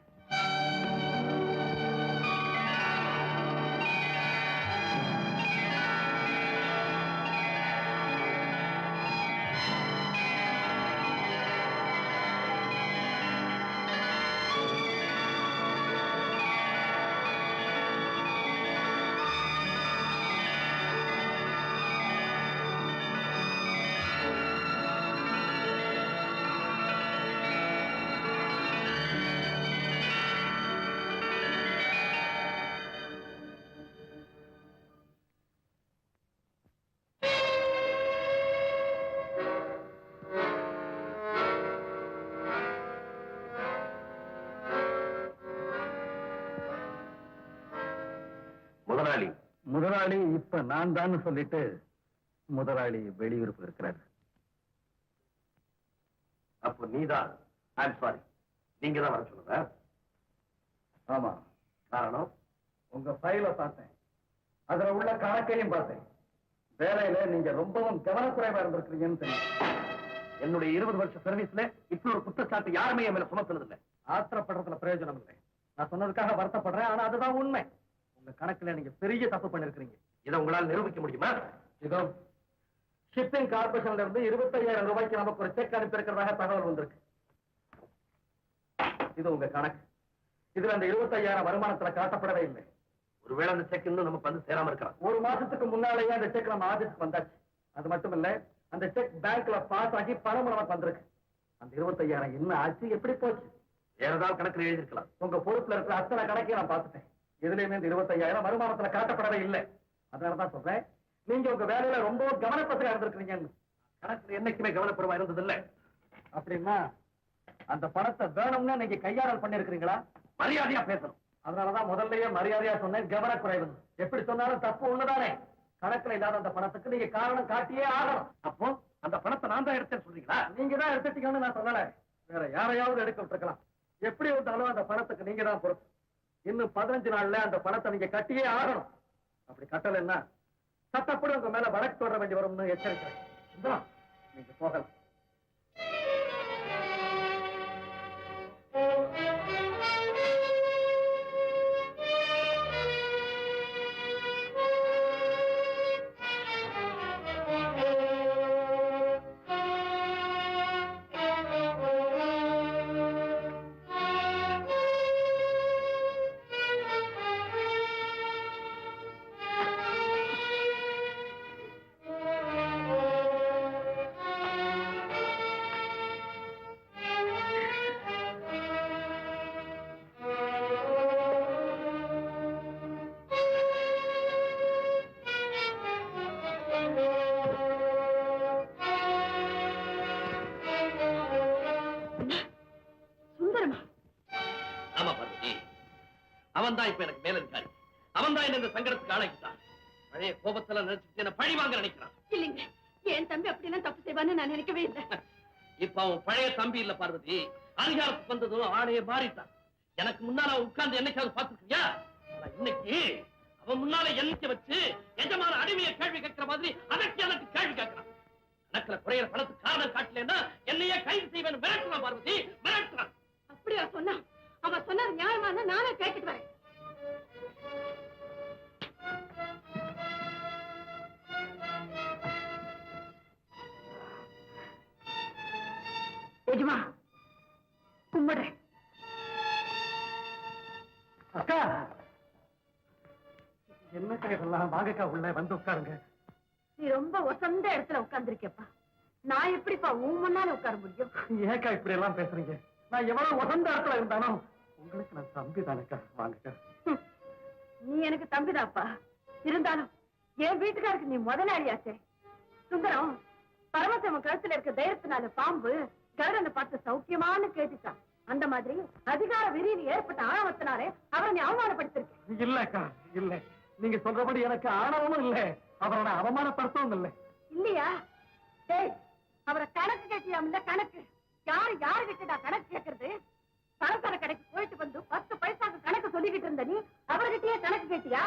முதலாளி இப்ப நான் தான் சொல்லிட்டு முதலாளி வெளியூருக்கு இருக்கிறார். அப்போ நீதான். ஐம் சாரி, நீங்க தான் வர சொல்லுங்க. ஆமா, காரணம் உங்க ஃபைல பார்த்தேன், அதுல உள்ள கணக்கையும் பார்த்தேன். வேலையில நீங்க ரொம்பவும் கவனக்குறைவா இருந்திருக்கிறீங்கன்னு தெரியும். என்னுடைய 20 வருஷ சர்வீஸ்ல இப்படி ஒரு குற்றச்சாட்டு யாருமே என் மேல சுமத்துனது இல்லை. ஆத்திரப்படுறதுல பிரயோஜனம் இல்லை. நான் சொன்னதுக்காக வருத்தப்படுறேன், ஆனா அதுதான் உண்மை. உங்க கணக்குல நீங்க பெரிய தப்பு பண்ணிருக்கீங்க. இதை உங்களால் நிரூபிக்க முடியுமா? இதோ ஷிப்பிங் கார்பரேஷன்ல இருந்து 25,000 ரூபாய்க்கு நமக்கு ஒரு செக் அனுப்பி இருக்கிறதாக தகவல் வந்திருக்கு. இது உங்க கணக்கு. இதுல அந்த 25,000 வருமானத்துல காட்டப்படவே இல்லை. ஒருவேளை அந்த செக் இன்னும் நமக்கு வந்து சேராம இருக்கலாம். ஒரு மாசத்துக்கு முன்னாலேயே அந்த செக் நம்ம ஆபீஸ்க்கு வந்தாச்சு. அது மட்டும் இல்ல, அந்த செக் பேங்க்ல பாஸ் ஆகி பணம் நமக்கு வந்திருக்கு. அந்த 25,000 என்ன ஆச்சு, எப்படி போச்சு? வேற ஏதாவது கணக்குல எழுதிருக்கலாம். உங்க பொறுப்புல இருக்கிற அத்தனை கணக்கையும் நான் பார்த்துட்டேன். எதுலையுமே இந்த 25,000 வருமானத்துல காட்டப்படவே இல்லை. அதனாலதான் சொல்றேன், நீங்க உங்க வேலையில ரொம்ப கவனப்பத்திரா இருந்திருக்கீங்கன்னு. கணக்குல என்னைக்குமே கவனப்படுவா இருந்தது இல்ல. அப்படின்னா அந்த பணத்தை வேணும்னா நீங்க கையாடல் பண்ணிருக்கீங்களா? மரியாதையா பேசணும். அதனாலதான் முதல்லயே மரியாதையா சொன்னேன், கவனக்குறைவு. எப்படி சொன்னாலும் தப்பு ஒண்ணுதானே. கணக்குல இல்லாத அந்த பணத்துக்கு நீங்க காரணம் காட்டியே ஆகணும். அப்போ அந்த பணத்தை நான் தான் எடுத்தேன்னு சொல்றீங்களா? நீங்க தான் எடுத்துட்டீங்கன்னு நான் சொல்லல, வேற யாரையாவது எடுக்க விட்டுருக்கலாம். எப்படி விட்டாலும் அந்த பணத்துக்கு நீங்க தான் பொறுப்பு. இன்னும் 15 நாள்ல அந்த பணத்தை நீங்க கட்டியே ஆகணும். அப்படி கட்டலைன்னா சட்டப்படி உங்க மேல வழக்கு தொடர வேண்டி வரும்னு எச்சரிக்கிறேன். நீங்க போகலாம். அவன் தான் இப்ப எனக்கு மேலதிகாரி. அவன் தான் இந்த சங்கடத்துக்கு ஆளாக்கிட்டான். பழைய கோபத்துல நினைச்சு என்ன பழி வாங்க நினைக்கிறான். இல்லைங்க, என் தம்பி அப்படிலாம் தப்பு செய்வான்னு நான் நினைக்கவே இல்லை. இப்ப அவன் பழைய தம்பி இல்ல பார்வதி. அதிகாரத்துக்கு வந்ததும் ஆளைய மாறிட்டான். எனக்கு முன்னால உட்கார்ந்து என்னைக்காவது பார்த்துக்கியா? இன்னைக்கு அவன் முன்னால என்னைக்கு வச்சு எஜமான அடிமையை கேள்வி கேட்கிற மாதிரி அதற்கு எனக்கு கேள்வி கேட்கிறான். கணக்குல குறையிற பணத்துக்கு காரணம் காட்டலன்னா என்னையே கைது செய்வேன் மிரட்டுறான் பார்வதி, மிரட்டுறான். அப்படியா சொன்னா? அவன் சொன்னது நியாயமான நானே கேட்டுட்டு வரேன். எஜமா கும்பிடுறேன். அக்கா என்னக்கா இதெல்லாம்? வாங்கக்கா உள்ள வந்து உட்காருங்க. நீ ரொம்ப வசந்த இடத்துல உட்கார்ந்துருக்கப்பா. நான் எப்படிப்பா உன் முன்னால உட்கார முடியும்? ஏக்கா இப்படி எல்லாம் பேசுறீங்க? நான் எவ்வளவு வசந்த இடத்துல இருந்தாலும் உங்களுக்கு நான் தம்பி தானேக்கா. வாங்கக்கா. நீ எனக்கு தம்பிதாப்பா. இருந்தாலும் என் வீட்டுக்காருக்கு நீ முதலாளியாச்சே. சுந்தரம் பரமசிவன் கழுத்துல இருக்க தைரியத்தினால பாம்பு கருடனை பார்த்து சௌக்கியமானு கேட்டுச்சான். அந்த மாதிரி அதிகார வெறியில் ஏற்பட்ட ஆணவத்தினாலே அவரை நீ அவமானப்படுத்திருக்க. இல்லக்கா இல்ல, நீங்க சொல்றபடி எனக்கு ஆணவமும் இல்ல, அவரோட அவமானப்படுத்தவும் இல்லை. இல்லையா? டேய், அவரை கணக்கு கேட்டியாமல்ல? கணக்கு யாரு கிட்டடா கணக்கு கேட்கறது? பணக்கார கடைக்கு போயிட்டு வந்து 10 பைசாக்கு கணக்கு சொல்லிக்கிட்டு இருந்த நீ அவர்கிட்டயே கணக்கு கேட்டியா?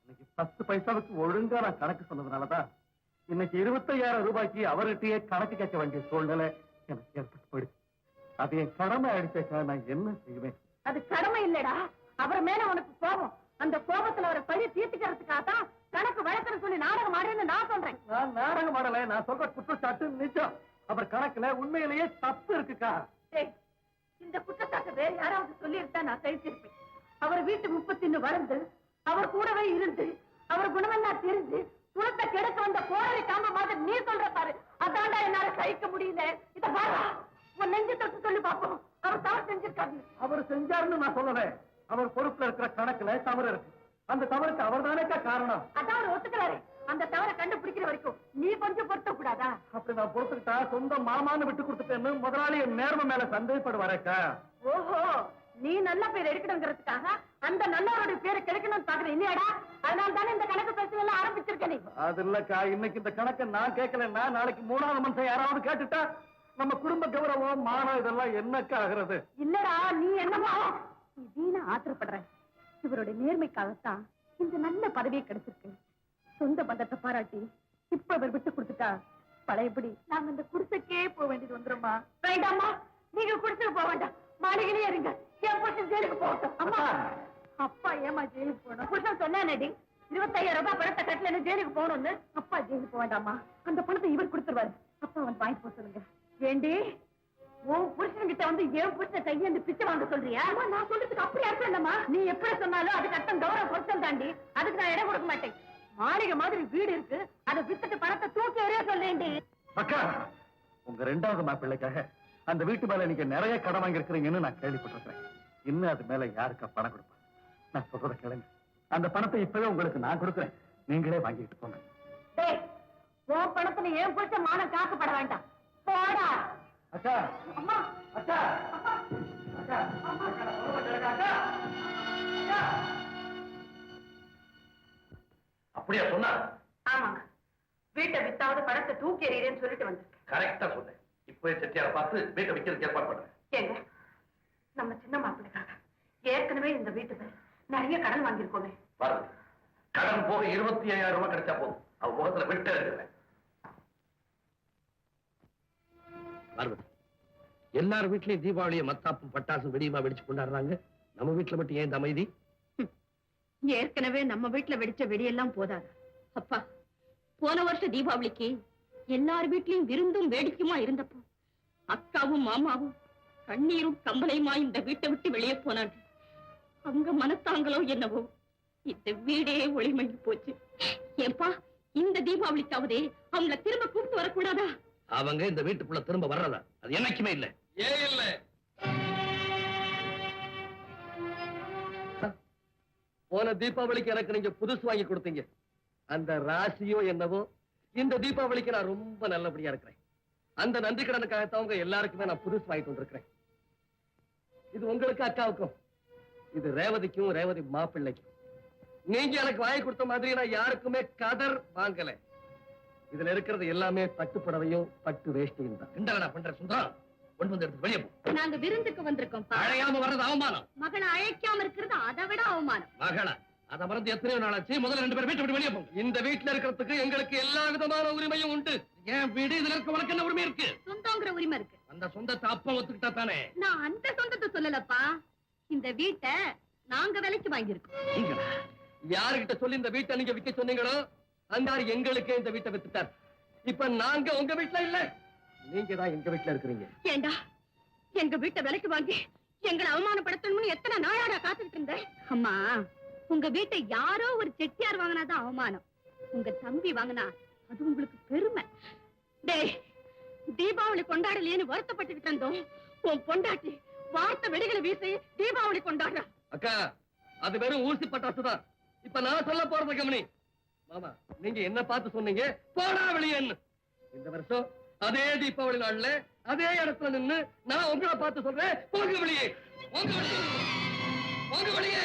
இன்னைக்கு 10 பைசாவுக்கு ஒழுங்கா நான் கணக்கு சொன்னதுனாலதான் இன்னைக்கு 25,000 ரூபாய்க்கு அவர்கிட்டயே கணக்கு கேட்க வேண்டிய சூழ்நிலை எனக்கு ஏற்பட்டு போயிடுச்சு. அது என் கடமை அடிச்சேக்கா. நான் என்ன செய்வேன்? அது கடமை இல்லடா, அவர் மேல உனக்கு கோபம். அந்த கோபத்துல அவரை பழி தீர்த்துக்கிறதுக்காக தான் கணக்கு வழக்குன்னு சொல்லி நாடகம் ஆடுன்னு நான் சொல்றேன். நான் நாடகம் ஆடல, நான் சொல்ற குற்றச்சாட்டு நிஜம். அவர் கணக்குல உண்மையிலேயே தப்பு இருக்குக்கா. இந்த குற்றச்சாட்டு வேற யாராவது சொல்லி இருந்தா நான் சகிச்சிருப்பேன். அவர் வீட்டு 31 வளர்ந்து அவர் கூடவே இருந்து அவர் குணமெல்லாம் தெரிஞ்சு குணத்தை கெடுக்க வந்த கோழை காம மாதிரி நீ சொல்ற பாரு, அதாண்டா என்னால சகிக்க முடியல. இத பாரு, உன் நெஞ்சு தொட்டு சொல்லி பாப்போம். அவர் தவறு செஞ்சிருக்காரு. அவர் செஞ்சாருன்னு நான் சொல்லல. அவர் பொறுப்புல இருக்கிற கணக்குல தவறு இருக்கு. அந்த தவறுக்கு அவர் தானேக்கா காரணம். அதான் அவர் ஒத்துக்கிறாரு. அந்த தவறை கண்டுபிடிக்கிற வரைக்கும் நீ கொஞ்சம் பொறுத்த கூடாதா? அப்படி நான் பொறுத்துக்கிட்டா சொந்த மாமான்னு விட்டு கொடுத்துட்டேன்னு முதலாளி என் நேர்மை மேல சந்தேகப்படுவாரேக்கா. ஓஹோ, நீ நல்ல பேர் எடுக்கணுங்கிறதுக்காக அந்த நல்லவருடைய பேரை கிடைக்கணும்னு பாக்குற இல்லையாடா? அதனால தானே இந்த கணக்கு பேசி எல்லாம் ஆரம்பிச்சிருக்க நீ. அது இல்லக்கா, இன்னைக்கு இந்த கணக்கை நான் கேட்கலன்னா நாளைக்கு மூணாவது மனுஷன் யாராவது கேட்டுட்டா நம்ம குடும்ப கௌரவம் மானம் இதெல்லாம் என்னக்கா ஆகுறது? இல்லடா, நீ என்னவோ நீ வீணா ஆத்திரப்படுற. இவருடைய நேர்மைக்காகத்தான் இந்த நல்ல பதவியை கிடைச்சிருக்கு. சொந்த பந்தத்தை பாராட்டி இப்ப இவர் விட்டு கொடுத்துட்டா பழையபடி நாங்க இந்த குடிசைக்கே போக வேண்டியது வந்துருமா? வேண்டாமா, நீங்க குடிசைக்கு போக வேண்டாம், மாளிகையிலே இருங்க. என் புருஷன் ஜெயிலுக்கு போகட்டும். அம்மா, அப்பா ஏமா ஜெயிலுக்கு போகணும்? புருஷன் சொன்னானடி 25,000 ரூபாய் பணத்தை கட்டல ஜெயிலுக்கு போகணும்னு. அப்பா ஜெயிலுக்கு போக வேண்டாமா, அந்த பணத்தை இவர் கொடுத்துருவாரு. அப்பா வந்து வாங்கி போக சொல்லுங்க. ஏண்டி, உன் புருஷன்கிட்ட வந்து என் புருஷனை கையேந்து பிச்சை வாங்க சொல்றியா? நான் சொல்றதுக்கு அப்படி அர்த்தம் இல்லம்மா. நீ எப்படி சொன்னாலும் அதுக்கு அர்த்தம் கௌரவ பொருத்தம் தாண்டி. அதுக்கு நான் இடம் கொடுக்க மாட்டேன். மாளிகை மாதிரி வீடு இருக்கு, அதை வித்துட்டு பணத்தை தூக்கி எறிய சொல்லேண்டி. அக்கா, உங்க 2வது மாப்பிள்ளைக்காக அந்த வீட்டு மேல நீங்க நிறைய கடன் வாங்கி இருக்கிறீங்கன்னு நான் கேள்விப்பட்டிருக்கிறேன். இன்னும் அது மேல யாருக்கா பணம் கொடுப்பேன்? நான் சொல்றத கேளுங்க. அந்த பணத்தை இப்பவே உங்களுக்கு நான் கொடுக்குறேன், நீங்களே வாங்கிட்டு போங்க. டேய், உன் பணத்துல என் புருஷன் மானம் காக்கப்பட வேண்டாம். போடா. அக்கா, அம்மா, அக்கா, அக்கா, அக்கா, அக்கா, அக்கா. அப்படியா சொன்னா? ஆமாங்க, வீட்டை வித்தாவது பணத்தை தூக்கி எறியறேன்னு சொல்லிட்டு வந்திருக்கேன். கரெக்டா சொன்னேன். இப்பவே செட்டியார பார்த்து வீட்டை விற்கிறதுக்கு ஏற்பாடு பண்றேன். ஏங்க, நம்ம சின்ன மாப்பிள்ளைக்காக ஏற்கனவே இந்த வீட்டுல நிறைய கடன் வாங்கியிருக்கோமே. பாருங்க, கடன் போக 25,000 ரூபாய் கிடைச்சா போதும். அவ முகத்துல விட்டு இருக்கிறேன். பார்வதி, எல்லார் வீட்லயும் தீபாவளியை மத்தாப்பும் பட்டாசும் வெடியுமா வெடிச்சு கொண்டாடுறாங்க. நம்ம வீட்டுல மட்டும் ஏன் இந்த அமைதி? ஏற்கனவே நம்ம வீட்டுல வெடிச்ச வெடியெல்லாம் போதாது. அப்பா, போன வருஷம் தீபாவளிக்கு எல்லார் வீட்லயும் விருந்தும் வேடிக்கையுமா இருந்தப்போ அக்காவும் மாமாவும் கண்ணீரும் கம்பளையுமா இந்த வீட்டை விட்டு வெளியே போனாங்க. அங்க மனத்தாங்களோ என்னவோ இந்த வீடே ஒளிமங்கி போச்சு. ஏப்பா, இந்த தீபாவளிக்காவதே அவங்கள திரும்ப கூப்பிட்டு வரக்கூடாதா? அவங்க இந்த வீட்டுக்குள்ள திரும்ப வர்றதா? அது என்னைக்குமே இல்ல. ஏன் இல்ல? போன தீபாவளிக்கு எனக்கு நீங்க புதுசு வாங்கி கொடுத்தீங்க. அந்த ராசியோ என்னவோ இந்த தீபாவளிக்கு நான் ரொம்ப நல்லபடியா இருக்கிறேன். அந்த நன்றி கடனுக்காகத்தவங்க எல்லாருக்குமே நான் புதுசு வாங்கிட்டு வந்திருக்கிறேன். இது உங்களுக்கு அக்காவுக்கும், இது ரேவதிக்கும் ரேவதி மாப்பிள்ளைக்கும். நீங்க எனக்கு வாங்கி கொடுத்த மாதிரி நான் யாருக்குமே கதர் வாங்கல. இதுல இருக்கிறது எல்லாமே பட்டு புடவையும் பட்டு வேஷ்டியும் தான். என்னடா பண்ற சுந்தரம்? கொண்டு வந்து எடுத்து வெளியே போ. நாங்க விருந்துக்கு வந்திருக்கோம். அழையாம வர்றது அவமானம். மகளை அழைக்காம இருக்கிறது அதை விட அவமானம். மகளா? அதை மறந்து எத்தனையோ நாளாச்சு. முதல்ல 2 பேரும் வீட்டை விட்டு வெளியே போங்க. இந்த வீட்டுல இருக்கிறதுக்கு எங்களுக்கு எல்லா விதமான உரிமையும் உண்டு. என் வீடு இதுல இருக்க உனக்கு என்ன உரிமை இருக்கு? சொந்தங்கிற உரிமை இருக்கு. அந்த சொந்தத்தை அப்பா ஒத்துக்கிட்டா தானே. நான் அந்த சொந்தத்தை சொல்லலப்பா, இந்த வீட்டை நாங்க விலைக்கு வாங்கியிருக்கோம். நீங்களா? யாருகிட்ட சொல்லி இந்த வீட்டை நீங்க விற்க சொன்னீங்களோ அந்த ஆள் எங்களுக்கே இந்த வீட்டை வித்துட்டார். இப்ப நாங்க உங்க வீட்டுல இல்ல, நீங்க தான் எங்க வீட்டுல இருக்கிறீங்க. ஏண்டா, எங்க வீட்டை விலைக்கு வாங்கி எங்களை அவமானப்படுத்தணும்னு எத்தனை நாளாடா காத்துக்கிட்டு இருந்தேன். அம்மா, உங்க வீட்டை யாரோ ஒரு செட்டியார் வாங்கினாதான் அவமானம். உங்க தம்பி வாங்கினா அது உங்களுக்கு பெருமை. டேய், தீபாவளி கொண்டாடலையேன்னு வருத்தப்பட்டுக்கிட்டு இருந்தோம். உன் பொண்டாட்டி வார்த்தை வெடிகளை வீசி தீபாவளி கொண்டாடுறா. அக்கா, அது வெறும் ஊசி பட்டாசுதான். இப்ப நான் சொல்ல போறது கவனி. மாமா, நீங்க என்ன பார்த்து சொன்னீங்க போடா வெளியேன்னு. இந்த வருஷம் அதே தீபாவளி நாள்ல அதே இடத்துல நின்னு நான் உங்களை பார்த்து சொல்றேன், போங்க வெளியே, போங்க வெளியே, போங்க வெளியே,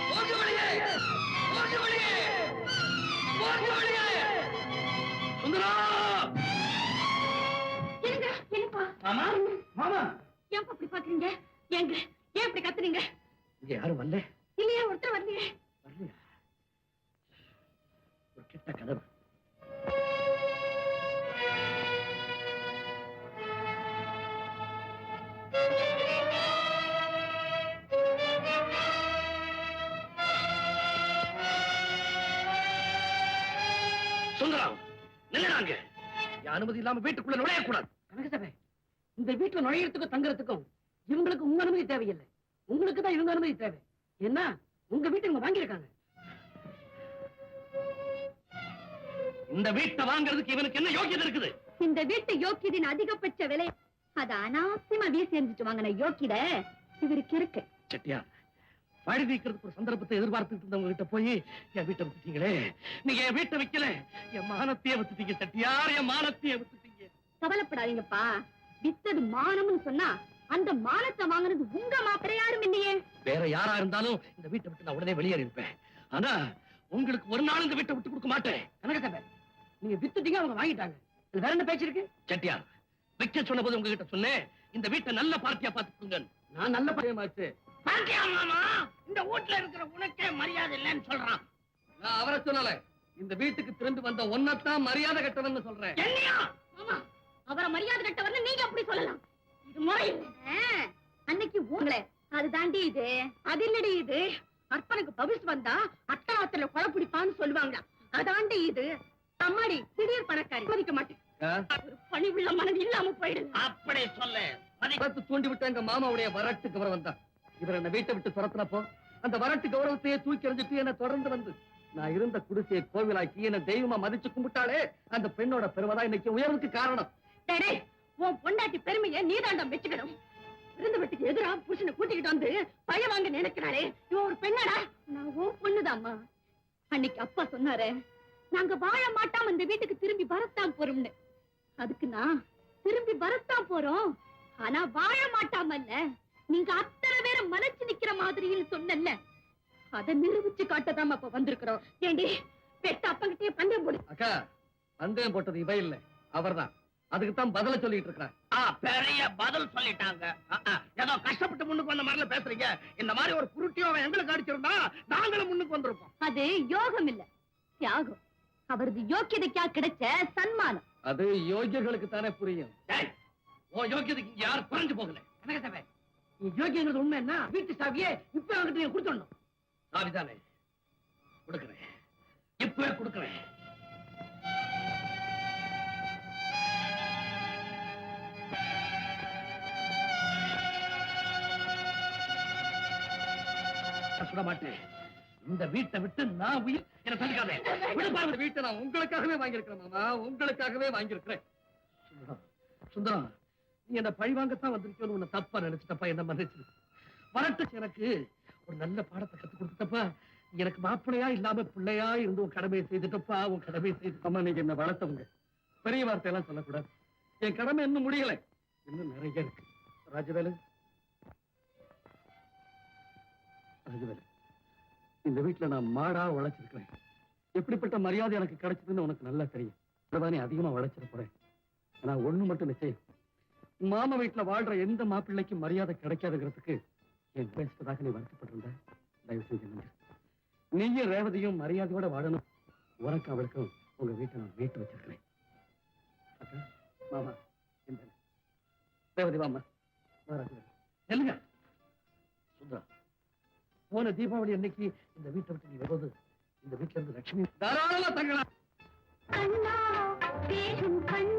போங்க வெளியே, போங்க வெளியே, போங்க வெளியே. சுந்தரா! என்னங்க, என்னப்பா? மாமா, மாமா, ஏன் அப்படி பாக்குறீங்க? ஏங்க, ஏன் இப்படி கத்துறீங்க? இங்க யாரும் வரல? இல்லையா, ஒருத்தர் வரலையே. வரலையா? ஒரு கிட்ட கதவு. சுந்தரம், நில்லுறாங்க. அனுமதி இல்லாம வீட்டுக்குள்ள நுழையக்கூடாது. கனகசபை, இந்த வீட்டுல நுழையறதுக்கும் தங்குறதுக்கும் இவங்களுக்கு உங்க அனுமதி தேவையில்லை. உங்களுக்கு தான் இவங்க அனுமதி தேவை. என்ன, உங்க வீட்டை இவங்க வாங்கியிருக்காங்க. இந்த வீட்டை வாங்குறதுக்கு இவனுக்கு என்ன யோகியதை இருக்குது? இந்த வீட்டு யோக்கியதின் அதிகபட்ச விலை அத அனாவசியமா வீசி எரிஞ்சிட்டு வாங்கின யோக்கியத இவருக்கு இருக்கு. செட்டியார், பழி தீக்கிறதுக்கு ஒரு சந்தர்ப்பத்தை எதிர்பார்த்துட்டு இருந்தவங்க கிட்ட போய் என் வீட்டை வித்துட்டீங்களே. நீங்க என் வீட்டை விக்கல, என் மானத்தையே வித்துட்டீங்க செட்டியார், என் மானத்தையே வித்துட்டீங்க. கவலைப்படாதீங்கப்பா, வித்தது மானம்னு சொன்னா அந்த மானத்தை வாங்குனது உங்க மாப்பிள்ளை யாரும் இல்லையே. வேற யாரா இருந்தாலும் இந்த வீட்டை விட்டு நான் உடனே வெளியேறி இருப்பேன். ஆனா உங்களுக்கு ஒரு நாள் இந்த வீட்டை விட்டு கொடுக்க மாட்டேன். கனகசபை, நீங்க வித்துட்டீங்க, அவங்க வாங்கிட்டாங்க. இதுல வேற என்ன பேச்சு இருக்கு? செட்டியார், விக்க சொன்ன போது உங்ககிட்ட சொன்னேன், இந்த வீட்டை நல்ல பார்ட்டியா பாத்துக்கோங்க. நான் நல்ல பயமாச்சு. பாத்தியா மாமா, இந்த வீட்டுல இருக்கிற உனக்கே மரியாதை இல்லைன்னு சொல்றான். நான் அவரை சொல்லல, இந்த வீட்டுக்கு திரும்பி வந்த ஒன்னத்தான் மரியாதை கட்டணும்னு சொல்றேன். என்னையா? மாமா, அவரை மரியாதை கட்டவர்னு நீங்க அப்படி சொல்லலாம். இது முறை இல்ல. அன்னைக்கு உங்களை அது தாண்டி இது, அது இல்லடி இது. அர்ப்பனுக்கு பவிஸ் வந்தா அட்டாத்துல கொலை பிடிப்பான்னு சொல்லுவாங்க. அதாண்டி இது. அம்மாடி திடீர் பணக்காரி மதிக்க மாட்டேன். ஒரு பணிவுள்ள மனது இல்லாம போயிடுது. அப்படி சொல்லு. பார்த்து தூண்டி விட்டு எங்க மாமாவுடைய வரட்டு கௌரவம் தான். இவர் என்ன வீட்டை விட்டு துரத்துனப்போ அந்த வரட்டு கௌரவத்தையே தூக்கி எறிஞ்சிட்டு என்ன தொடர்ந்து வந்து நான் இருந்த குடிசையை கோவிலாக்கி என்ன தெய்வமா மதிச்சு கும்பிட்டாலே அந்த பெண்ணோட பெருமைதான் இன்னைக்கு உயர்வுக்கு காரணம். டேய், உன் பொண்டாட்டி பெருமையை நீதாண்டம் வச்சுக்கணும். விருந்து வீட்டுக்கு எதிரா புருஷனை கூட்டிக்கிட்டு வந்து பழ வாங்க நினைக்கிறாரே, இவன் ஒரு பெண்ணடா. நான் உன் பொண்ணுதாம்மா. அன்னைக்கு அப்பா சொன்னாரே, நாங்க வாழ மாட்டாம இந்த வீட்டுக்கு திரும்பி வரத்தான் போறோம்னு. அதுக்கு நான் திரும்பி வரத்தான் போறோம், ஆனா வாழ மாட்டாமல்ல, நீங்க அத்தனை பேரை மலைச்சு நிக்கிற மாதிரின்னு சொன்னல, அதை நிரூபிச்சு காட்டதான் அப்ப வந்திருக்கிறோம். ஏண்டி பெட்ட அப்பங்கிட்டே பந்தயம் போடு. அக்கா, பந்தயம் போட்டது இவ இல்ல, அவர்தான். அதுக்கு தான் பதில சொல்லிட்டு இருக்கிறார். பெரிய பதில் சொல்லிட்டாங்க. ஏதோ கஷ்டப்பட்டு முன்னுக்கு வந்த மாதிரில பேசுறீங்க. இந்த மாதிரி ஒரு குருட்டியோ அவன் எங்களுக்கு அடிச்சிருந்தா நாங்களும் முன்னுக்கு வந்திருப்போம். அது யோகம் இல்ல, தியாகம். அவரது யோக்கியதைக்கா கிடைச்ச சன்மானம். அது யோகியர்களுக்கு தானே புரியும். உன் யோக்கியதுக்கு இங்க யாரும் குறைஞ்சு போகல. கனகசபை, நீ யோக்கியங்கிறது உண்மை என்ன? வீட்டு சாவியே இப்ப அவங்கிட்ட நீங்க கொடுத்துடணும். சாவிதானே கொடுக்கிறேன், இப்பவே கொடுக்கிறேன். சுட மாட்டேன். இந்த வீட்டை விட்டு நான் உயிர் என்ன தடுக்காதே. விடுபாரு, வீட்டை நான் உங்களுக்காகவே வாங்கியிருக்கிறேன் மாமா, உங்களுக்காகவே வாங்கியிருக்கிறேன். சுந்தரம், சுந்தரம், நீ என்ன பழி வாங்கத்தான் வந்திருக்கோன்னு உன்னை தப்பா நினைச்சிட்டப்பா, என்ன மன்னிச்சு. வரட்டு எனக்கு ஒரு நல்ல பாடத்தை கத்து கொடுத்துட்டப்பா. எனக்கு மாப்பிள்ளையா இல்லாம பிள்ளையா இருந்து உன் கடமையை செய்துட்டப்பா, உன் கடமையை செய்துட்டம்மா. நீங்க என்ன வளர்த்தவங்க, பெரிய வார்த்தையெல்லாம் சொல்லக்கூடாது. என் கடமை இன்னும் முடியல, இன்னும் நிறைய இருக்கு. ராஜவேலு, ராஜவேலு, இந்த வீட்டுல நான் மாடா உழைச்சிருக்கிறேன். எப்படிப்பட்ட மரியாதை எனக்கு கிடைச்சதுன்னு உனக்கு நல்லா தெரியும். இப்பதானே அதிகமா உழைச்சிட போறேன். ஆனா ஒண்ணு மட்டும் நிச்சயம், மாமா வீட்டுல வாழ்ற எந்த மாப்பிள்ளைக்கும் மரியாதை கிடைக்காதுங்கிறதுக்கு என் பேசுறதாக நீ வருத்தப்பட்டிருந்த. தயவு செஞ்சு நன்றி. நீயும் ரேவதியும் மரியாதையோட வாழணும். உனக்கு அவளுக்கும் உங்க வீட்டை நான் வீட்டு வச்சிருக்கிறேன். அக்கா, மாமா, இந்த ரேவதி வாமா, சொல்லுங்க. சுந்தரா, போன தீபாவளி அன்னைக்கு இந்த வீட்டை விட்டு நீ வருவது இந்த வீட்டுல இருந்து லட்சுமி தாராளமா தங்கலாம். கண்ணா பேசும் கண்ணா